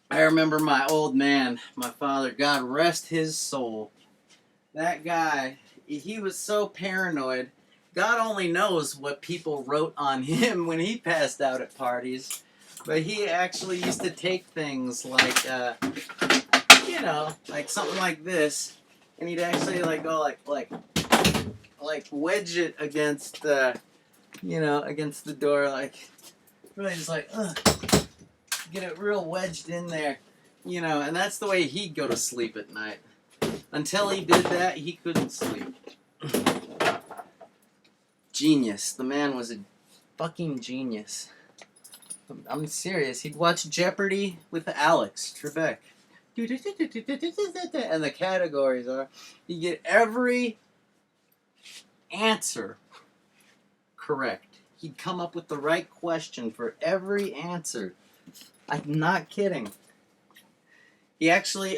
I remember my old man, my father, God rest his soul. That guy, he was so paranoid. God only knows what people wrote on him when he passed out at parties. But he actually used to take things like, like something like this, and he'd actually go like wedge it against against the door, like really just like get it real wedged in there, and that's the way he'd go to sleep at night. Until he did that, he couldn't sleep. Genius. The man was a fucking genius. I'm serious. He'd watch Jeopardy with Alex Trebek. And the categories are, you get every answer correct. He'd come up with the right question for every answer. I'm not kidding. He actually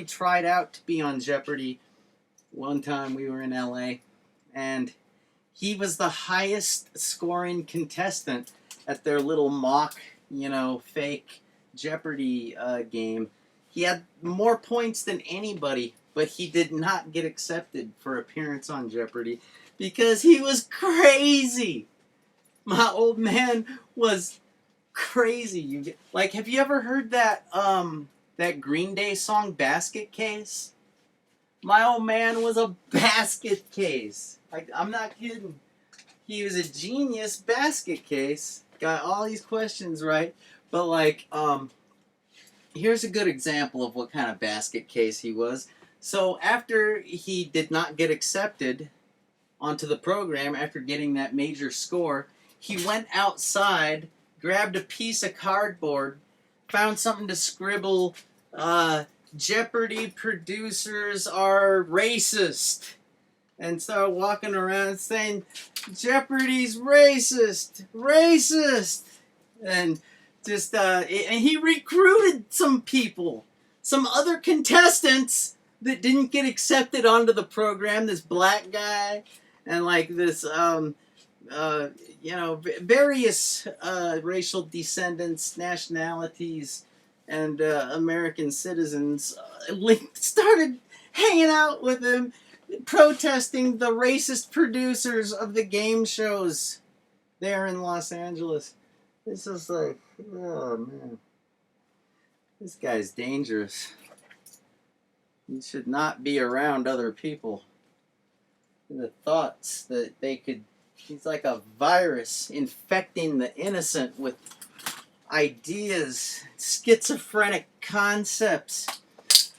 tried out to be on Jeopardy one time. We were in LA, and he was the highest scoring contestant at their little mock, fake Jeopardy game. He had more points than anybody, but he did not get accepted for appearance on Jeopardy because he was crazy. My old man was crazy. Have you ever heard that Green Day song, Basket Case? My old man was a basket case. I'm not kidding. He was a genius basket case. Got all these questions right. But here's a good example of what kind of basket case he was. So after he did not get accepted onto the program after getting that major score, he went outside, grabbed a piece of cardboard, found something to scribble, Jeopardy producers are racist, and started walking around saying, Jeopardy's racist, racist, and just, and he recruited some people, some other contestants that didn't get accepted onto the program, this black guy, and this, various racial descendants, nationalities, and American citizens started hanging out with him, protesting the racist producers of the game shows there in Los Angeles. It's just like, oh man, this guy's dangerous. He should not be around other people. The thoughts that he's like a virus infecting the innocent with ideas, schizophrenic concepts.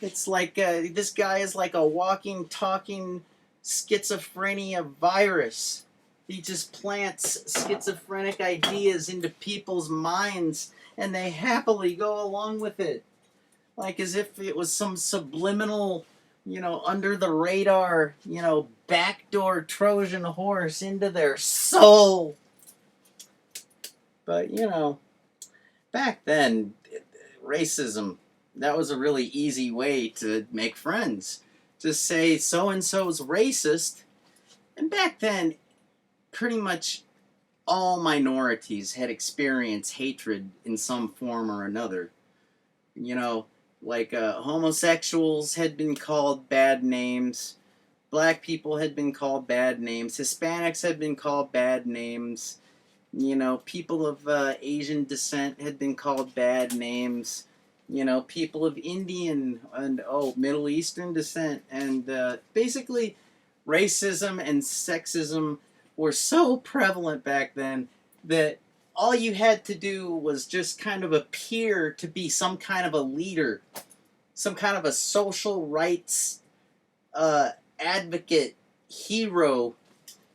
It's like this guy is like a walking, talking schizophrenia virus. He just plants schizophrenic ideas into people's minds, and they happily go along with it. Like as if it was some subliminal, under the radar, backdoor Trojan horse into their soul. But, back then, racism, that was a really easy way to make friends. Just say so-and-so's racist. And back then, pretty much all minorities had experienced hatred in some form or another. Homosexuals had been called bad names. Black people had been called bad names. Hispanics had been called bad names. People of Asian descent had been called bad names. people of Indian and Middle Eastern descent, and basically racism and sexism were so prevalent back then that all you had to do was just kind of appear to be some kind of a leader, some kind of a social rights advocate, hero,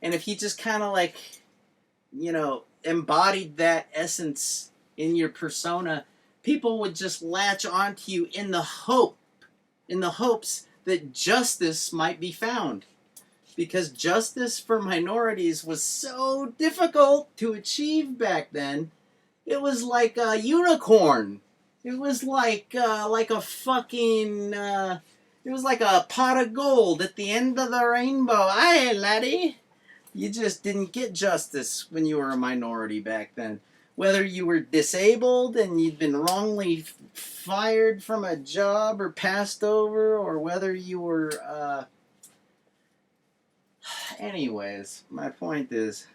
and if you just kind of like, embodied that essence in your persona, people would just latch onto you in the hopes that justice might be found. Because justice for minorities was so difficult to achieve back then. It was like a unicorn. It was like a fucking. It was like a pot of gold at the end of the rainbow. Aye, laddie. You just didn't get justice when you were a minority back then. Whether you were disabled and you'd been wrongly fired from a job or passed over, or whether you were. Anyways, my point is,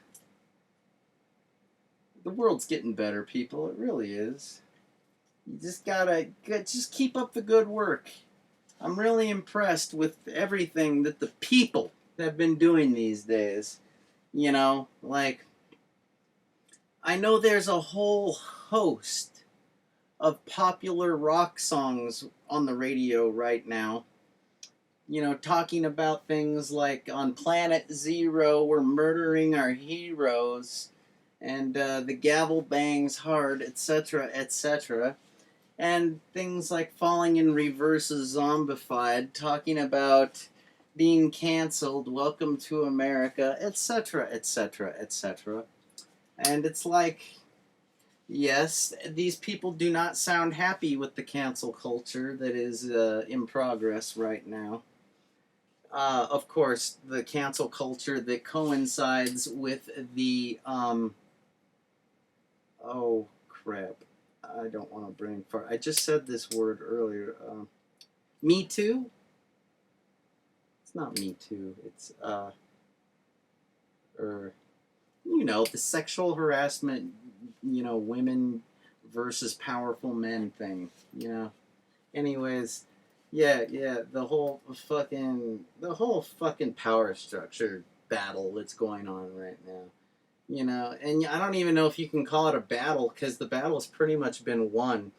the world's getting better, people. It really is. You just gotta just keep up the good work. I'm really impressed with everything that the people have been doing these days. Like, I know there's a whole host of popular rock songs on the radio right now, talking about things like on Planet Zero, we're murdering our heroes, and the gavel bangs hard, etc., etc. And things like Falling in Reverse is Zombified, talking about being canceled, welcome to America, etc., etc., etc. And it's like, yes, these people do not sound happy with the cancel culture that is in progress right now. Of course, the cancel culture that coincides with the, oh crap, I don't want to bring far. I just said this word earlier. Me Too? It's not Me Too. It's, the sexual harassment, women versus powerful men thing, Anyways, yeah, the whole fucking power structure battle that's going on right now. And I don't even know if you can call it a battle, because the battle's pretty much been won.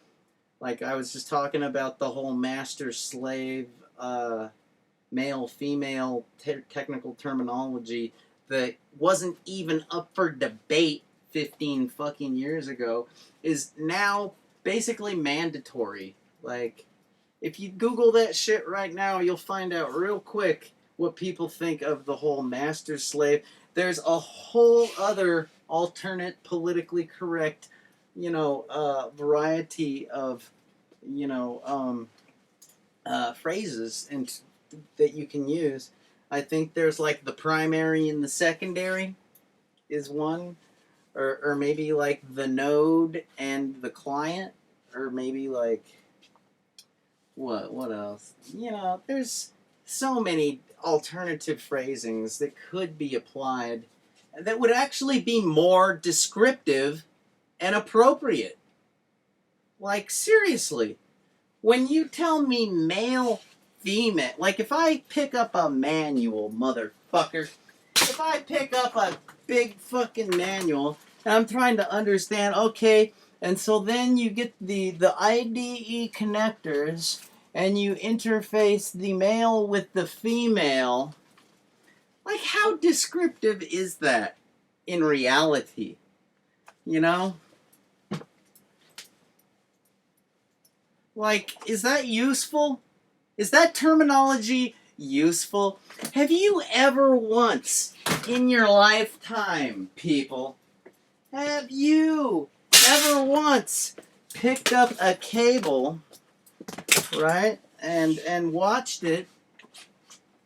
Like, I was just talking about the whole master-slave, male-female technical terminology that wasn't even up for debate 15 fucking years ago, is now basically mandatory. Like, if you Google that shit right now, you'll find out real quick what people think of the whole master-slave. There's a whole other alternate, politically correct, variety of, phrases that you can use. I think there's like the primary and the secondary is one, or maybe like the node and the client, or maybe like what else? There's so many alternative phrasings that could be applied that would actually be more descriptive and appropriate. Like, seriously, when you tell me male, female, like if I pick up a manual, motherfucker, if I pick up a big fucking manual and I'm trying to understand, okay, and so then you get the IDE connectors and you interface the male with the female. Like, how descriptive is that in reality? Like, is that useful? Is that terminology useful? Have you ever once in your lifetime, people, have you ever once picked up a cable, right, and watched it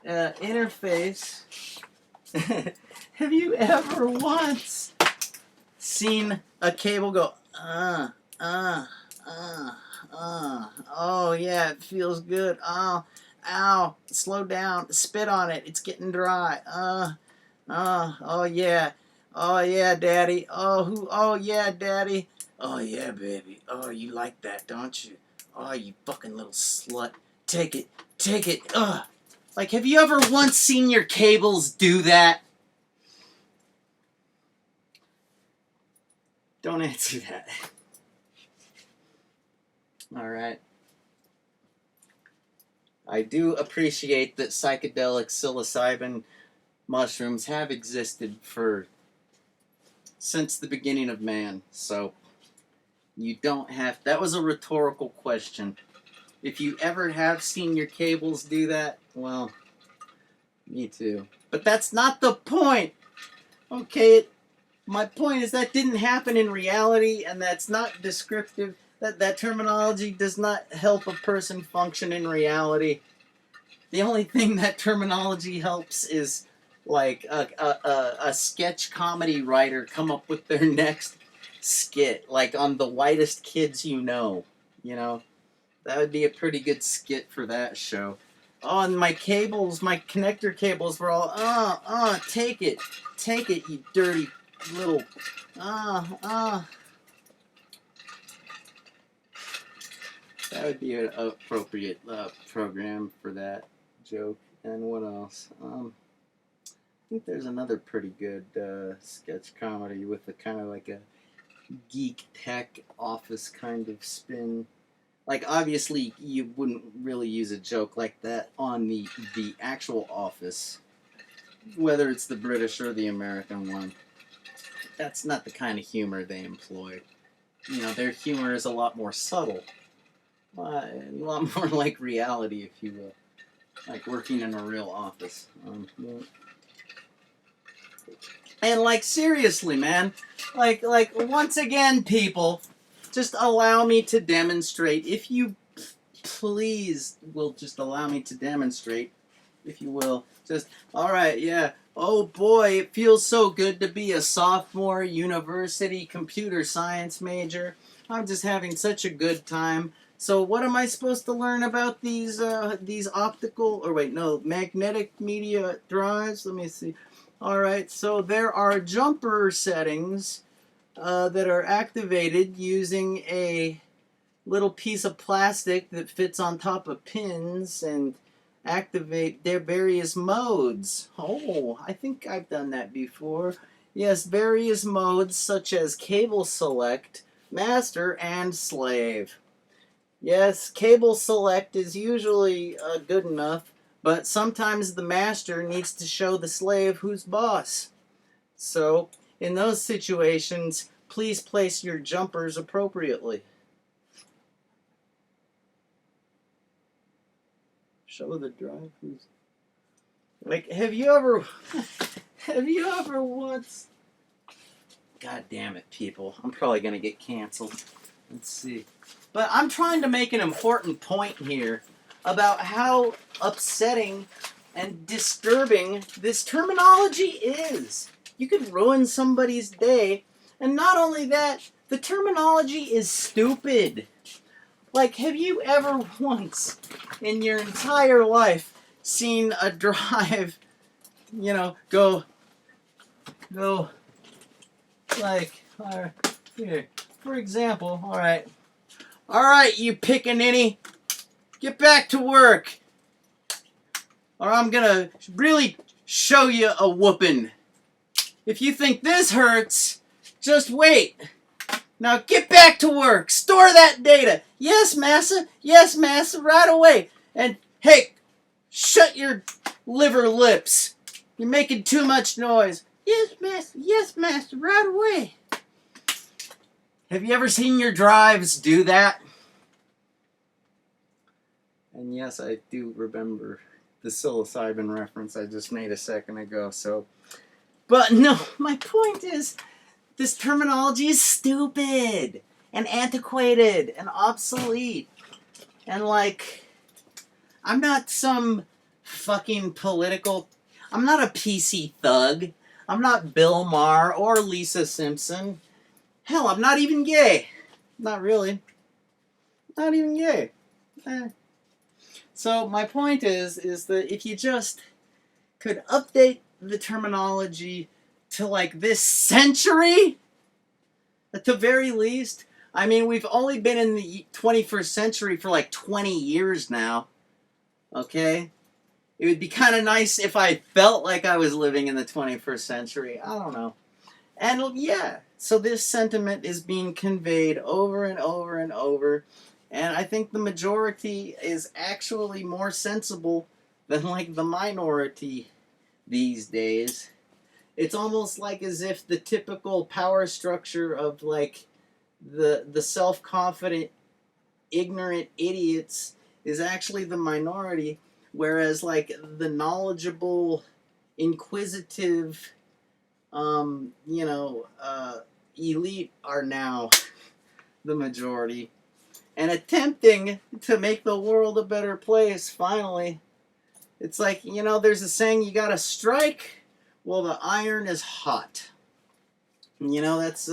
interface? Have you ever once seen a cable go, oh yeah, it feels good, ow, slow down, spit on it, it's getting dry, oh yeah, daddy, oh yeah, daddy, oh yeah, baby, oh, you like that, don't you? Oh, you fucking little slut. Take it. Take it. Ugh. Like, have you ever once seen your cables do that? Don't answer that. Alright. I do appreciate that psychedelic psilocybin mushrooms have existed since the beginning of man, so you don't have... That was a rhetorical question. If you ever have seen your cables do that, well, me too. But that's not the point! Okay, my point is that didn't happen in reality, and that's not descriptive. That terminology does not help a person function in reality. The only thing that terminology helps is like a sketch comedy writer come up with their next skit, like on The Whitest Kids You Know. You know, that would be a pretty good skit for that show. Oh, and my cables, my connector cables were all, take it, you dirty little, That would be an appropriate program for that joke. And what else? I think there's another pretty good sketch comedy with a kind of like a geek tech office kind of spin. Like, obviously, you wouldn't really use a joke like that on the actual Office, whether it's the British or the American one. That's not the kind of humor they employ. You know, their humor is a lot more subtle. A lot more like reality, if you will. Like working in a real office. And, like, seriously, man. Like, once again, people, just allow me to demonstrate. If you please will just allow me to demonstrate, if you will. Just, alright, yeah. Oh boy, it feels so good to be a sophomore university computer science major. I'm just having such a good time. So what am I supposed to learn about these magnetic media drives? Let me see. Alright, so there are jumper settings that are activated using a little piece of plastic that fits on top of pins and activate their various modes. Oh, I think I've done that before. Yes, various modes such as cable select, master, and slave. Yes, cable select is usually good enough, but sometimes the master needs to show the slave who's boss. So, in those situations, please place your jumpers appropriately. Show the drive who's... Like, have you ever once... God damn it, people. I'm probably going to get canceled. Let's see. But I'm trying to make an important point here about how upsetting and disturbing this terminology is. You could ruin somebody's day, and not only that, the terminology is stupid. Like, have you ever once in your entire life seen a drive, you know, go, like, here, for example, alright, you pickaninny, get back to work, or I'm gonna really show you a whooping. If you think this hurts, just wait. Now get back to work. Store that data. Yes, massa. Yes, massa. Right away. And, hey, shut your liver lips. You're making too much noise. Yes, master. Yes, master. Right away. Have you ever seen your drives do that? And yes, I do remember the psilocybin reference I just made a second ago. So, but no, my point is, this terminology is stupid and antiquated and obsolete. And, like, I'm not some fucking political... I'm not a PC thug. I'm not Bill Maher or Lisa Simpson. Hell, I'm not even gay. Not really. Not even gay. So my point is that if you just could update the terminology to, like, this century, at the very least, I mean, we've only been in the 21st century for like 20 years now. Okay? It would be kind of nice if I felt like I was living in the 21st century. I don't know. And yeah, so this sentiment is being conveyed over and over and over. And I think the majority is actually more sensible than like the minority these days. It's almost like as if the typical power structure of like the self-confident, ignorant idiots is actually the minority, whereas like the knowledgeable, inquisitive, elite are now the majority and attempting to make the world a better place. Finally, it's like, there's a saying, you gotta strike while the iron is hot. That's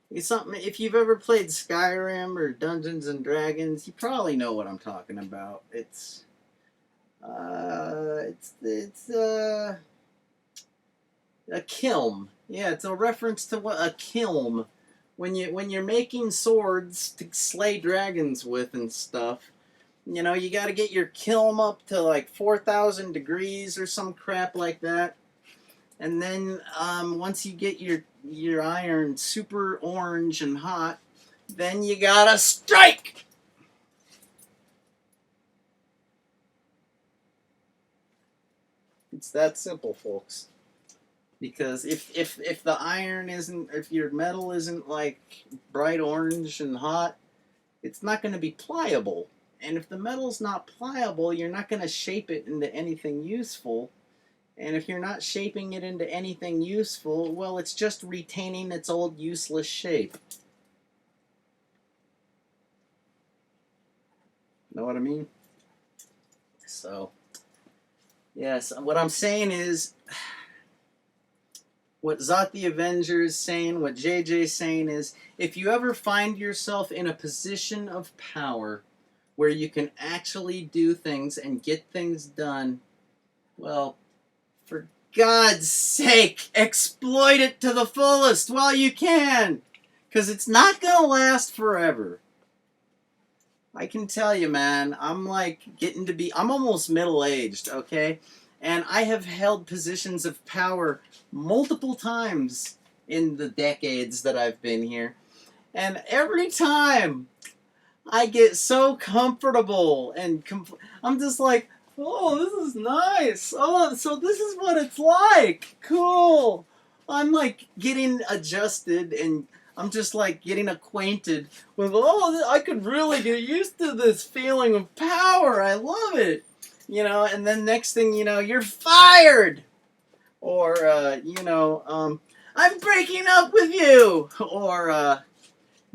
it's something. If you've ever played Skyrim or Dungeons and Dragons, you probably know what I'm talking about. It's a kiln. Yeah, it's a reference to what a kiln. When you're making swords to slay dragons with and stuff, you got to get your kiln up to like 4,000 degrees or some crap like that. And then once you get your iron super orange and hot, then you gotta strike! It's that simple, folks. Because if the iron isn't, if your metal isn't like bright orange and hot, it's not going to be pliable. And if the metal's not pliable, you're not going to shape it into anything useful. And if you're not shaping it into anything useful, well, it's just retaining its old useless shape. Know what I mean? So, yes, what I'm saying is, what Zot the Avenger is saying, what JJ's saying is, if you ever find yourself in a position of power where you can actually do things and get things done, well, for God's sake, exploit it to the fullest while you can, because it's not going to last forever. I can tell you, man, I'm almost middle-aged, okay? And I have held positions of power multiple times in the decades that I've been here. And every time I get so comfortable and I'm just like, oh, this is nice. Oh, so this is what it's like. Cool. I'm like getting adjusted and I'm just like getting acquainted with, I could really get used to this feeling of power. I love it. And then next thing you know, you're fired. Or, I'm breaking up with you. Or,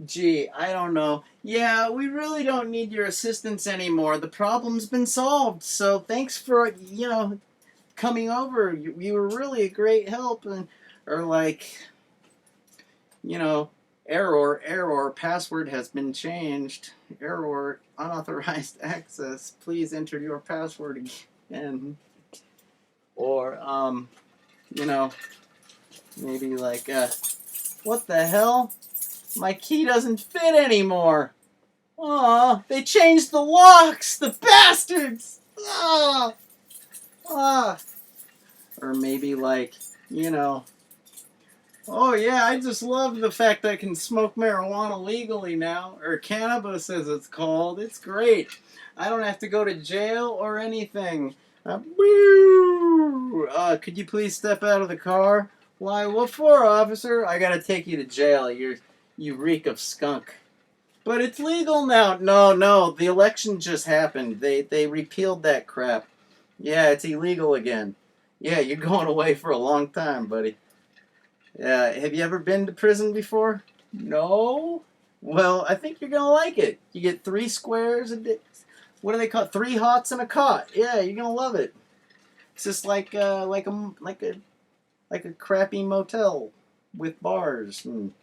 gee, I don't know. Yeah, we really don't need your assistance anymore. The problem's been solved. So thanks for, coming over. You were really a great help. Or like, error, password has been changed. Error, unauthorized access. Please enter your password again. Or, maybe like, what the hell? My key doesn't fit anymore. Aw, they changed the locks, the bastards! Ah! Or maybe like, oh yeah, I just love the fact that I can smoke marijuana legally now, or cannabis as it's called. It's great. I don't have to go to jail or anything. Could you please step out of the car? Why, what for, officer? I gotta take you to jail. You reek of skunk. But it's legal now. No, the election just happened. They repealed that crap. Yeah, it's illegal again. Yeah, you're going away for a long time, buddy. Yeah, have you ever been to prison before? No? Well, I think you're gonna like it. You get 3 squares a day. What do they call it? 3 hots and a cot. Yeah, you're gonna love it. It's just like a crappy motel with bars and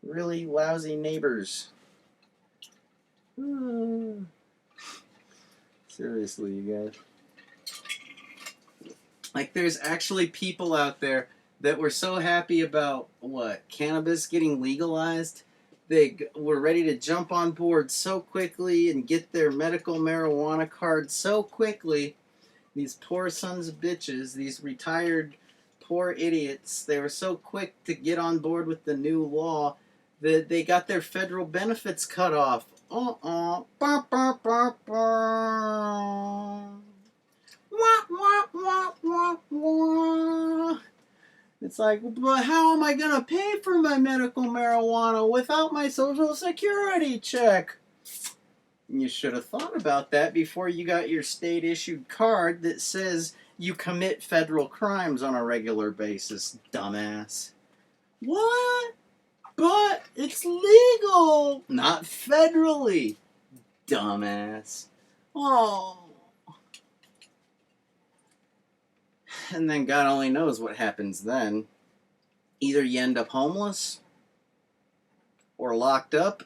really lousy neighbors. Seriously, you guys. Like, there's actually people out there that were so happy about, cannabis getting legalized, were ready to jump on board so quickly and get their medical marijuana card so quickly. These poor sons of bitches, these retired poor idiots, they were so quick to get on board with the new law that they got their federal benefits cut off. Bah, bah, bah, bah. Wah, wah, wah, wah, wah. It's like, but how am I going to pay for my medical marijuana without my Social Security check? You should have thought about that before you got your state-issued card that says you commit federal crimes on a regular basis, dumbass. What? But it's legal. Not federally, dumbass. Oh. And then God only knows what happens then. Either you end up homeless, or locked up,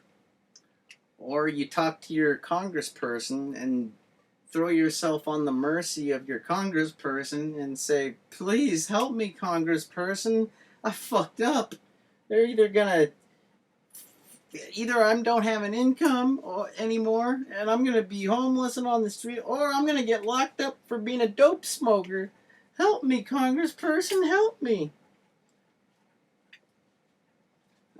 or you talk to your congressperson and throw yourself on the mercy of your congressperson and say, please help me, congressperson. I fucked up. They're either I don't have an income anymore and I'm going to be homeless and on the street, or I'm going to get locked up for being a dope smoker. Help me, congressperson, help me.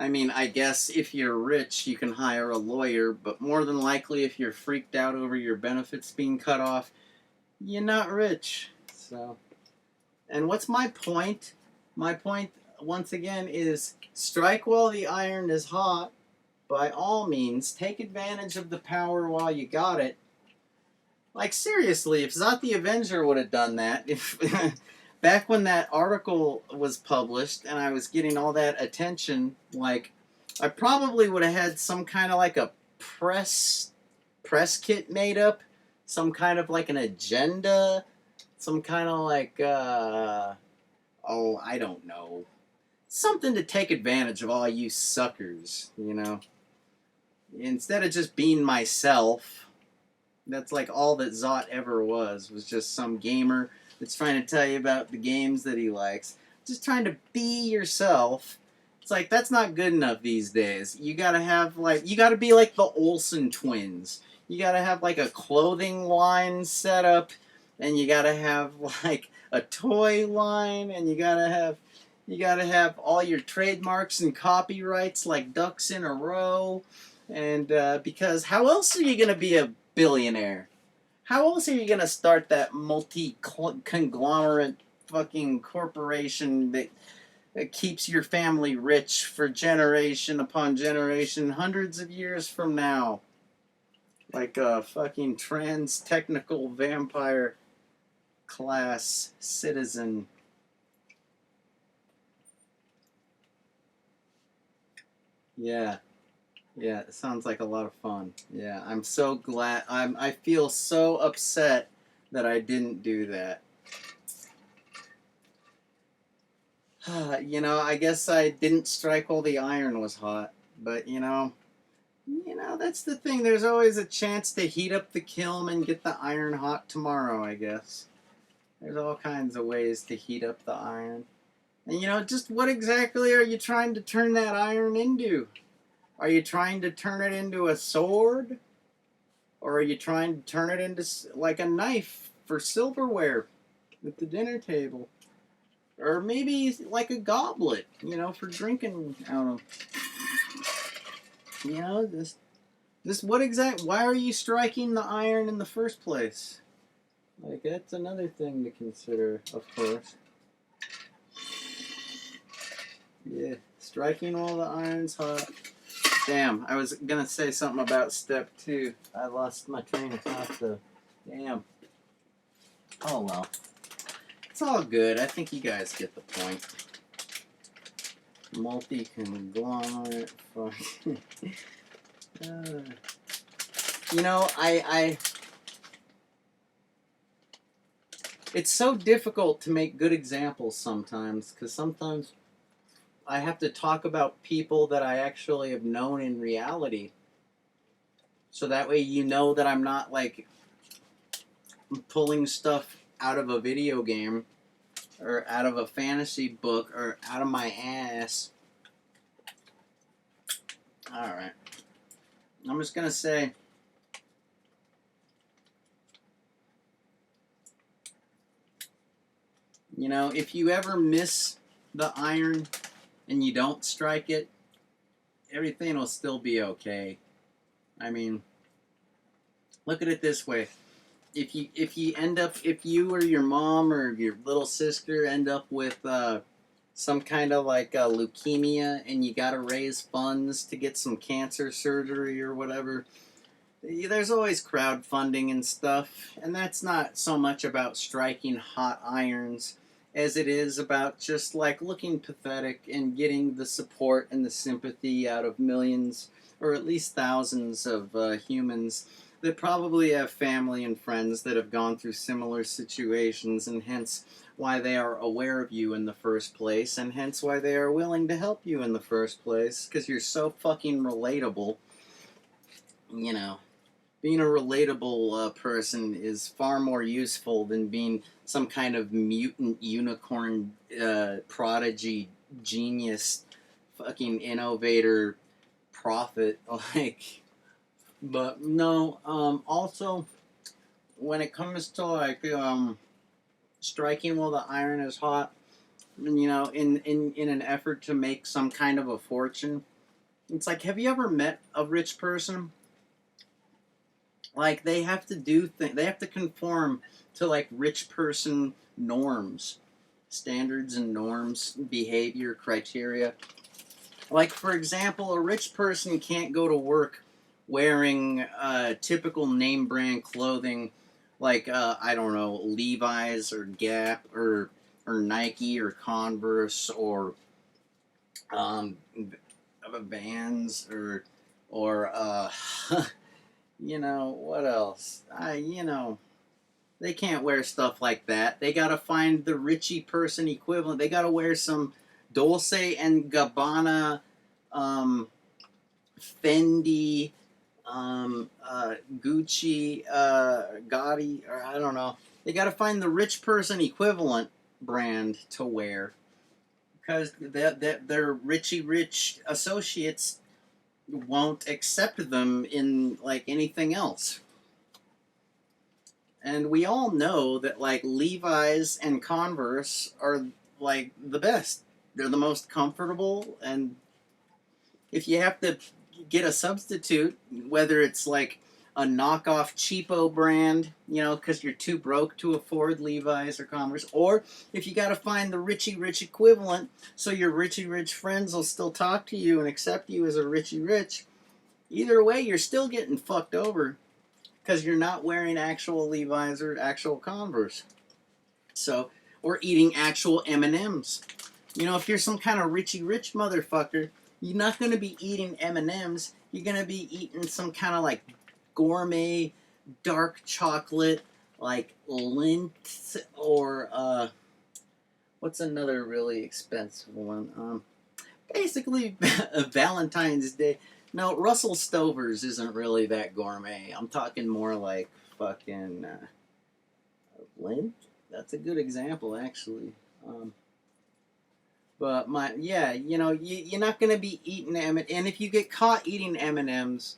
I mean, I guess if you're rich, you can hire a lawyer, but more than likely, if you're freaked out over your benefits being cut off, you're not rich. So, and what's my point? My point, once again, is strike while the iron is hot. By all means, take advantage of the power while you got it. Like, seriously, if Zot the Avenger would have done that, if back when that article was published and I was getting all that attention, like, I probably would have had some kind of like a press kit made up, some kind of like an agenda, some kind of like, I don't know, something to take advantage of all you suckers, you know? Instead of just being myself, that's like all that Zot ever was just some gamer that's trying to tell you about the games that he likes. Just trying to be yourself. It's like, that's not good enough these days. You gotta have, like, you gotta be like the Olsen twins. You gotta have, like, a clothing line set up, and you gotta have, like, a toy line, and you gotta have all your trademarks and copyrights like ducks in a row. And, because how else are you gonna be a billionaire? How else are you going to start that multi-conglomerate fucking corporation that keeps your family rich for generation upon generation, hundreds of years from now? Like a fucking trans-technical vampire class citizen. Yeah. Yeah, it sounds like a lot of fun. Yeah, I'm so glad. I feel so upset that I didn't do that. You know, I guess I didn't strike while the iron was hot. But, you know, that's the thing. There's always a chance to heat up the kiln and get the iron hot tomorrow, I guess. There's all kinds of ways to heat up the iron. And, you know, just what exactly are you trying to turn that iron into? Are you trying to turn it into a sword? Or are you trying to turn it into, like, a knife for silverware at the dinner table? Or maybe, like, a goblet, you know, for drinking, I don't know. You know, why are you striking the iron in the first place? Like, that's another thing to consider, of course. Yeah, striking while the iron's hot. Damn, I was gonna say something about step 2. I lost my train of thought though. Damn. Oh well. It's all good. I think you guys get the point. Multi-conglomerate fucking... you know, it's so difficult to make good examples sometimes, because sometimes I have to talk about people that I actually have known in reality. So that way you know that I'm not, like, pulling stuff out of a video game or out of a fantasy book or out of my ass. Alright. I'm just gonna say, you know, if you ever miss the iron and you don't strike it, everything will still be okay. I mean, look at it this way. If you or your mom or your little sister end up with some kind of like leukemia and you gotta raise funds to get some cancer surgery or whatever, there's always crowdfunding and stuff, and that's not so much about striking hot irons as it is about just like looking pathetic and getting the support and the sympathy out of millions or at least thousands of humans that probably have family and friends that have gone through similar situations, and hence why they are aware of you in the first place, and hence why they are willing to help you in the first place, because you're so fucking relatable. You know, being a relatable person is far more useful than being some kind of mutant unicorn prodigy genius fucking innovator prophet. Like, but no, also when it comes to like striking while the iron is hot, you know, in an effort to make some kind of a fortune, it's like, have you ever met a rich person? Like, they have to do things, they have to conform to like rich person norms, standards and norms, behavior criteria. Like, for example, a rich person can't go to work wearing typical name brand clothing like I don't know, Levi's or Gap or Nike or Converse or Vans or you know, what else? You know, they can't wear stuff like that. They gotta find the Richie person equivalent. They gotta wear some Dolce and Gabbana, Fendi, Gucci, Gotti, or I don't know. They gotta find the rich person equivalent brand to wear, because their Richie Rich associates won't accept them in like anything else. And we all know that like Levi's and Converse are like the best. They're the most comfortable, and if you have to get a substitute, whether it's like a knockoff cheapo brand, you know, because you're too broke to afford Levi's or Converse, or if you got to find the Richie Rich equivalent so your Richie Rich friends will still talk to you and accept you as a Richie Rich, either way, you're still getting fucked over because you're not wearing actual Levi's or actual Converse. So, or eating actual M&Ms. You know, if you're some kind of Richie Rich motherfucker, you're not going to be eating M&Ms. You're going to be eating some kind of like gourmet dark chocolate, like Lindt, or what's another really expensive one? Basically, Valentine's Day. No, Russell Stover's isn't really that gourmet. I'm talking more like fucking Lindt. That's a good example, actually. But you know, you're not gonna be eating and if you get caught eating M&Ms,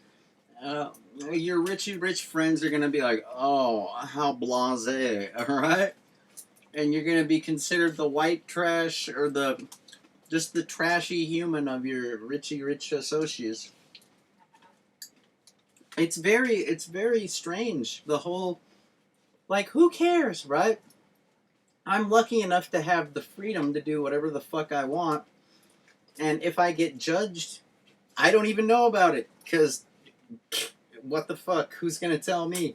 your Richie Rich friends are gonna be like, "Oh, how blasé," all right? And you're gonna be considered the white trash or just the trashy human of your Richie Rich associates. It's very strange. The whole, like, who cares, right? I'm lucky enough to have the freedom to do whatever the fuck I want. And if I get judged, I don't even know about it. Because, what the fuck? Who's going to tell me?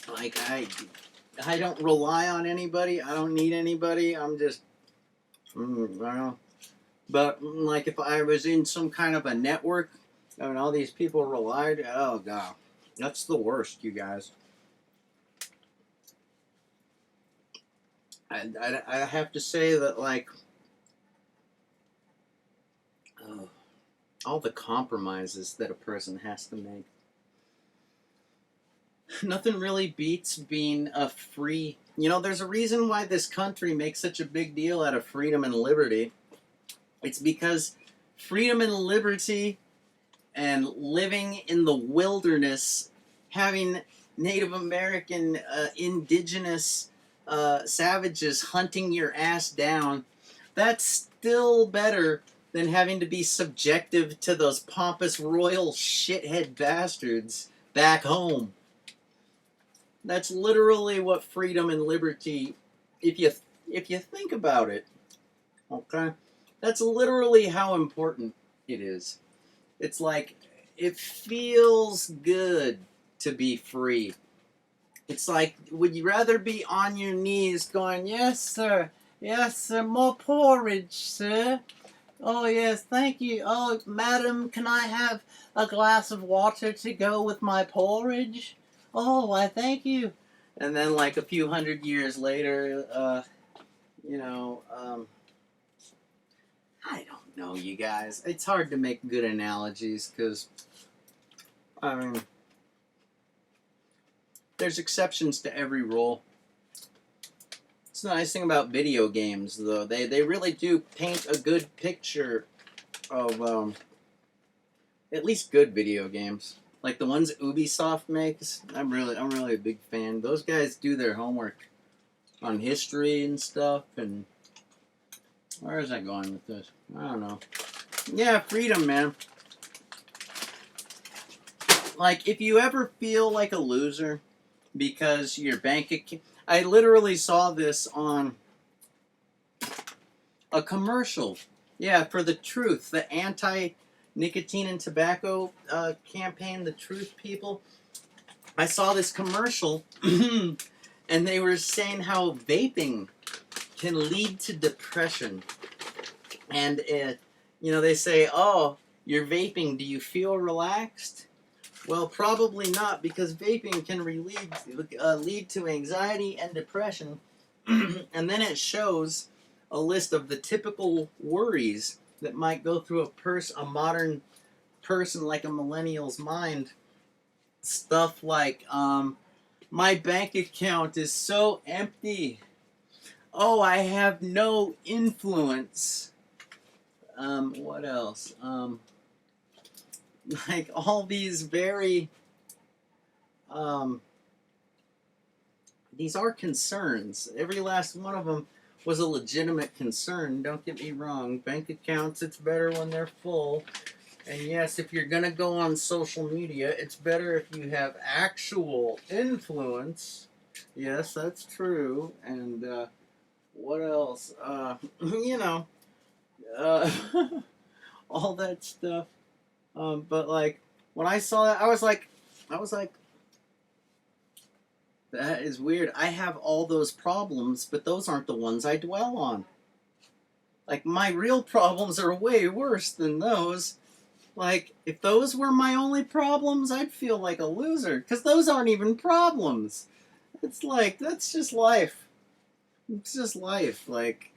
Like, I don't rely on anybody. I don't need anybody. I'm just, I don't know. But, like, if I was in some kind of a network, and all these people relied, oh, God. That's the worst, you guys. I have to say that, like, all the compromises that a person has to make. Nothing really beats being a free... You know, there's a reason why this country makes such a big deal out of freedom and liberty. It's because freedom and liberty and living in the wilderness, having Native American, indigenous savages hunting your ass down, that's still better than having to be subjective to those pompous royal shithead bastards back home. That's literally what freedom and liberty, if you think about it, okay? That's literally how important it is. It's like, it feels good to be free. It's like, would you rather be on your knees going, yes, sir, more porridge, sir. Oh, yes, thank you. Oh, madam, can I have a glass of water to go with my porridge? Oh, why, thank you. And then, like, a few hundred years later, I don't know, you guys. It's hard to make good analogies because, I mean, there's exceptions to every rule. It's the nice thing about video games, though. They really do paint a good picture of, at least good video games. Like the ones Ubisoft makes. I'm really a big fan. Those guys do their homework on history and stuff, and where is that going with this? I don't know. Yeah, freedom, man. Like, if you ever feel like a loser because your bank account... I literally saw this on a commercial. Yeah, for the Truth, the anti-nicotine and tobacco campaign, the Truth people. I saw this commercial, and they were saying how vaping can lead to depression. And, they say, oh, you're vaping, do you feel relaxed? Well, probably not, because vaping can lead to anxiety and depression. And then it shows a list of the typical worries that might go through a modern person, like a millennial's mind. Stuff like, my bank account is so empty. Oh, I have no influence. What else? Like all these very, these are concerns. Every last one of them was a legitimate concern. Don't get me wrong. Bank accounts, it's better when they're full. And yes, if you're going to go on social media, it's better if you have actual influence. Yes, that's true. And, what else? All that stuff. But like, when I saw that, I was like, that is weird. I have all those problems, but those aren't the ones I dwell on. Like, my real problems are way worse than those. Like, if those were my only problems, I'd feel like a loser, because those aren't even problems. It's like, that's just life. It's just life. Like,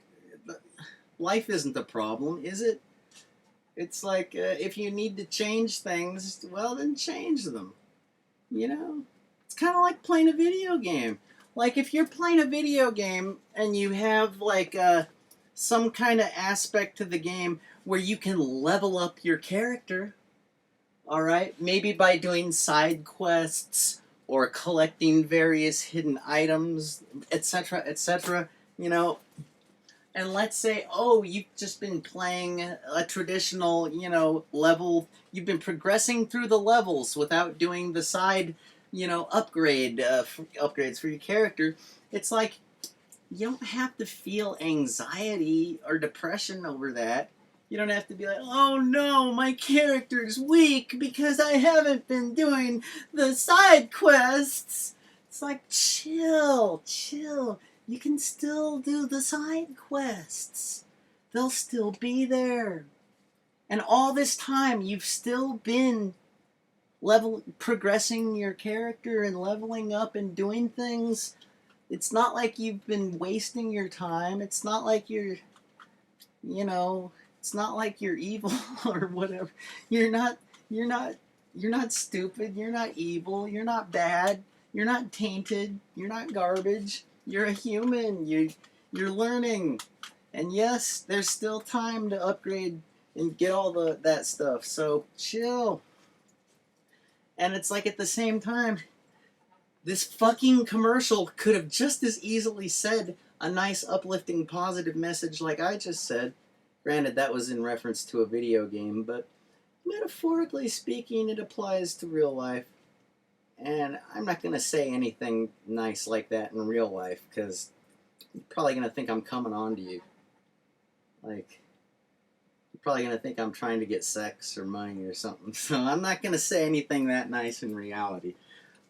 life isn't the problem, is it? It's like, if you need to change things, well, then change them. You know? It's kind of like playing a video game. Like, if you're playing a video game and you have, like, some kind of aspect to the game where you can level up your character, alright? Maybe by doing side quests or collecting various hidden items, etc., etc., you know. And let's say, oh, you've just been playing a traditional, level. You've been progressing through the levels without doing the side, upgrades for your character. It's like, you don't have to feel anxiety or depression over that. You don't have to be like, oh no, my character's weak because I haven't been doing the side quests. It's like, chill. You can still do the side quests. They'll still be there. And all this time, you've still been progressing your character and leveling up and doing things. It's not like you've been wasting your time. It's not like you're, it's not like you're evil or whatever. You're not stupid. You're not evil. You're not bad. You're not tainted. You're not garbage. You're a human. You're learning. And yes, there's still time to upgrade and get all that stuff. So chill. And it's like at the same time, this fucking commercial could have just as easily said a nice, uplifting, positive message like I just said. Granted, that was in reference to a video game, but metaphorically speaking, it applies to real life. And I'm not going to say anything nice like that in real life, because you're probably going to think I'm coming on to you. Like, you're probably going to think I'm trying to get sex or money or something. So I'm not going to say anything that nice in reality.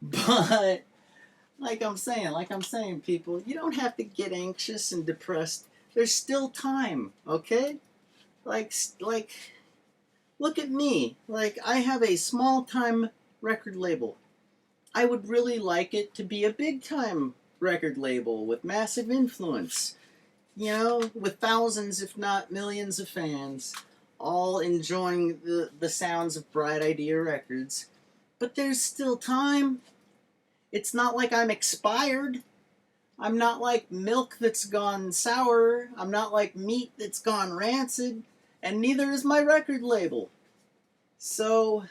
But, like I'm saying, people, you don't have to get anxious and depressed. There's still time, okay? Like, look at me. Like, I have a small-time record label. I would really like it to be a big-time record label with massive influence. You know, with thousands, if not millions of fans, all enjoying the sounds of Bright Idea Records. But there's still time. It's not like I'm expired. I'm not like milk that's gone sour. I'm not like meat that's gone rancid. And neither is my record label. So,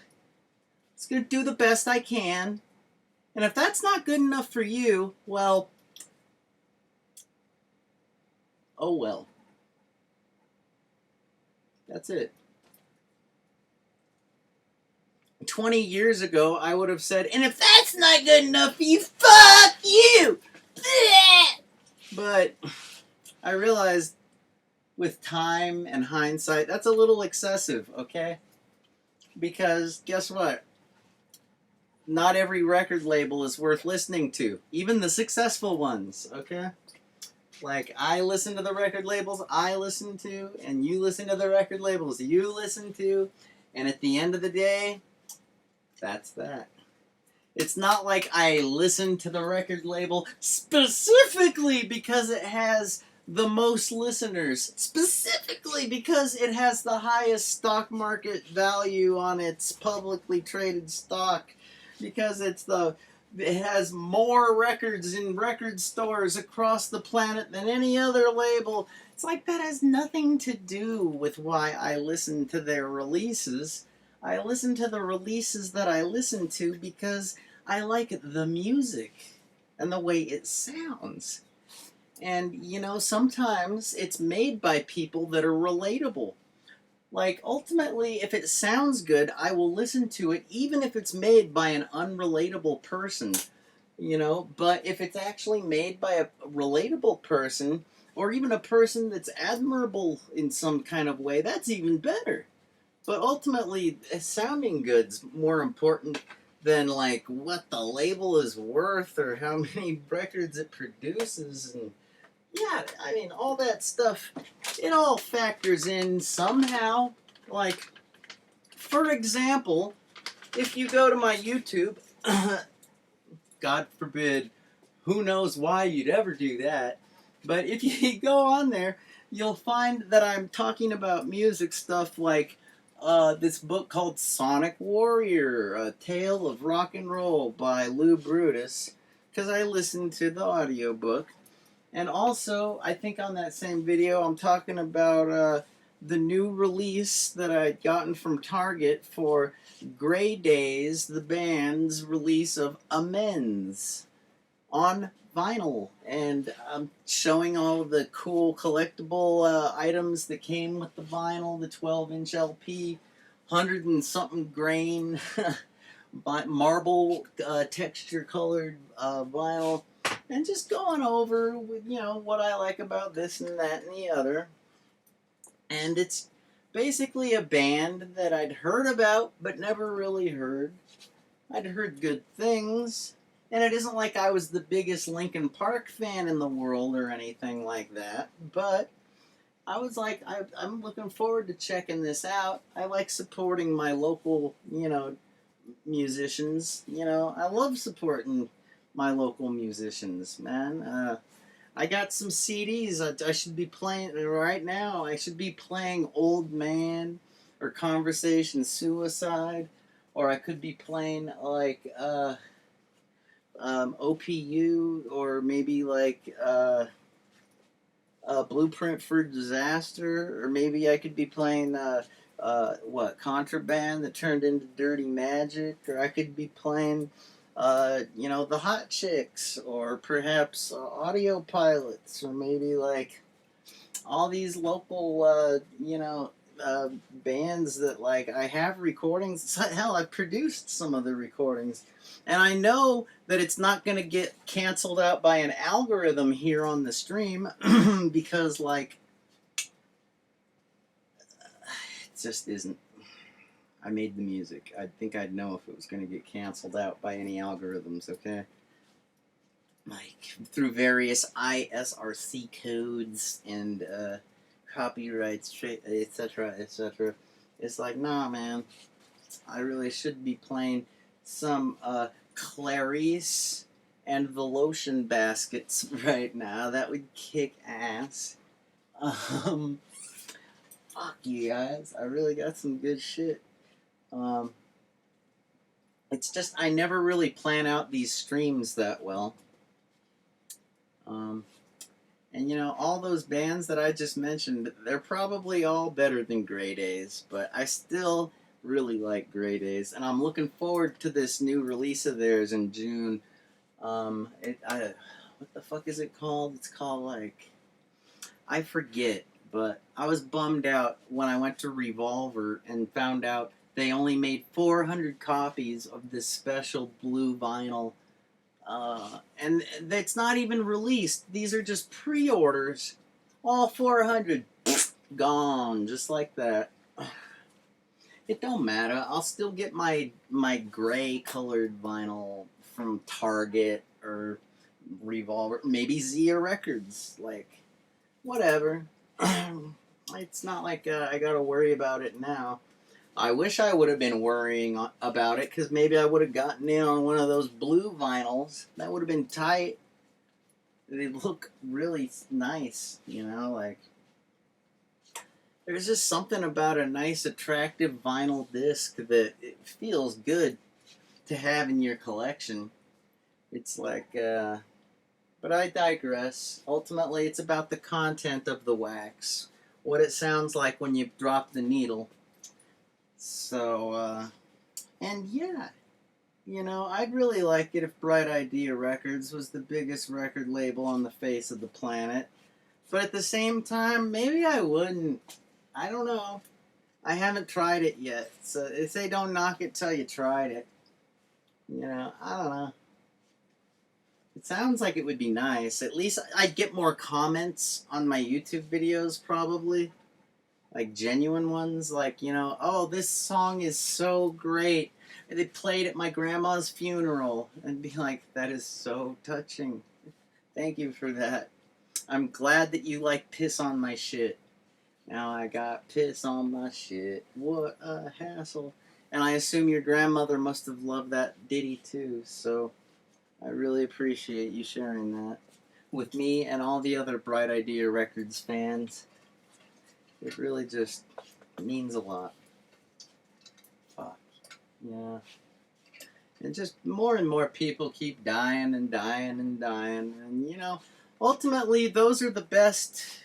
it's going to do the best I can. And if that's not good enough for you, well, oh well. That's it. 20 years ago, I would have said, and if that's not good enough for you, fuck you! But I realized with time and hindsight, that's a little excessive, okay? Because guess what? Not every record label is worth listening to. Even the successful ones, okay? Like, I listen to the record labels I listen to, and you listen to the record labels you listen to, and at the end of the day, that's that. It's not like I listen to the record label specifically because it has the most listeners, specifically because it has the highest stock market value on its publicly traded stock, because it has more records in record stores across the planet than any other label. It's like that has nothing to do with why I listen to their releases. I listen to the releases that I listen to because I like the music and the way it sounds. And, you know, sometimes it's made by people that are relatable. Like, ultimately, if it sounds good, I will listen to it, even if it's made by an unrelatable person, you know. But if it's actually made by a relatable person, or even a person that's admirable in some kind of way, that's even better. But ultimately, sounding good's more important than, like, what the label is worth or how many records it produces. And yeah, I mean, all that stuff, it all factors in somehow. Like, for example, if you go to my YouTube, God forbid, who knows why you'd ever do that, but if you go on there, you'll find that I'm talking about music stuff like this book called Sonic Warrior, A Tale of Rock and Roll by Lou Brutus, because I listened to the audiobook. And also, I think on that same video, I'm talking about the new release that I'd gotten from Target for Grey Days, the band's release of Amends on vinyl. And I'm showing all of the cool collectible items that came with the vinyl, the 12-inch LP, 100 and something grain, marble texture colored vinyl. And just going over, you know, what I like about this and that and the other. And it's basically a band that I'd heard about, but never really heard. I'd heard good things. And it isn't like I was the biggest Linkin Park fan in the world or anything like that. But I was like, I'm looking forward to checking this out. I like supporting my local, you know, musicians. You know, I love supporting my local musicians, man. I got some CDs I should be playing right now. I should be playing Old Man or Conversation Suicide, or I could be playing like OPU, or maybe like Blueprint for Disaster, or maybe I could be playing Contraband that turned into Dirty Magic, or I could be playing, the Hot Chicks, or perhaps Audio Pilots, or maybe like all these local, bands that like I have recordings. Hell, I've produced some of the recordings, and I know that it's not going to get canceled out by an algorithm here on the stream because like it just isn't. I made the music. I think I'd know if it was going to get canceled out by any algorithms, okay? Like, through various ISRC codes and copyrights, etc., etc. It's like, nah, man. I really should be playing some Clarice and the Lotion Baskets right now. That would kick ass. Fuck you guys. I really got some good shit. It's just I never really plan out these streams that well. And all those bands that I just mentioned, they're probably all better than Grey Days, but I still really like Grey Days, and I'm looking forward to this new release of theirs in June. What the fuck is it called? It's called like, I forget, but I was bummed out when I went to Revolver and found out they only made 400 copies of this special blue vinyl. And it's not even released. These are just pre-orders. All 400 gone, just like that. It don't matter. I'll still get my gray colored vinyl from Target or Revolver, maybe Zia Records. Like, whatever. It's not like I gotta worry about it now. I wish I would have been worrying about it, because maybe I would have gotten in on one of those blue vinyls. That would have been tight. They look really nice, like... There's just something about a nice, attractive vinyl disc that it feels good to have in your collection. It's like, but I digress. Ultimately, it's about the content of the wax. What it sounds like when you drop the needle. So, and yeah, I'd really like it if Bright Idea Records was the biggest record label on the face of the planet. But at the same time, maybe I wouldn't. I don't know. I haven't tried it yet. So they say don't knock it till you tried it. I don't know. It sounds like it would be nice. At least I'd get more comments on my YouTube videos, probably. Like genuine ones, like, oh, this song is so great. They played at my grandma's funeral. And be like, that is so touching. Thank you for that. I'm glad that you like Piss on My Shit. Now I got piss on my shit. What a hassle. And I assume your grandmother must have loved that ditty too, so I really appreciate you sharing that with me and all the other Bright Idea Records fans. It really just means a lot. Fuck. Yeah. And just more and more people keep dying and dying and dying. And, ultimately, those are the best.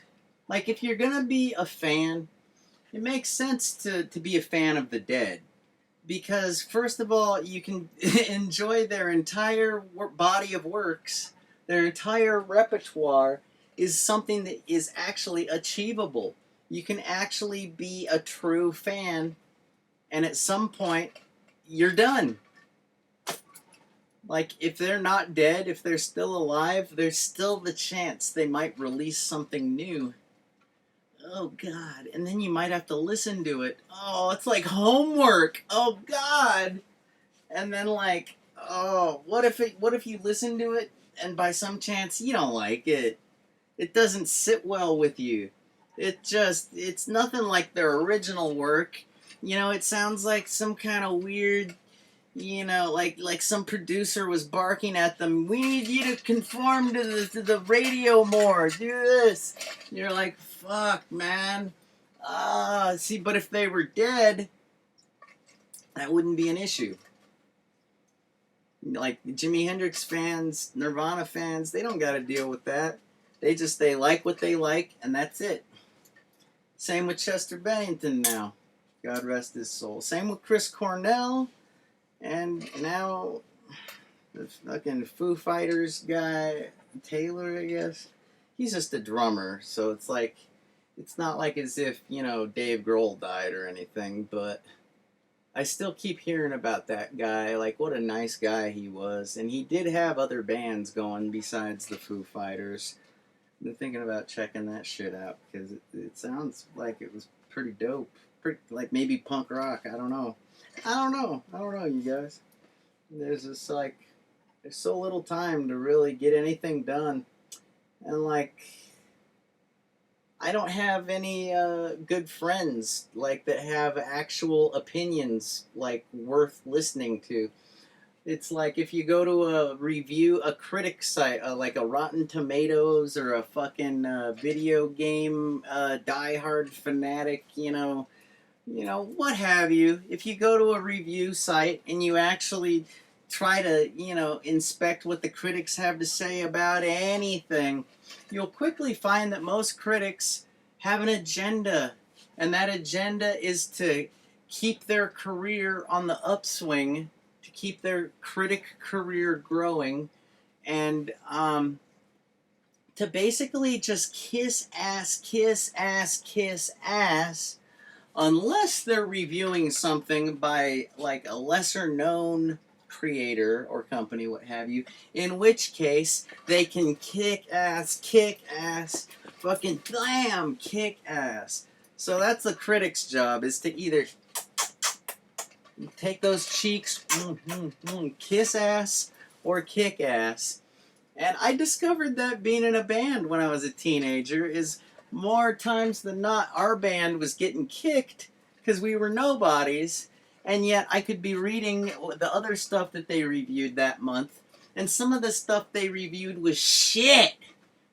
Like, if you're going to be a fan, it makes sense to be a fan of the Dead. Because, first of all, you can enjoy their entire body of works. Their entire repertoire is something that is actually achievable. You can actually be a true fan, and at some point, you're done. Like, if they're not dead, if they're still alive, there's still the chance they might release something new. Oh, God. And then you might have to listen to it. Oh, it's like homework. Oh, God. And then, like, oh, what if you listen to it, and by some chance, you don't like it? It doesn't sit well with you. It's nothing like their original work. It sounds like some kind of weird, like some producer was barking at them, we need you to conform to the radio more, do this. And you're like, fuck, man. See, but if they were dead, that wouldn't be an issue. Like, Jimi Hendrix fans, Nirvana fans, they don't gotta deal with that. They like what they like, and that's it. Same with Chester Bennington now. God rest his soul. Same with Chris Cornell, and now the fucking Foo Fighters guy, Taylor, I guess. He's just a drummer, so it's like, it's not like as if, you know, Dave Grohl died or anything, but I still keep hearing about that guy, like what a nice guy he was, and he did have other bands going besides the Foo Fighters. I've been thinking about checking that shit out, because it sounds like it was pretty dope. Like maybe punk rock, I don't know, you guys. There's just like, there's so little time to really get anything done. And like, I don't have any good friends like that have actual opinions like worth listening to. It's like if you go to a critic site, like a Rotten Tomatoes or a fucking video game diehard fanatic, what have you. If you go to a review site and you actually try to, inspect what the critics have to say about anything, you'll quickly find that most critics have an agenda, and that agenda is to keep their career on the upswing, to keep their critic career growing, and to basically just kiss ass, unless they're reviewing something by like a lesser known creator or company, what have you, in which case they can kick ass, fucking blam, kick ass. So that's the critic's job, is to either take those cheeks, kiss ass, or kick ass. And I discovered that being in a band when I was a teenager is more times than not our band was getting kicked because we were nobodies, and yet I could be reading the other stuff that they reviewed that month, and some of the stuff they reviewed was shit.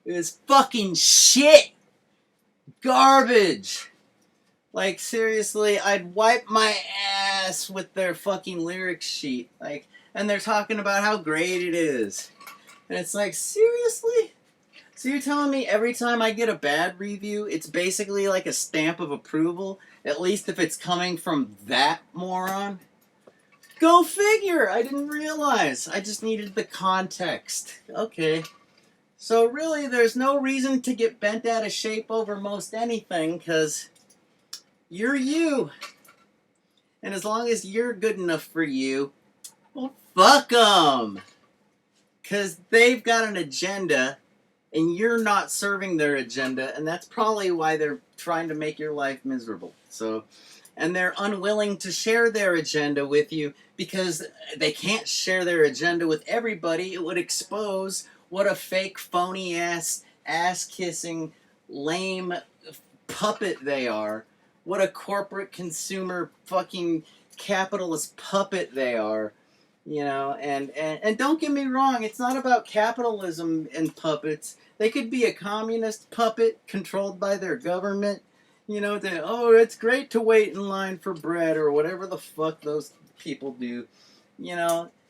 It was fucking shit. Garbage. Like, seriously, I'd wipe my ass with their fucking lyrics sheet. Like, and they're talking about how great it is. And it's like, seriously? So you're telling me every time I get a bad review, it's basically like a stamp of approval? At least if it's coming from that moron? Go figure! I didn't realize. I just needed the context. Okay. So really, there's no reason to get bent out of shape over most anything, because you're you. And as long as you're good enough for you, well, fuck them. Because they've got an agenda, and you're not serving their agenda, and that's probably why they're trying to make your life miserable. So, and they're unwilling to share their agenda with you because they can't share their agenda with everybody. It would expose what a fake, phony-ass, ass-kissing, lame puppet they are. What a corporate consumer fucking capitalist puppet they are. And don't get me wrong, it's not about capitalism and puppets. They could be a communist puppet controlled by their government. It's great to wait in line for bread or whatever the fuck those people do.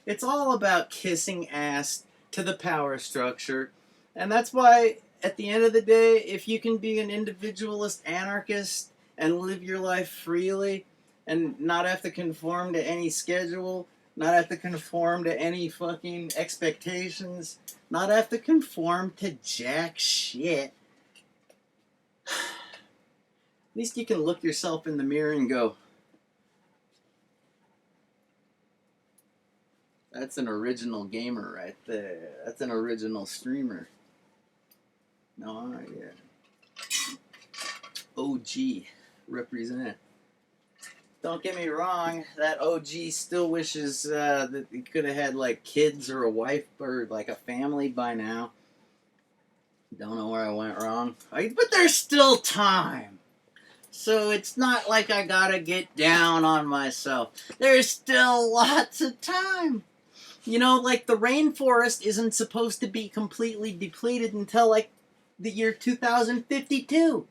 It's all about kissing ass to the power structure. And that's why, at the end of the day, if you can be an individualist anarchist and live your life freely and not have to conform to any schedule, not have to conform to any fucking expectations, not have to conform to jack shit, at least you can look yourself in the mirror and go, that's an original gamer right there. That's an original streamer. No, yeah. OG. Represent. Don't get me wrong, that OG still wishes that he could have had like kids or a wife or like a family by now. Don't know where I went wrong. But there's still time. So it's not like I gotta get down on myself. There's still lots of time. Like the rainforest isn't supposed to be completely depleted until like the year 2052.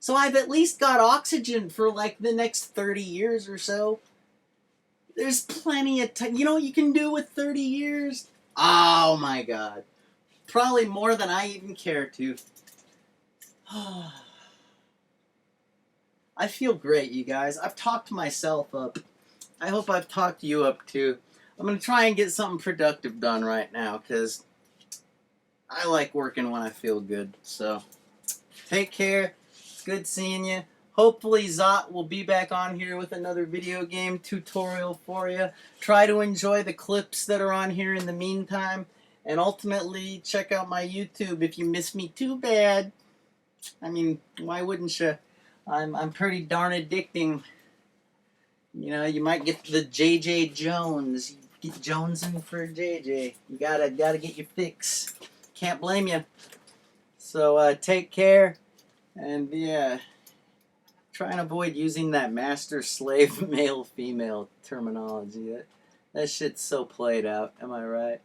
So I've at least got oxygen for like the next 30 years or so. There's plenty of time. You know what you can do with 30 years? Oh my God. Probably more than I even care to. I feel great, you guys. I've talked myself up. I hope I've talked you up too. I'm going to try and get something productive done right now because I like working when I feel good. So, take care. It's good seeing you. Hopefully Zot will be back on here with another video game tutorial for you. Try to enjoy the clips that are on here in the meantime. And ultimately, check out my YouTube if you miss me too bad. I mean, why wouldn't you? I'm pretty darn addicting. You know, you might get the JJ Jones. Get jonesing for JJ. You gotta get your fix. Can't blame you. So take care, and yeah, try and avoid using that master slave male female terminology. That shit's so played out. Am I right?